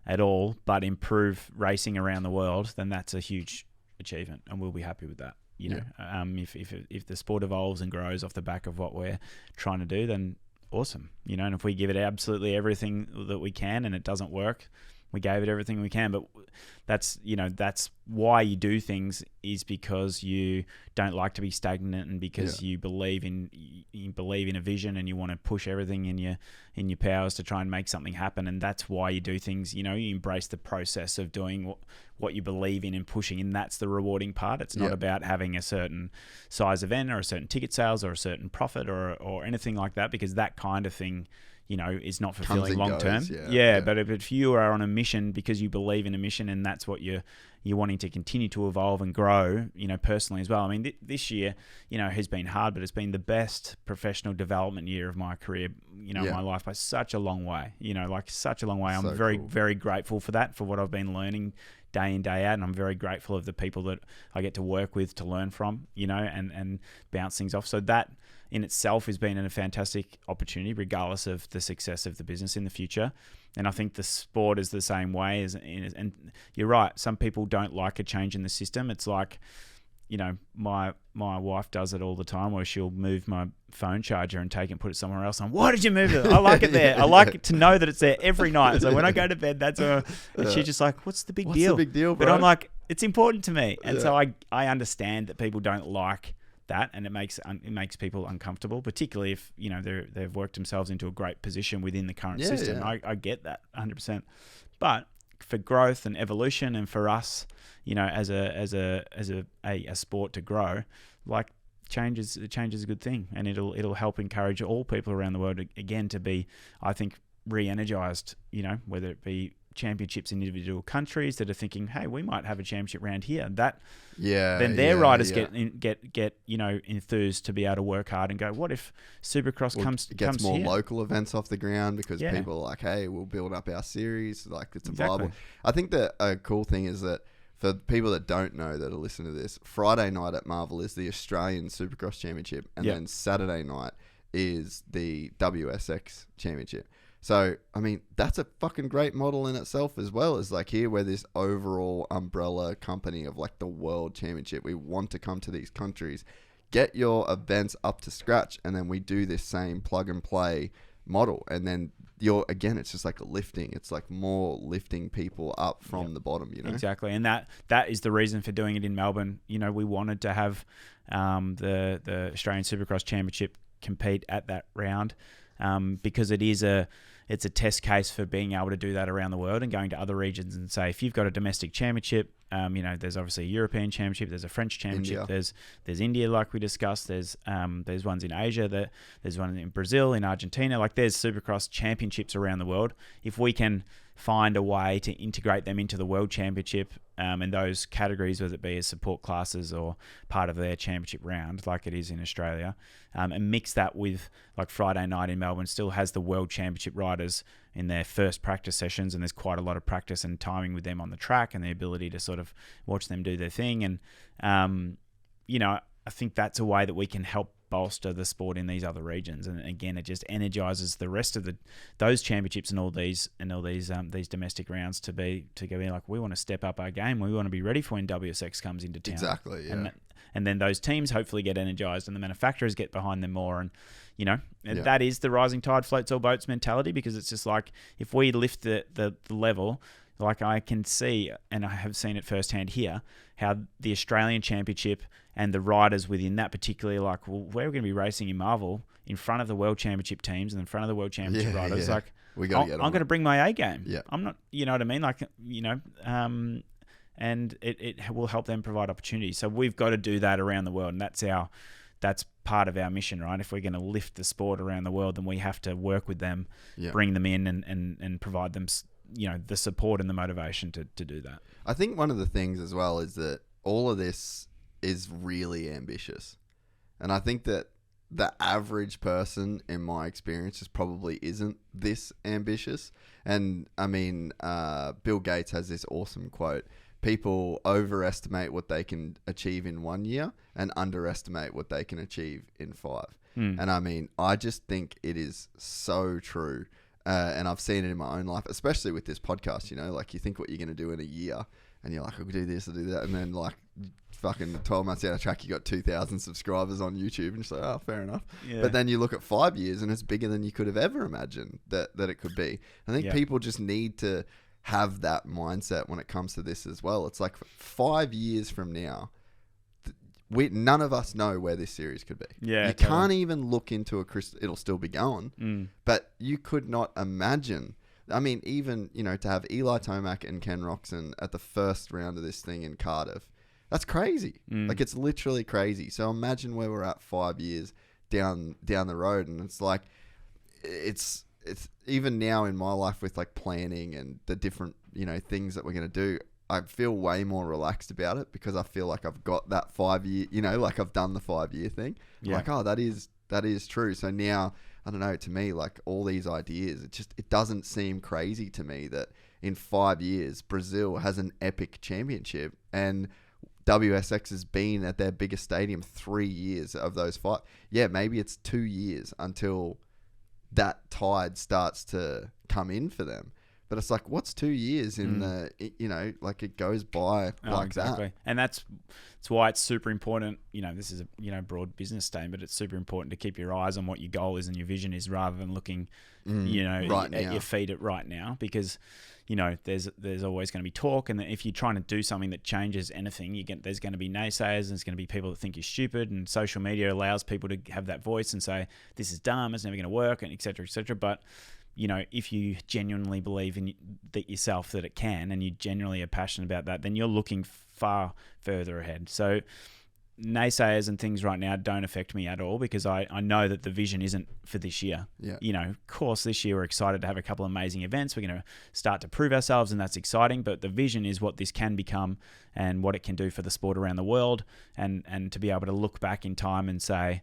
S3: at all but improve racing around the world, then that's a huge achievement, and we'll be happy with that. You know, if the sport evolves and grows off the back of what we're trying to do, then awesome. You know, and if we give it absolutely everything that we can and it doesn't work, we gave it everything we can. But that's why you do things, is because you don't like to be stagnant, and because you believe in a vision, and you want to push everything in your powers to try and make something happen. And that's why you do things. You know, you embrace the process of doing what you believe in and pushing, and that's the rewarding part. It's not about having a certain size event or a certain ticket sales or a certain profit or anything like that, because that kind of thing, you know, is not fulfilling long term. But if you are on a mission because you believe in a mission, and that's what you're wanting to continue to evolve and grow, you know, personally as well. I mean, this year, you know, has been hard, but it's been the best professional development year of my career, you know, my life, by such a long way, you know, like such a long way. I'm very, very grateful for that, for what I've been learning day in, day out. And I'm very grateful of the people that I get to work with, to learn from, you know, and bounce things off. So that in itself has been a fantastic opportunity, regardless of the success of the business in the future. And I think the sport is the same way. And you're right, some people don't like a change in the system. It's like, you know, my wife does it all the time, where she'll move my phone charger and take it and put it somewhere else. Why did you move it? I like it there. I like it to know that it's there every night. So when I go to bed, and she's just like, what's the big deal?
S2: What's the big deal, bro?
S3: But I'm like, it's important to me. And so I understand that people don't like that, and it makes people uncomfortable, particularly if, you know, they've worked themselves into a great position within the current system. I get that 100%. But for growth and evolution, and for us, you know, as a sport to grow, like, change is a good thing, and it'll help encourage all people around the world again to be, I think, re-energized, you know, whether it be championships in individual countries that are thinking, hey, we might have a championship round here. Then their riders get you know, enthused to be able to work hard and go, what if Supercross comes
S2: more
S3: here?
S2: Local events off the ground, because people are like, hey, we'll build up our series, like, it's viable. I think that a cool thing is that, for people that don't know, that are listening to this, Friday night at Marvel is the Australian Supercross Championship, and then Saturday night is the WSX Championship. So, I mean, that's a fucking great model in itself, as well as, like, here we're this overall umbrella company of, like, the world championship. We want to come to these countries, get your events up to scratch, and then we do this same plug and play model. And then again, it's just like lifting. It's like more lifting people up from the bottom, you know? Exactly.
S3: And that is the reason for doing it in Melbourne. You know, we wanted to have the Australian Supercross Championship compete at that round, because it is it's a test case for being able to do that around the world and going to other regions and say, if you've got a domestic championship, there's obviously a European championship, there's a French championship,
S2: India.
S3: there's India, like we discussed, there's ones in Asia, there's one in Brazil, in Argentina, like there's Supercross championships around the world. If we can find a way to integrate them into the World Championship and those categories, whether it be as support classes or part of their championship round, like it is in Australia, and mix that with, like Friday night in Melbourne still has the World Championship riders in their first practice sessions, and there's quite a lot of practice and timing with them on the track and the ability to sort of watch them do their thing. And, I think that's a way that we can help bolster the sport in these other regions. And again, it just energizes the rest of those championships and all these domestic rounds to go in like, we want to step up our game. We want to be ready for when WSX comes into town.
S2: Exactly. Yeah.
S3: And then those teams hopefully get energized and the manufacturers get behind them more. And, that is the rising tide floats all boats mentality, because it's just like, if we lift the level, like I can see, and I have seen it firsthand here, how the Australian Championship and the riders within that particularly, like, well, we're going to be racing in Marvel in front of the World Championship teams and in front of the World Championship riders.
S2: Yeah.
S3: Like,
S2: I'm
S3: going to bring my A game.
S2: Yeah.
S3: I'm not, you know what I mean? Like, and it will help them provide opportunities. So we've got to do that around the world, and that's part of our mission, right? If we're going to lift the sport around the world, then we have to work with them, bring them in and provide them, the support and the motivation to do that.
S2: I think one of the things as well is that all of this is really ambitious. And I think that the average person, in my experience, just probably isn't this ambitious. And I mean, Bill Gates has this awesome quote: people overestimate what they can achieve in 1 year and underestimate what they can achieve in 5. And I mean, I just think it is so true. And I've seen it in my own life, especially with this podcast, like you think what you're going to do in a year and you're like, I'll do this, I'll do that. And then like fucking 12 months down the track, you got 2,000 subscribers on YouTube and it's like, oh, fair enough. Yeah. But then you look at 5 years and it's bigger than you could have ever imagined that it could be. I think people just need to have that mindset when it comes to this as well. It's like 5 years from now, none of us know where this series could be.
S3: Yeah,
S2: you can't even look into a crystal. It'll still be going, but you could not imagine. I mean, even to have Eli Tomac and Ken Roczen at the first round of this thing in Cardiff, that's crazy. Like, it's literally crazy. So imagine where we're at 5 years down the road, and it's like it's even now in my life with like planning and the different things that we're gonna do. I feel way more relaxed about it because I feel like I've got that 5 year, like I've done the 5 year thing. Yeah. Like, oh, that is true. So now, I don't know, to me, like all these ideas, it doesn't seem crazy to me that in 5 years, Brazil has an epic championship and WSX has been at their biggest stadium 3 years of those 5. Yeah, maybe it's 2 years until that tide starts to come in for them. But it's like, what's 2 years in like it goes by that.
S3: And that's why it's super important. This is a broad business statement, but it's super important to keep your eyes on what your goal is and your vision is, rather than looking,
S2: right
S3: at your feet at right now, because there's always going to be talk, and if you're trying to do something that changes anything, there's going to be naysayers, and there's going to be people that think you're stupid, and social media allows people to have that voice and say this is dumb, it's never going to work, and etc. etc. But if you genuinely believe in that yourself that it can, and you genuinely are passionate about that, then you're looking far further ahead. So naysayers and things right now don't affect me at all, because I know that the vision isn't for this year.
S2: Yeah.
S3: Of course, this year we're excited to have a couple of amazing events. We're going to start to prove ourselves, and that's exciting. But the vision is what this can become and what it can do for the sport around the world, and to be able to look back in time and say,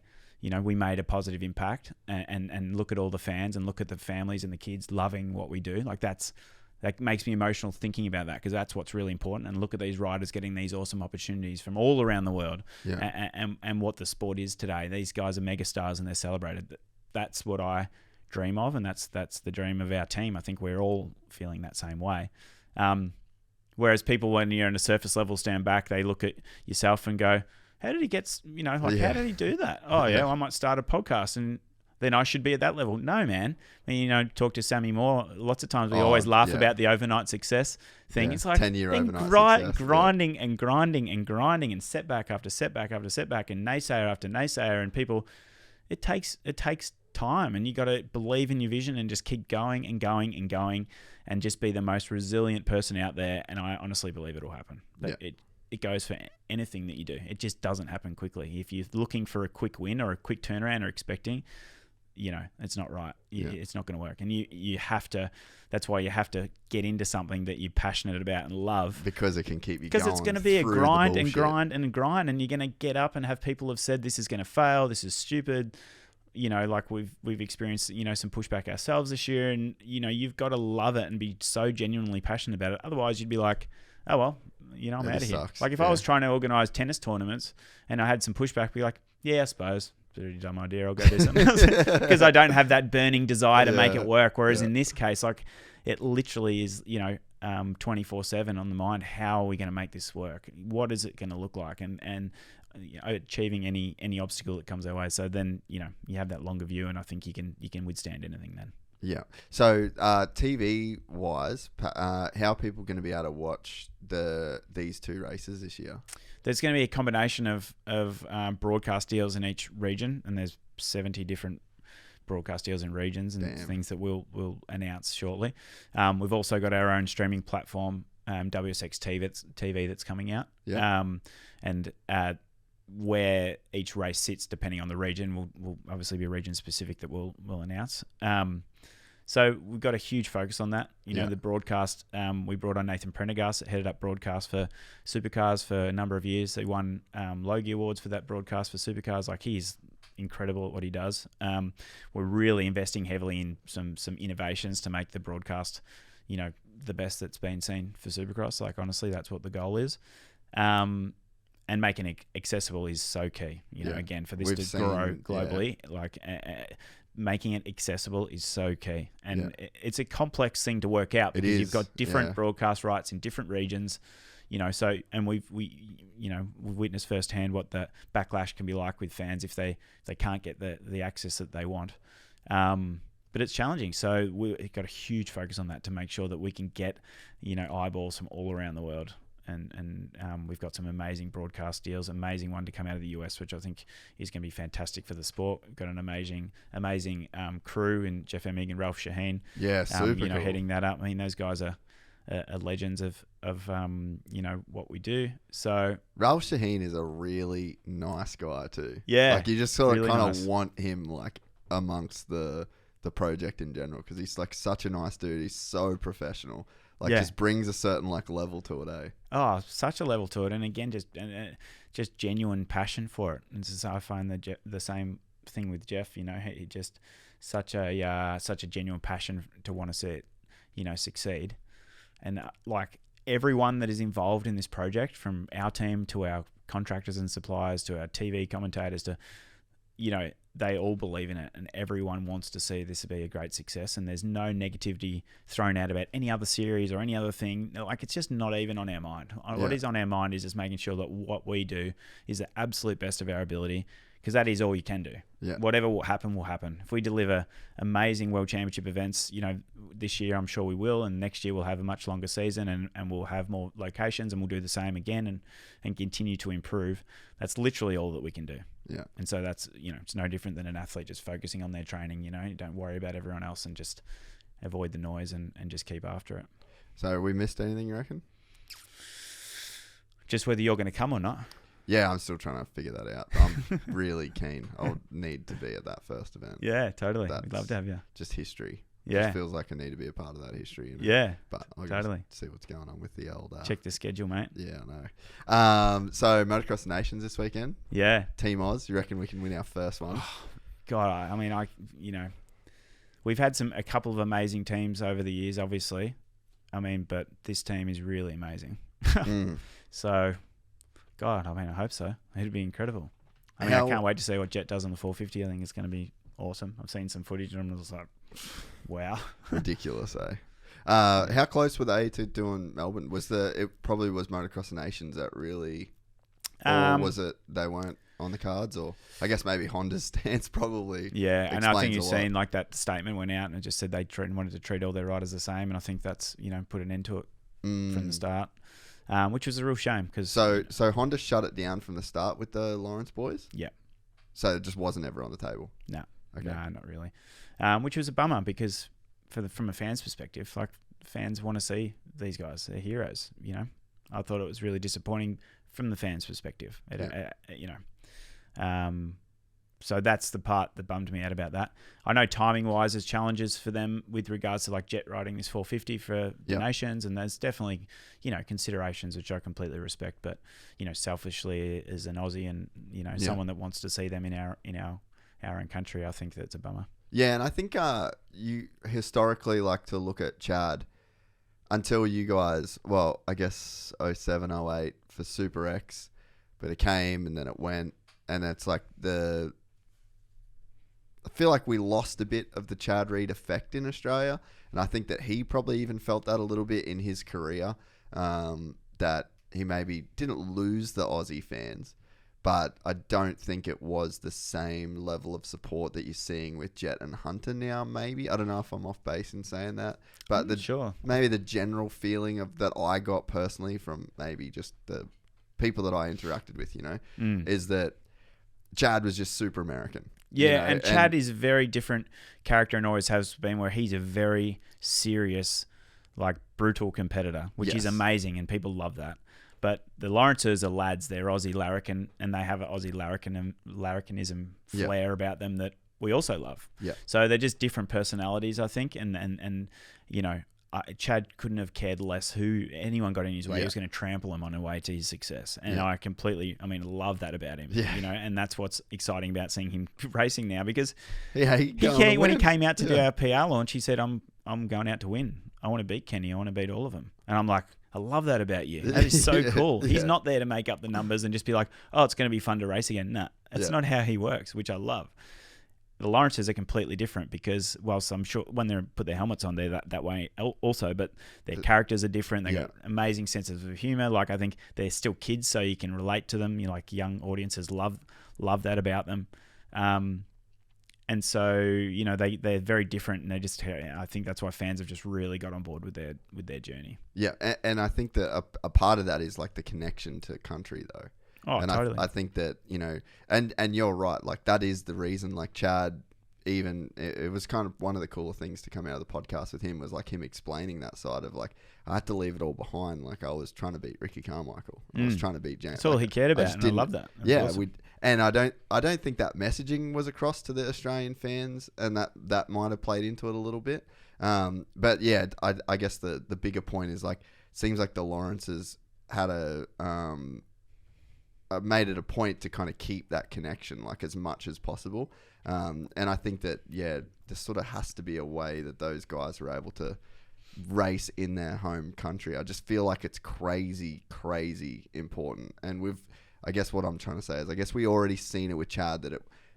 S3: we made a positive impact, and look at all the fans and look at the families and the kids loving what we do. Like that makes me emotional thinking about that, because that's what's really important. And look at these riders getting these awesome opportunities from all around the world, and what the sport is today. These guys are megastars and they're celebrated. That's what I dream of, and that's the dream of our team. I think we're all feeling that same way. Whereas people, when you're in a surface level, stand back, they look at yourself and go, how did he get, how did he do that? Oh, yeah, I might start a podcast and then I should be at that level. No, man. I mean, talk to Sammy Moore. Lots of times we always laugh about the overnight success thing. It's like
S2: 10-year overnight success,
S3: grinding and setback after setback after setback and naysayer after naysayer, and people, it takes time, and you got to believe in your vision and just keep going and going and going, and just be the most resilient person out there. And I honestly believe it'll happen. But it goes for anything that you do. It just doesn't happen quickly. If you're looking for a quick win or a quick turnaround or expecting, it's not right. It's not going to work. And you have to, that's why you have to get into something that you're passionate about and love.
S2: Because it can keep you going.
S3: Because it's going to be a grind and grind and grind, and you're going to get up and have people have said, this is going to fail, this is stupid. Like we've experienced, some pushback ourselves this year, and, you've got to love it and be so genuinely passionate about it. Otherwise you'd be like, oh, well, I'm out of here.
S2: Sucks.
S3: Like if I was trying to organise tennis tournaments and I had some pushback, I'd be like, yeah, I suppose. Pretty dumb idea. I'll go do something else because I don't have that burning desire to make it work. Whereas in this case, like it literally is, 24/7 on the mind. How are we going to make this work? What is it going to look like? And achieving any obstacle that comes our way. So then, you have that longer view, and I think you can withstand anything then.
S2: Yeah. So TV wise, how are people going to be able to watch these two races this year?
S3: There's going to be a combination of broadcast deals in each region, and there's 70 different broadcast deals in regions and things that we'll announce shortly. We've also got our own streaming platform, WSX TV that's coming out.
S2: Yeah.
S3: And where each race sits, depending on the region, will obviously be region specific that we'll announce. So we've got a huge focus on that. The broadcast, we brought on Nathan Prendergast that headed up broadcast for Supercars for a number of years. He won Logie Awards for that broadcast for Supercars. Like, he's incredible at what he does. We're really investing heavily in some innovations to make the broadcast, the best that's been seen for Supercross. Like, honestly, that's what the goal is. And making it accessible is so key. Again, for this to grow globally, making it accessible is so key. And it's a complex thing to work out because you've got different broadcast rights in different regions. So, and we've witnessed firsthand what the backlash can be like with fans if they can't get the access that they want. But it's challenging. So we've got a huge focus on that to make sure that we can get, eyeballs from all around the world. And we've got some amazing broadcast deals, amazing one to come out of the US, which I think is going to be fantastic for the sport. We've got an amazing crew in Jeff Emig and Ralph Shaheen.
S2: Yeah, super cool.
S3: Heading that up. I mean, those guys are legends of what we do. So
S2: Ralph Shaheen is a really nice guy too.
S3: Yeah,
S2: like you just sort of
S3: really
S2: kind of want him like amongst the project in general because he's like such a nice dude. He's so professional. Just brings a certain level to it, eh? Oh,
S3: such a level to it, and again, just genuine passion for it. And so I find the same thing with Jeff. He just such a genuine passion to want to see it, succeed. And everyone that is involved in this project, from our team to our contractors and suppliers to our TV commentators to, they all believe in it, and everyone wants to see this be a great success. And there's no negativity thrown out about any other series or any other thing. It's just not even on our mind. What is on our mind is just making sure that what we do is the absolute best of our ability, because that is all you can do.
S2: Yeah.
S3: Whatever will happen, will happen. If we deliver amazing World Championship events, this year I'm sure we will, and next year we'll have a much longer season and we'll have more locations, and we'll do the same again and continue to improve. That's literally all that we can do.
S2: Yeah.
S3: And so that's, it's no different than an athlete just focusing on their training. You don't worry about everyone else and just avoid the noise and just keep after it.
S2: So we missed anything, you reckon?
S3: Just whether you're going to come or not.
S2: Yeah, I'm still trying to figure that out. I'm really keen. I'll need to be at that first event.
S3: Yeah, totally. We'd love to have you.
S2: Just history.
S3: Yeah.
S2: It just feels like I need to be a part of that history.
S3: Yeah.
S2: But I'll
S3: totally
S2: see what's going on with the old...
S3: Check the schedule, mate.
S2: Yeah, I know. So, Motocross Nations this weekend.
S3: Yeah.
S2: Team Oz, you reckon we can win our first one?
S3: God, we've had a couple of amazing teams over the years, obviously. But this team is really amazing. So... God, I hope so. It'd be incredible. I can't wait to see what Jet does on the 450. I think it's going to be awesome. I've seen some footage and I'm just like, wow.
S2: Ridiculous, eh? How close were they to doing Melbourne? It probably was Motocross Nations that really, or was it they weren't on the cards? Or I guess maybe Honda's stance probably.
S3: Yeah, and I think you've seen that statement went out and it just said they wanted to treat all their riders the same, and I think that's put an end to it from the start. Which was a real shame because
S2: so Honda shut it down from the start with the Lawrence boys.
S3: Yeah.
S2: So it just wasn't ever on the table.
S3: No.
S2: Okay.
S3: No, not really. Which was a bummer because from a fan's perspective, like fans want to see these guys, they're heroes. You know, I thought it was really disappointing from the fans' perspective. So that's the part that bummed me out about that. I know timing-wise, there's challenges for them with regards to like jet riding this 450 for the nations, and there's definitely, you know, considerations which I completely respect. But, you know, selfishly as an Aussie and, you know, someone that wants to see them in our own country, I think that's a bummer.
S2: Yeah, and I think you historically like to look at Chad until you guys, well, I guess 07, 08 for Super X, but it came and then it went, and it's like I feel like we lost a bit of the Chad Reed effect in Australia, and I think that he probably even felt that a little bit in his career, that he maybe didn't lose the Aussie fans, but I don't think it was the same level of support that you're seeing with Jet and Hunter now, maybe. I don't know if I'm off base in saying that, but maybe the general feeling of that I got personally from maybe just the people that I interacted with, you know, is that Chad was just super American.
S3: Yeah,
S2: you know,
S3: and Chad is a very different character and always has been, where he's a very serious, like brutal competitor, which is amazing, and people love that. But the Lawrences are lads, they're Aussie larrikin, and they have an Aussie larrikinism flair about them that we also love.
S2: Yeah.
S3: So they're just different personalities, I think, and you know, Chad couldn't have cared less who anyone got in his way. He was going to trample him on the way to his success. And I love that about him. You know, and that's what's exciting about seeing him racing now, because when he came out to do our PR launch, he said, I'm going out to win. I want to beat Kenny. I want to beat all of them. And I'm like, I love that about you. That is so cool. He's not there to make up the numbers and just be like, oh, it's going to be fun to race again. Nah, that's not how he works, which I love. The Lawrences are completely different because, whilst I'm sure when they put their helmets on, they're that way also, but their characters are different. They got amazing senses of humor. Like, I think they're still kids, so you can relate to them. You know, like young audiences love that about them. And so, you know, they're very different, and I think that's why fans have just really got on board with their journey. Yeah,
S2: and I think that a part of that is like the connection to country, though.
S3: Oh,
S2: and
S3: totally.
S2: I think that, you know, and you're right. Like, that is the reason, like, Chad, even, it was kind of one of the cooler things to come out of the podcast with him was like him explaining that side of like, I had to leave it all behind. Like, I was trying to beat Ricky Carmichael. I was trying to beat James.
S3: That's all he cared about. And I love that.
S2: That's awesome. And I don't think that messaging was across to the Australian fans, and that might have played into it a little bit. But yeah, I guess the bigger point is like, it seems like the Lawrences had made it a point to kind of keep that connection like as much as possible. And I think that, there sort of has to be a way that those guys are able to race in their home country. I just feel like it's crazy, crazy important. And I guess what I'm trying to say is, I guess we already seen it with Chad,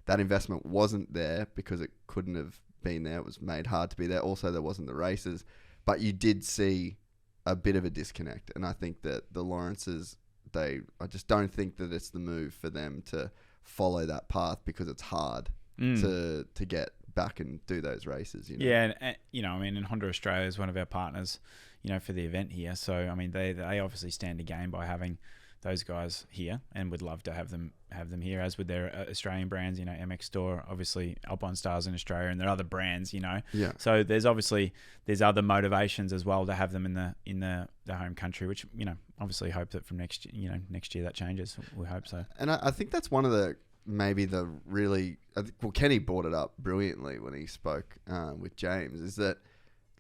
S2: that investment wasn't there because it couldn't have been there. It was made hard to be there. Also, there wasn't the races, but you did see a bit of a disconnect. And I think that the Lawrences, I just don't think that it's the move for them to follow that path, because it's hard to get back and do those races. You know?
S3: Yeah, and you know, I mean, and Honda Australia is one of our partners, you know, for the event here. So I mean, they obviously stand to gain by having those guys here, and would love to have them here, as with their Australian brands. You know, MX Store, obviously Alpine Stars in Australia, and their other brands. You know, So there's other motivations as well to have them in the home country, which, you know, obviously hope that from next year that changes. We hope so.
S2: And I think that's one of the Kenny brought it up brilliantly when he spoke with James, is that,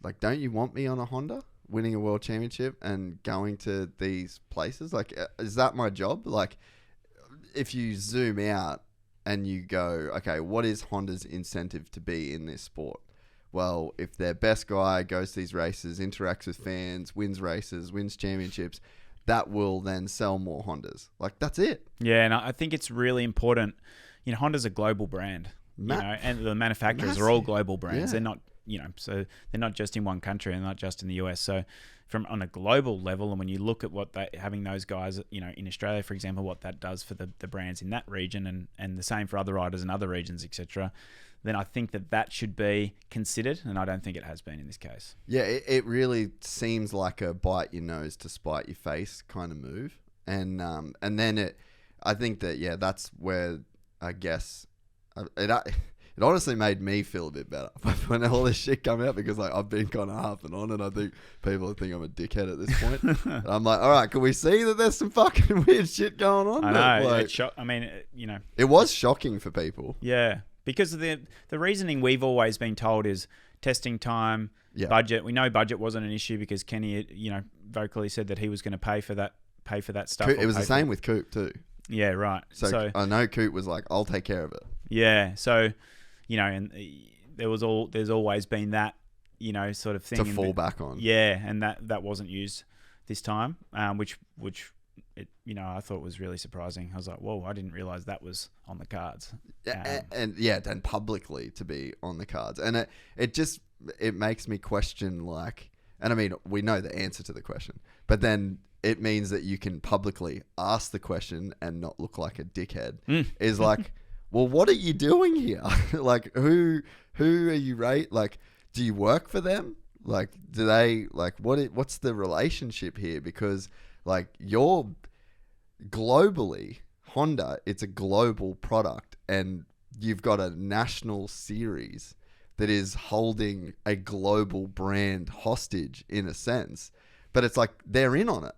S2: like, don't you want me on a Honda winning a world championship and going to these places? Like, is that my job? Like, if you zoom out and you go, okay, what is Honda's incentive to be in this sport? Well, if their best guy goes to these races, interacts with fans, wins races, wins championships, that will then sell more Hondas. Like, that's it.
S3: Yeah, and I think it's really important. You know, Honda's a global brand, you know, and the manufacturers are all global brands. They're not, you know, so they're not just in one country and not just in the US. So on a global level, and when you look at what having those guys, you know, in Australia, for example, what that does for the brands in that region, and the same for other riders in other regions, etc., then I think that should be considered, and I don't think it has been in this case.
S2: Yeah, it really seems like a bite your nose to spite your face kind of move, and then I think that that's where, I guess, it honestly made me feel a bit better when all this shit come out, because like I've been kind of harping on, and I think people think I'm a dickhead at this point. And I'm like, all right, can we see that there's some fucking weird shit going on?
S3: I know.
S2: Like,
S3: I mean, you know,
S2: it was shocking for people.
S3: Yeah, because the reasoning we've always been told is testing time, budget. We know budget wasn't an issue because Kenny, you know, vocally said that he was going to pay for that stuff.
S2: It was the same with Coop too.
S3: Yeah, right.
S2: So I know Coop was like, I'll take care of it.
S3: Yeah. So, you know, and there's always been that, you know, sort of thing
S2: to fall back on.
S3: Yeah, and that wasn't used this time, which it, you know, I thought was really surprising. I was like, whoa, I didn't realize that was on the cards.
S2: And publicly to be on the cards, and it makes me question, like, and I mean, we know the answer to the question, but then it means that you can publicly ask the question and not look like a dickhead. Is like, well, what are you doing here? Like, who are you, right? Like, do you work for them? Like, do they, like, what's the relationship here? Because, like, you're globally, Honda, it's a global product, and you've got a national series that is holding a global brand hostage in a sense, but it's like they're in on it.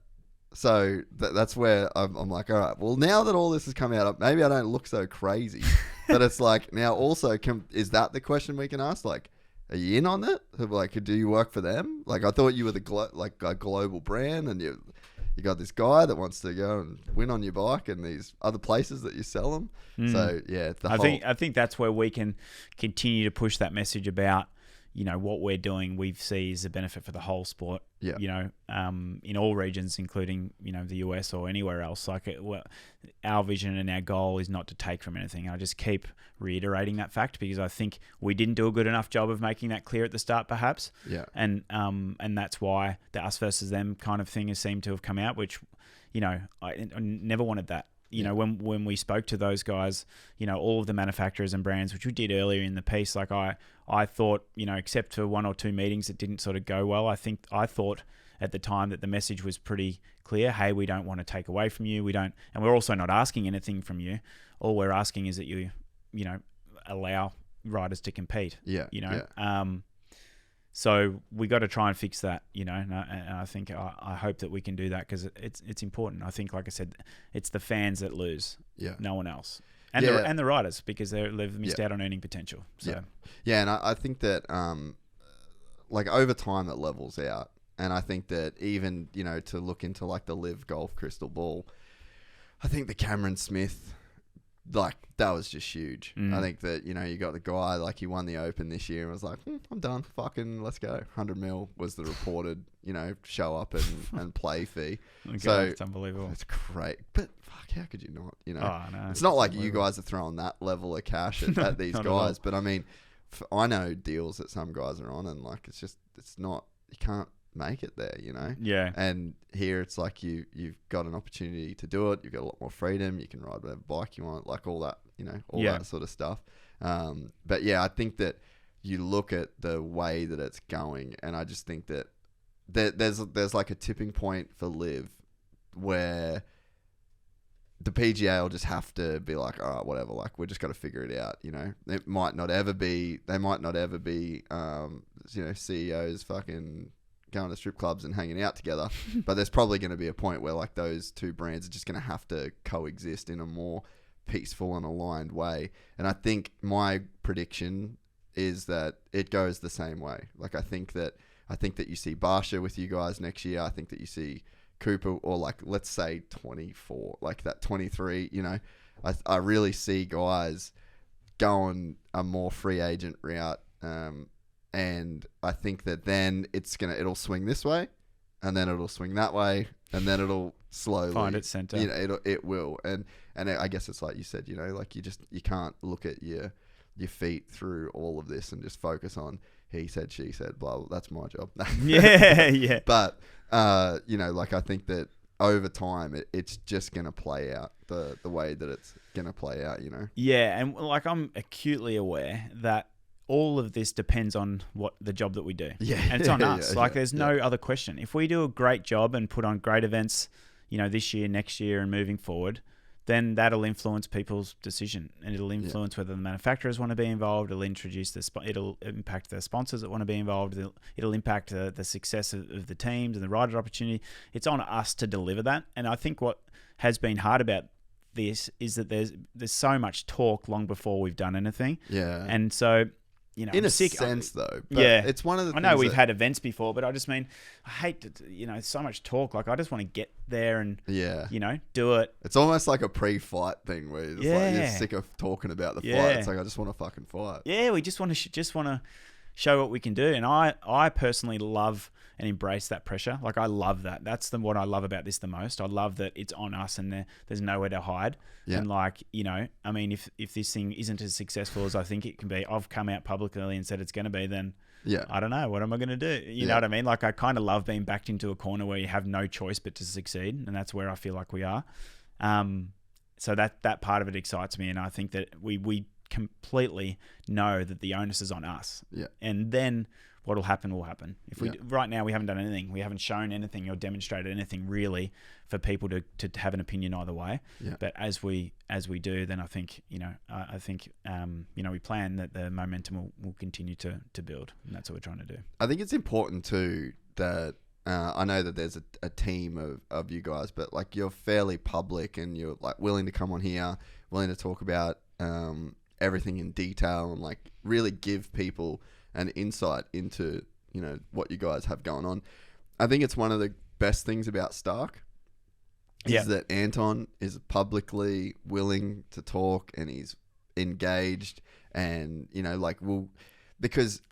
S2: So that's where I'm like, all right, well, now that all this has come out, maybe I don't look so crazy, but it's like, now also, is that the question we can ask? Like, are you in on it? Like, do you work for them? Like, I thought you were a global brand, and you got this guy that wants to go and win on your bike and these other places that you sell them. So yeah,
S3: I think that's where we can continue to push that message about, you know, what we're doing, we see is a benefit for the whole sport.
S2: Yeah.
S3: You know, in all regions, including, you know, the US or anywhere else. Like, our vision and our goal is not to take from anything. I just keep reiterating that fact because I think we didn't do a good enough job of making that clear at the start, perhaps.
S2: Yeah.
S3: And that's why the us versus them kind of thing has seemed to have come out, which, you know, I never wanted that. You know, when we spoke to those guys, you know, all of the manufacturers and brands, which we did earlier in the piece, like I thought, you know, except for one or two meetings, it didn't sort of go well. I thought at the time that the message was pretty clear. Hey, we don't want to take away from you. We don't, and we're also not asking anything from you. All we're asking is that you know, allow riders to compete.
S2: Yeah.
S3: You know, so we got to try and fix that, you know, and I think I hope that we can do that because it's important. I think, like I said, it's the fans that lose, no one else, and the riders, because they've missed out on earning potential. So
S2: and I think that like over time it levels out, and I think that even, you know, to look into like the Live Golf crystal ball, I think the Cameron Smith, like, that was just huge. I think that, you know, you got the guy, like, he won the Open this year and was like, I'm done, fucking let's go. 100 mil was the reported, you know, show up and play fee.
S3: Okay,
S2: so
S3: it's unbelievable.
S2: It's great, but fuck, how could you not, you know?
S3: Oh, no,
S2: it's not like you guys are throwing that level of cash at these guys, but I mean, I know deals that some guys are on, and like, it's not, you can't make it there, you know?
S3: Yeah.
S2: And here it's like you've got an opportunity to do it. You've got a lot more freedom. You can ride whatever bike you want, like all that, you know, all that sort of stuff. But yeah, I think that you look at the way that it's going, and I just think that there's like a tipping point for Live where the PGA will just have to be like, all right, whatever, like, we're just got to figure it out, you know? They might not ever be, you know, CEOs fucking going to strip clubs and hanging out together, but there's probably going to be a point where like those two brands are just going to have to coexist in a more peaceful and aligned way. And I think my prediction is that it goes the same way. Like, I think that you see Barsha with you guys next year. I think that you see Cooper, or like, let's say 24, like that 23, you know, I really see guys going a more free agent route. And I think that then it'll swing this way, and then it'll swing that way, and then it'll slowly
S3: find its center.
S2: You know, it will, and I guess it's like you said, you know, like you can't look at your feet through all of this and just focus on he said, she said, blah, blah. That's my job.
S3: Yeah.
S2: But you know, like, I think that over time it's just gonna play out the way that it's gonna play out, you know.
S3: Yeah, and like, I'm acutely aware that all of this depends on what the job that we do.
S2: Yeah.
S3: And it's on us. Like, there's no other question. If we do a great job and put on great events, you know, this year, next year, and moving forward, then that'll influence people's decision, and it'll influence whether the manufacturers want to be involved. It'll it'll impact the sponsors that want to be involved. It'll impact the success of the teams and the rider opportunity. It's on us to deliver that. And I think what has been hard about this is that there's so much talk long before we've done anything.
S2: Yeah.
S3: And so,
S2: in a sense, though. But it's one of the
S3: I know we've had events before, but I just mean, I hate to, so much talk. Like, I just want to get there and, do it.
S2: It's almost like a pre-fight thing where you're sick of talking about the fight. It's like, I just want to fucking fight.
S3: Yeah, we just want to show what we can do. And I personally love and embrace that pressure. Like, I love that. That's what I love about this the most. I love that it's on us and there's nowhere to hide. Yeah. And like, I mean, if this thing isn't as successful as I think it can be, I've come out publicly and said it's going to be, then I don't know. What am I going to do? You know what I mean? Like, I kind of love being backed into a corner where you have no choice but to succeed. And that's where I feel like we are. So that part of it excites me. And I think that we completely know that the onus is on us. Yeah. And then what'll happen will happen. If we right now we haven't done anything, we haven't shown anything or demonstrated anything really for people to have an opinion either way. Yeah. But as we do, then I think we plan that the momentum will continue to build, and that's what we're trying to do.
S2: I think it's important too that I know that there's a team of you guys, but like, you're fairly public and you're like willing to come on here, willing to talk about everything in detail and like really give people an insight into, what you guys have going on. I think it's one of the best things about Stark is that Anton is publicly willing to talk and he's engaged and, because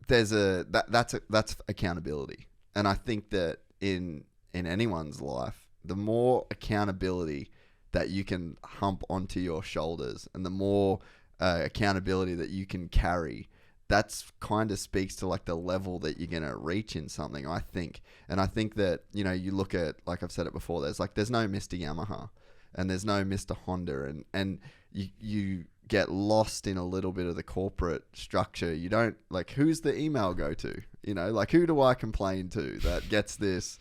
S2: there's that's accountability. And I think that in anyone's life, the more accountability that you can hump onto your shoulders and the more accountability that you can carry, that's kind of speaks to like the level that you're going to reach in something, I think. And I think that, you look at, like I've said it before, there's no Mr. Yamaha and there's no Mr. Honda and you get lost in a little bit of the corporate structure. You don't like, who's the email go to, like who do I complain to that gets this,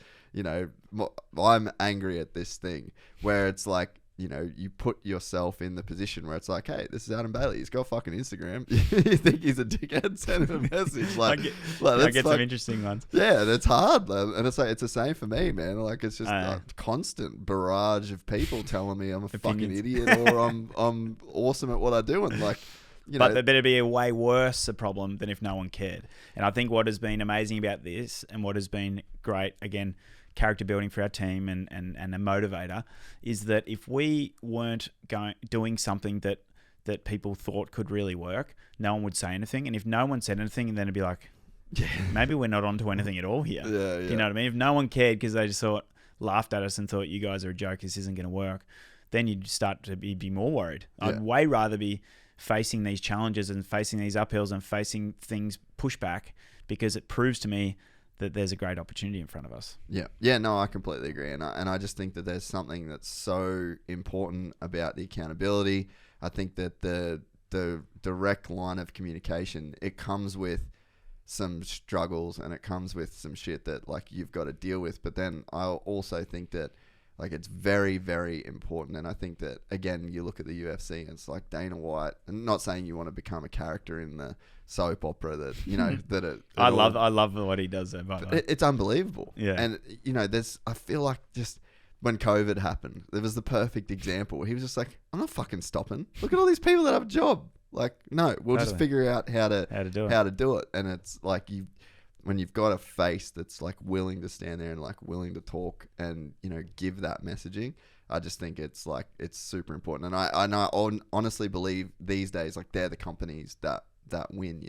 S2: I'm angry at this thing, where it's like, you put yourself in the position where it's like, hey, this is Adam Bailey. He's got fucking Instagram. You think he's a dickhead? Send him a message. I get
S3: some interesting ones.
S2: Yeah, that's hard. And it's like, it's the same for me, man. Like, it's just a constant barrage of people telling me I'm a fucking idiot or I'm awesome at what I do. And like,
S3: but there better be a way worse a problem than if no one cared. And I think what has been amazing about this and what has been great, again, character building for our team and a motivator, is that if we weren't doing something that people thought could really work, no one would say anything. And if no one said anything, then it'd be like, maybe we're not onto anything at all here. Yeah. You know what I mean? If no one cared because they just laughed at us and thought you guys are a joke, this isn't going to work, then you'd start to be more worried. I'd way rather be facing these challenges and facing these uphills and facing things pushback, because it proves to me that there's a great opportunity in front of us.
S2: Yeah, no, I completely agree. And I just think that there's something that's so important about the accountability. I think that the direct line of communication, it comes with some struggles and it comes with some shit that like you've got to deal with. But then I also think that like it's very, very important. And I think that, again, you look at the UFC and it's like Dana White, and not saying you want to become a character in the soap opera that, that it
S3: I love what he does there, by the way.
S2: It's unbelievable.
S3: Yeah.
S2: And, I feel like just when COVID happened, there was the perfect example. He was just like, I'm not fucking stopping. Look at all these people that have a job. Like, no, we'll just figure out how to do it. And it's like when you've got a face that's like willing to stand there and like willing to talk and, give that messaging, I just think it's super important. And I honestly believe these days, like, they're the companies that win,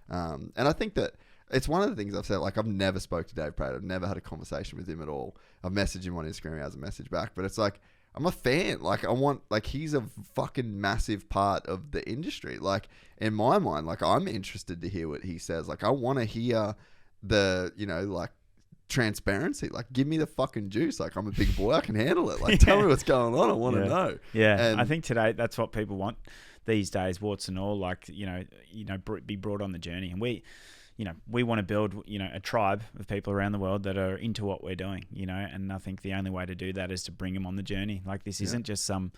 S2: and I think that it's one of the things I've said. Like, I've never spoke to Dave Pratt. I've never had a conversation with him at all. I've messaged him on Instagram. He has a message back, but it's like, I'm a fan. Like, he's a fucking massive part of the industry. Like, in my mind, like, I'm interested to hear what he says. Like, I want to hear the, like, transparency. Like, give me the fucking juice. Like, I'm a big boy. I can handle it. Like, tell me what's going on. I want to know.
S3: Yeah. And I think today that's what people want these days, warts and all. Like, be brought on the journey. And we, we want to build, a tribe of people around the world that are into what we're doing, and I think the only way to do that is to bring them on the journey. Like, this isn't just some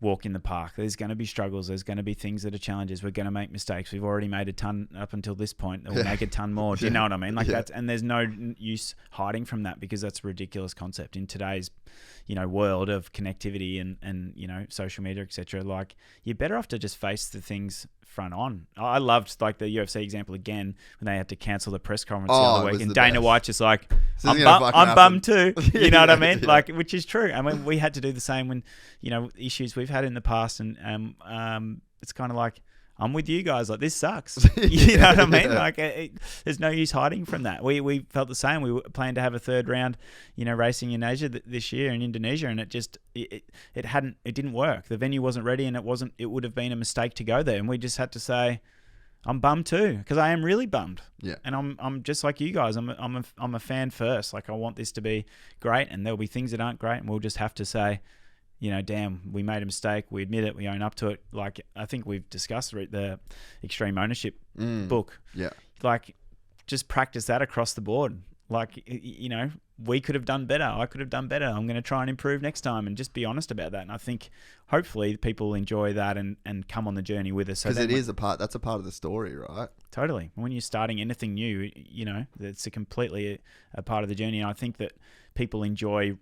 S3: walk in the park. There's going to be struggles. There's going to be things that are challenges. We're going to make mistakes. We've already made a ton up until this point. We'll make a ton more. Do you know what I mean? Like that's, and there's no use hiding from that, because that's a ridiculous concept in today's, world of connectivity and social media, etc. Like, you're better off to just face the things front on. I loved like the UFC example again when they had to cancel the press conference the other week, and Dana White's just like, I'm bummed too. You know what I mean? Like, which is true. I mean, we had to do the same when, issues we've had in the past, and it's kind of like, I'm with you guys. Like, this sucks. You know what I mean? Like, there's no use hiding from that. We felt the same. We planned to have a third round, racing in Asia this year in Indonesia, and it didn't work. The venue wasn't ready, and it would have been a mistake to go there. And we just had to say, I'm bummed too, because I am really bummed. Yeah. And I'm just like you guys. I'm a fan first. Like, I want this to be great, and there'll be things that aren't great, and we'll just have to say, damn, we made a mistake. We admit it. We own up to it. Like, I think we've discussed the Extreme Ownership book. Yeah. Like, just practice that across the board. Like, we could have done better. I could have done better. I'm going to try and improve next time, and just be honest about that. And I think hopefully people enjoy that and come on the journey with us.
S2: Because that's a part of the story, right?
S3: Totally. When you're starting anything new, it's completely a part of the journey. And I think that people enjoy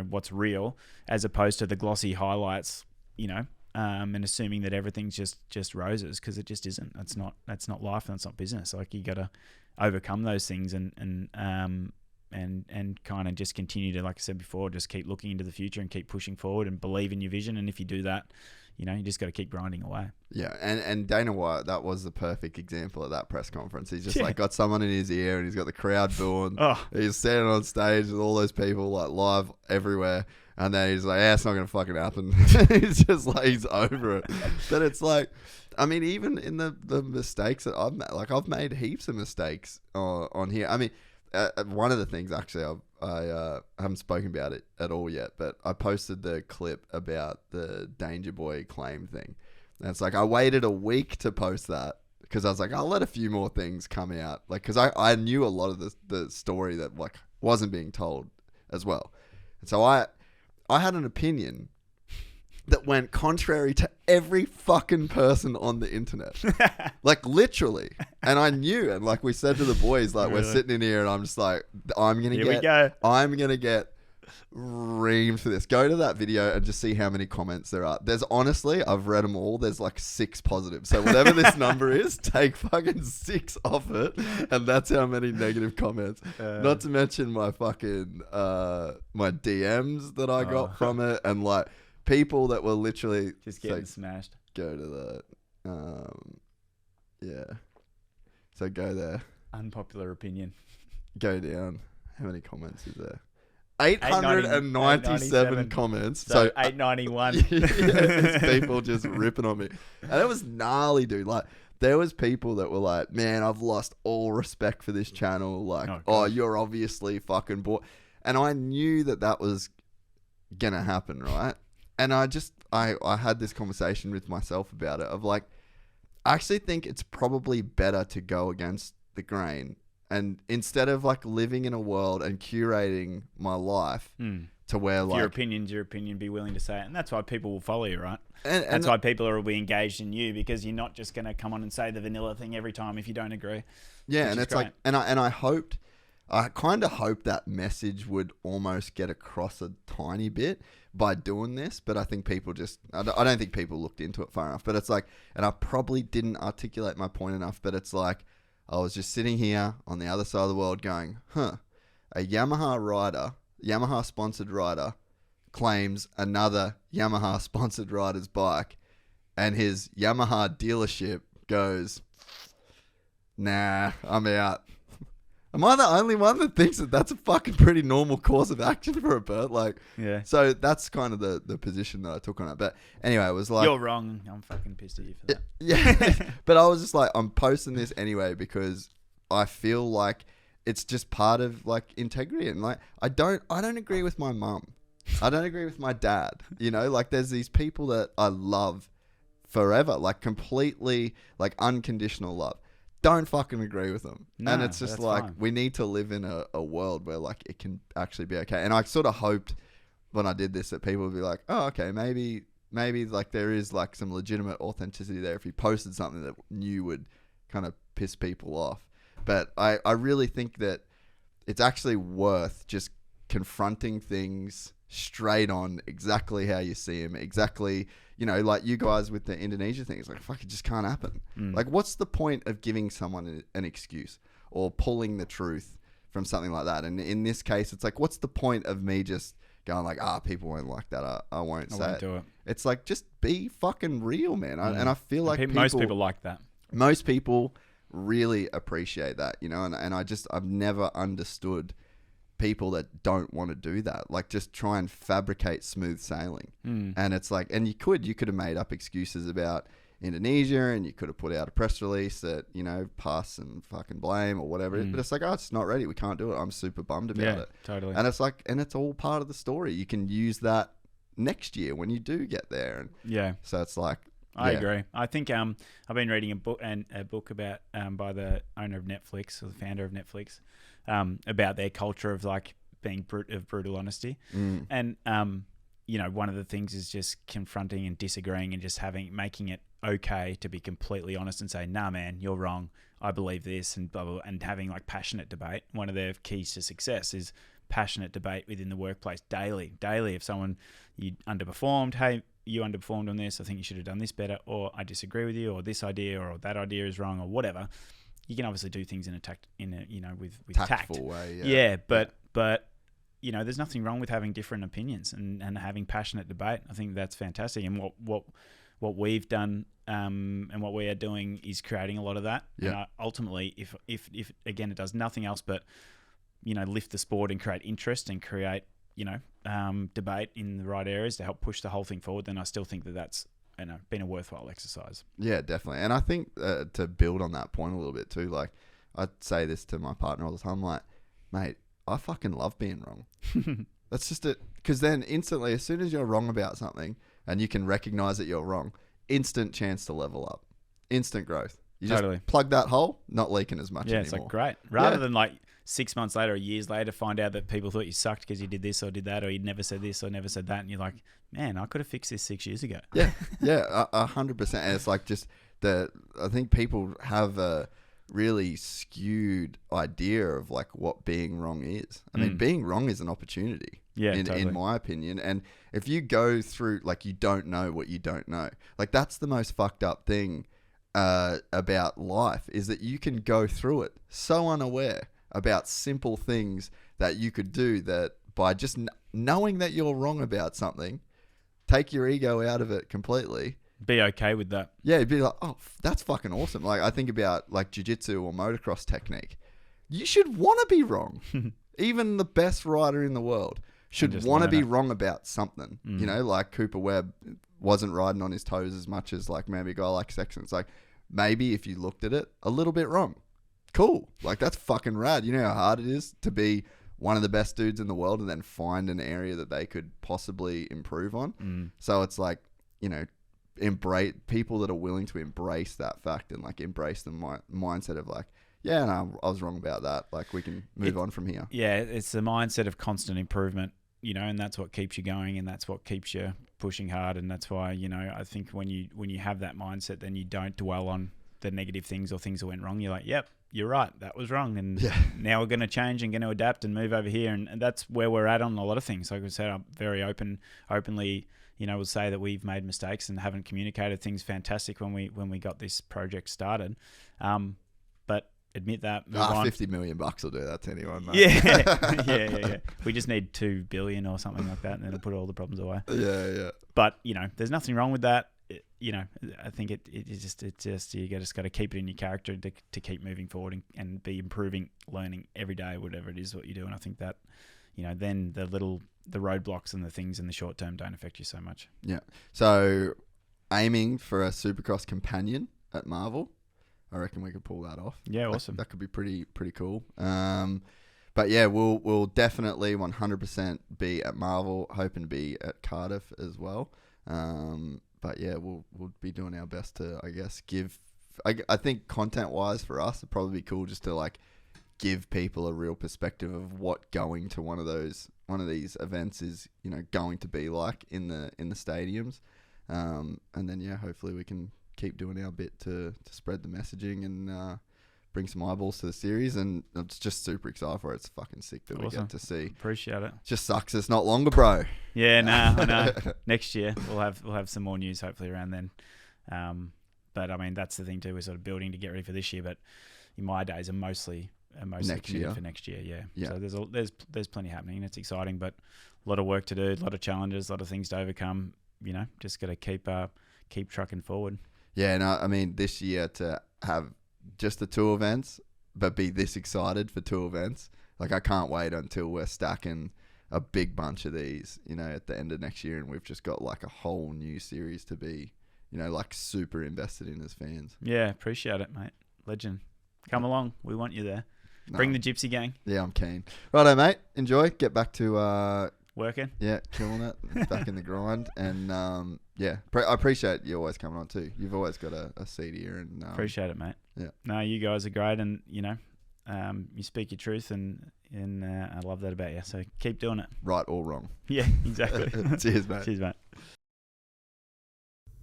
S3: what's real, as opposed to the glossy highlights, and assuming that everything's just roses, because it just isn't. That's not life, and that's not business. Like, you got to overcome those things and kind of just continue to, like I said before, just keep looking into the future and keep pushing forward and believe in your vision. And if you do that, you just got to keep grinding away.
S2: Yeah, and Dana White, that was the perfect example of that press conference. He's just like got someone in his ear, and he's got the crowd booing. He's standing on stage with all those people like live everywhere, and then he's like, it's not going to fucking happen. He's just like, he's over it. But it's like, I mean, even in the mistakes that I've made, like, I've made heaps of mistakes on here. I mean, one of the things, actually, I haven't spoken about it at all yet, but I posted the clip about the Danger Boy claim thing. And it's like, I waited a week to post that, because I was like, I'll let a few more things come out. Like, because I knew a lot of the story that, like, wasn't being told as well. And so I had an opinion that went contrary to every fucking person on the internet. Like, literally. And I knew, and like we said to the boys, like, we're sitting in here, and I'm just like, I'm going to get reamed for this. Go to that video and just see how many comments there are. There's, honestly, I've read them all. There's like 6 positives. So whatever this number is, take fucking 6 off it. And that's how many negative comments. Not to mention my fucking, my DMs that I got from it. And like, people that were literally
S3: just getting smashed.
S2: Go to the, yeah. So go there.
S3: Unpopular opinion.
S2: Go down. How many comments is there? 897 comments. So
S3: 891.
S2: There's people just ripping on me. And it was gnarly, dude. Like, there was people that were like, man, I've lost all respect for this channel. Like, you're obviously fucking bored. And I knew that was going to happen, right? And I had this conversation with myself about it, of like, I actually think it's probably better to go against the grain, and instead of like living in a world and curating my life to where, like,
S3: your opinion's your opinion, be willing to say it. And that's why people will follow you, right? And that's why people will be engaged in you, because you're not just going to come on and say the vanilla thing every time if you don't agree.
S2: Yeah, and it's great. Like, and I kind of hoped that message would almost get across a tiny bit by doing this, but I think people I don't think people looked into it far enough. But it's like, and I probably didn't articulate my point enough, but it's like, I was just sitting here on the other side of the world going, a Yamaha sponsored rider claims another Yamaha sponsored rider's bike, and his Yamaha dealership goes, nah, I'm out. Am I the only one that thinks that that's a fucking pretty normal course of action for a bird? Like, yeah. So that's kind of the position that I took on it. But anyway, it was like,
S3: you're wrong. I'm fucking pissed at you for that.
S2: Yeah. But I was just like, I'm posting this anyway because I feel like it's just part of like integrity. And like, I don't agree with my mum. I don't agree with my dad. You know, like, there's these people that I love forever, like completely, like, unconditional love. don't fucking agree with them.
S3: No,
S2: and it's just like,
S3: fine.
S2: we need to live in a world where like it can actually be okay. And I sort of hoped when I did this that people would be like, oh, okay, maybe like there is like some legitimate authenticity there if you posted something that you would kind of piss people off. But I really think that it's actually worth just confronting things straight on, exactly how you see them, exactly, you know, like you guys with the Indonesia thing. It's like, fuck, it just can't happen. Like, what's the point of giving someone an excuse or pulling the truth from something like that? And in this case, it's like, what's the point of me just going like, people won't like that, I won't say it.
S3: Do it.
S2: It's like, just be fucking real, man. And I feel like
S3: most people like that.
S2: Most people really appreciate that, you know, and I've never understood people that don't want to do that, like just try and fabricate smooth sailing. And it's like, and you could have made up excuses about Indonesia, and you could have put out a press release that, you know, pass and fucking blame or whatever. But it's like, it's not ready, we can't do it, I'm super bummed about it.
S3: Totally.
S2: And it's like, and it's all part of the story. You can use that next year when you do get there. And so it's like,
S3: I agree. I think I've been reading a book about by the owner of Netflix, or the founder of Netflix, about their culture of like being brutal honesty. And you know, one of the things is just confronting and disagreeing and just making it okay to be completely honest and say, nah, man, you're wrong, I believe this, and blah, blah, blah, and having like passionate debate. One of their keys to success is passionate debate within the workplace daily. If someone, you underperformed, hey, you underperformed on this, I think you should have done this better, or I disagree with you, or this idea or that idea is wrong, or whatever. You can obviously do things with
S2: tactful
S3: tact.
S2: way.
S3: But you know, there's nothing wrong with having different opinions and having passionate debate. I think that's fantastic. And what we've done and what we are doing is creating a lot of that.
S2: Yeah.
S3: And ultimately, if again, it does nothing else but, you know, lift the sport and create interest and create, you know, debate in the right areas to help push the whole thing forward, then I still think that that's, you know, been a worthwhile exercise. Yeah,
S2: definitely. And I think to build on that point a little bit too, like I say this to my partner all the time, like, mate, I fucking love being wrong. That's just it. Because then instantly, as soon as you're wrong about something and you can recognize that you're wrong, instant chance to level up, instant growth. You just plug that hole, not leaking as much anymore.
S3: It's like great. Rather than like 6 months later or years later, find out that people thought you sucked because you did this or did that, or you'd never said this or never said that. And you're like, man, I could have fixed this 6 years ago.
S2: Yeah, 100%. And it's like just I think people have a really skewed idea of like what being wrong is. I mean, being wrong is an opportunity. In my opinion. And if you go through, like, you don't know what you don't know, like that's the most fucked up thing about life, is that you can go through it so unaware about simple things that you could do, that by just knowing that you're wrong about something, take your ego out of it completely.
S3: Be okay with that.
S2: Yeah, it'd be like, oh, that's fucking awesome. Like, I think about like jiu-jitsu or motocross technique. You should want to be wrong. Even the best rider in the world should want to be wrong about something. You know, like Cooper Webb wasn't riding on his toes as much as like maybe a guy like Sexton. It's like, maybe if you looked at it a little bit wrong, cool. Like, that's fucking rad. You know how hard it is to be one of the best dudes in the world and then find an area that they could possibly improve on. So it's like, you know, embrace people that are willing to embrace that fact and like embrace the mindset of like, yeah, no, I was wrong about that. Like, we can move on from here.
S3: Yeah, it's the mindset of constant improvement, you know, and that's what keeps you going, and that's what keeps you pushing hard. And that's why, you know, I think when you have that mindset, then you don't dwell on the negative things or things that went wrong. You're like, yep, you're right, that was wrong, and now we're going to change and going to adapt and move over here. And that's where we're at on a lot of things. Like I said, I'm very openly, you know, will say that we've made mistakes and haven't communicated things fantastic when we got this project started. But admit that. Move on.
S2: $50 million will do that to anyone, mate.
S3: Yeah. We just need $2 billion or something like that, and it'll put all the problems away.
S2: Yeah.
S3: But you know, there's nothing wrong with that. You know, I think it's just you just got to keep it in your character to keep moving forward and be improving, learning every day, whatever it is what you do. And I think that, you know, then the roadblocks and the things in the short term don't affect you so much. Yeah.
S2: So aiming for a Supercross companion at Marvel, I reckon we could pull that off.
S3: Yeah, awesome.
S2: That could be pretty cool. But yeah, we'll definitely 100% be at Marvel, hoping to be at Cardiff as well. But yeah, we'll be doing our best to, I guess, give I think content-wise for us, it'd probably be cool just to like give people a real perspective of what going to one of these events is, you know, going to be like in the stadiums. And then hopefully we can keep doing our bit to spread the messaging and bring some eyeballs to the series. And I'm just super excited for it. It's fucking sick that we get to see.
S3: Appreciate it.
S2: Just sucks it's not longer, bro.
S3: Yeah, I know. Next year we'll have some more news hopefully around then. But I mean, that's the thing too. We're sort of building to get ready for this year, but in my days are mostly committed for next year. Yeah. So there's plenty happening. It's exciting, but a lot of work to do, a lot of challenges, a lot of things to overcome. You know, just got to keep trucking forward. Yeah,
S2: no, I mean, this year to have just the 2 events, but be this excited for 2 events, like I can't wait until we're stacking a big bunch of these, you know, at the end of next year, and we've just got like a whole new series to be, you know, like super invested in as fans.
S3: Yeah, appreciate it, mate. Legend. Come along. We want you there. Bring the Gypsy gang.
S2: Yeah, I'm keen. Righto, mate. Enjoy. Get back to
S3: working.
S2: Yeah, killing it. Back in the grind. And I appreciate you always coming on too. You've always got a seat here. And
S3: appreciate it, mate.
S2: Yeah.
S3: No, you guys are great, and you know, you speak your truth, and I love that about you. So keep doing it.
S2: Right or wrong.
S3: Yeah, exactly.
S2: Cheers, mate.
S3: Cheers, mate.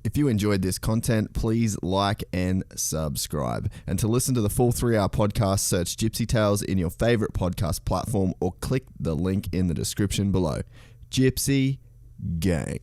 S5: If you enjoyed this content, please like and subscribe. And to listen to the full 3-hour podcast, search Gypsy Tales in your favorite podcast platform or click the link in the description below. Gypsy Gang.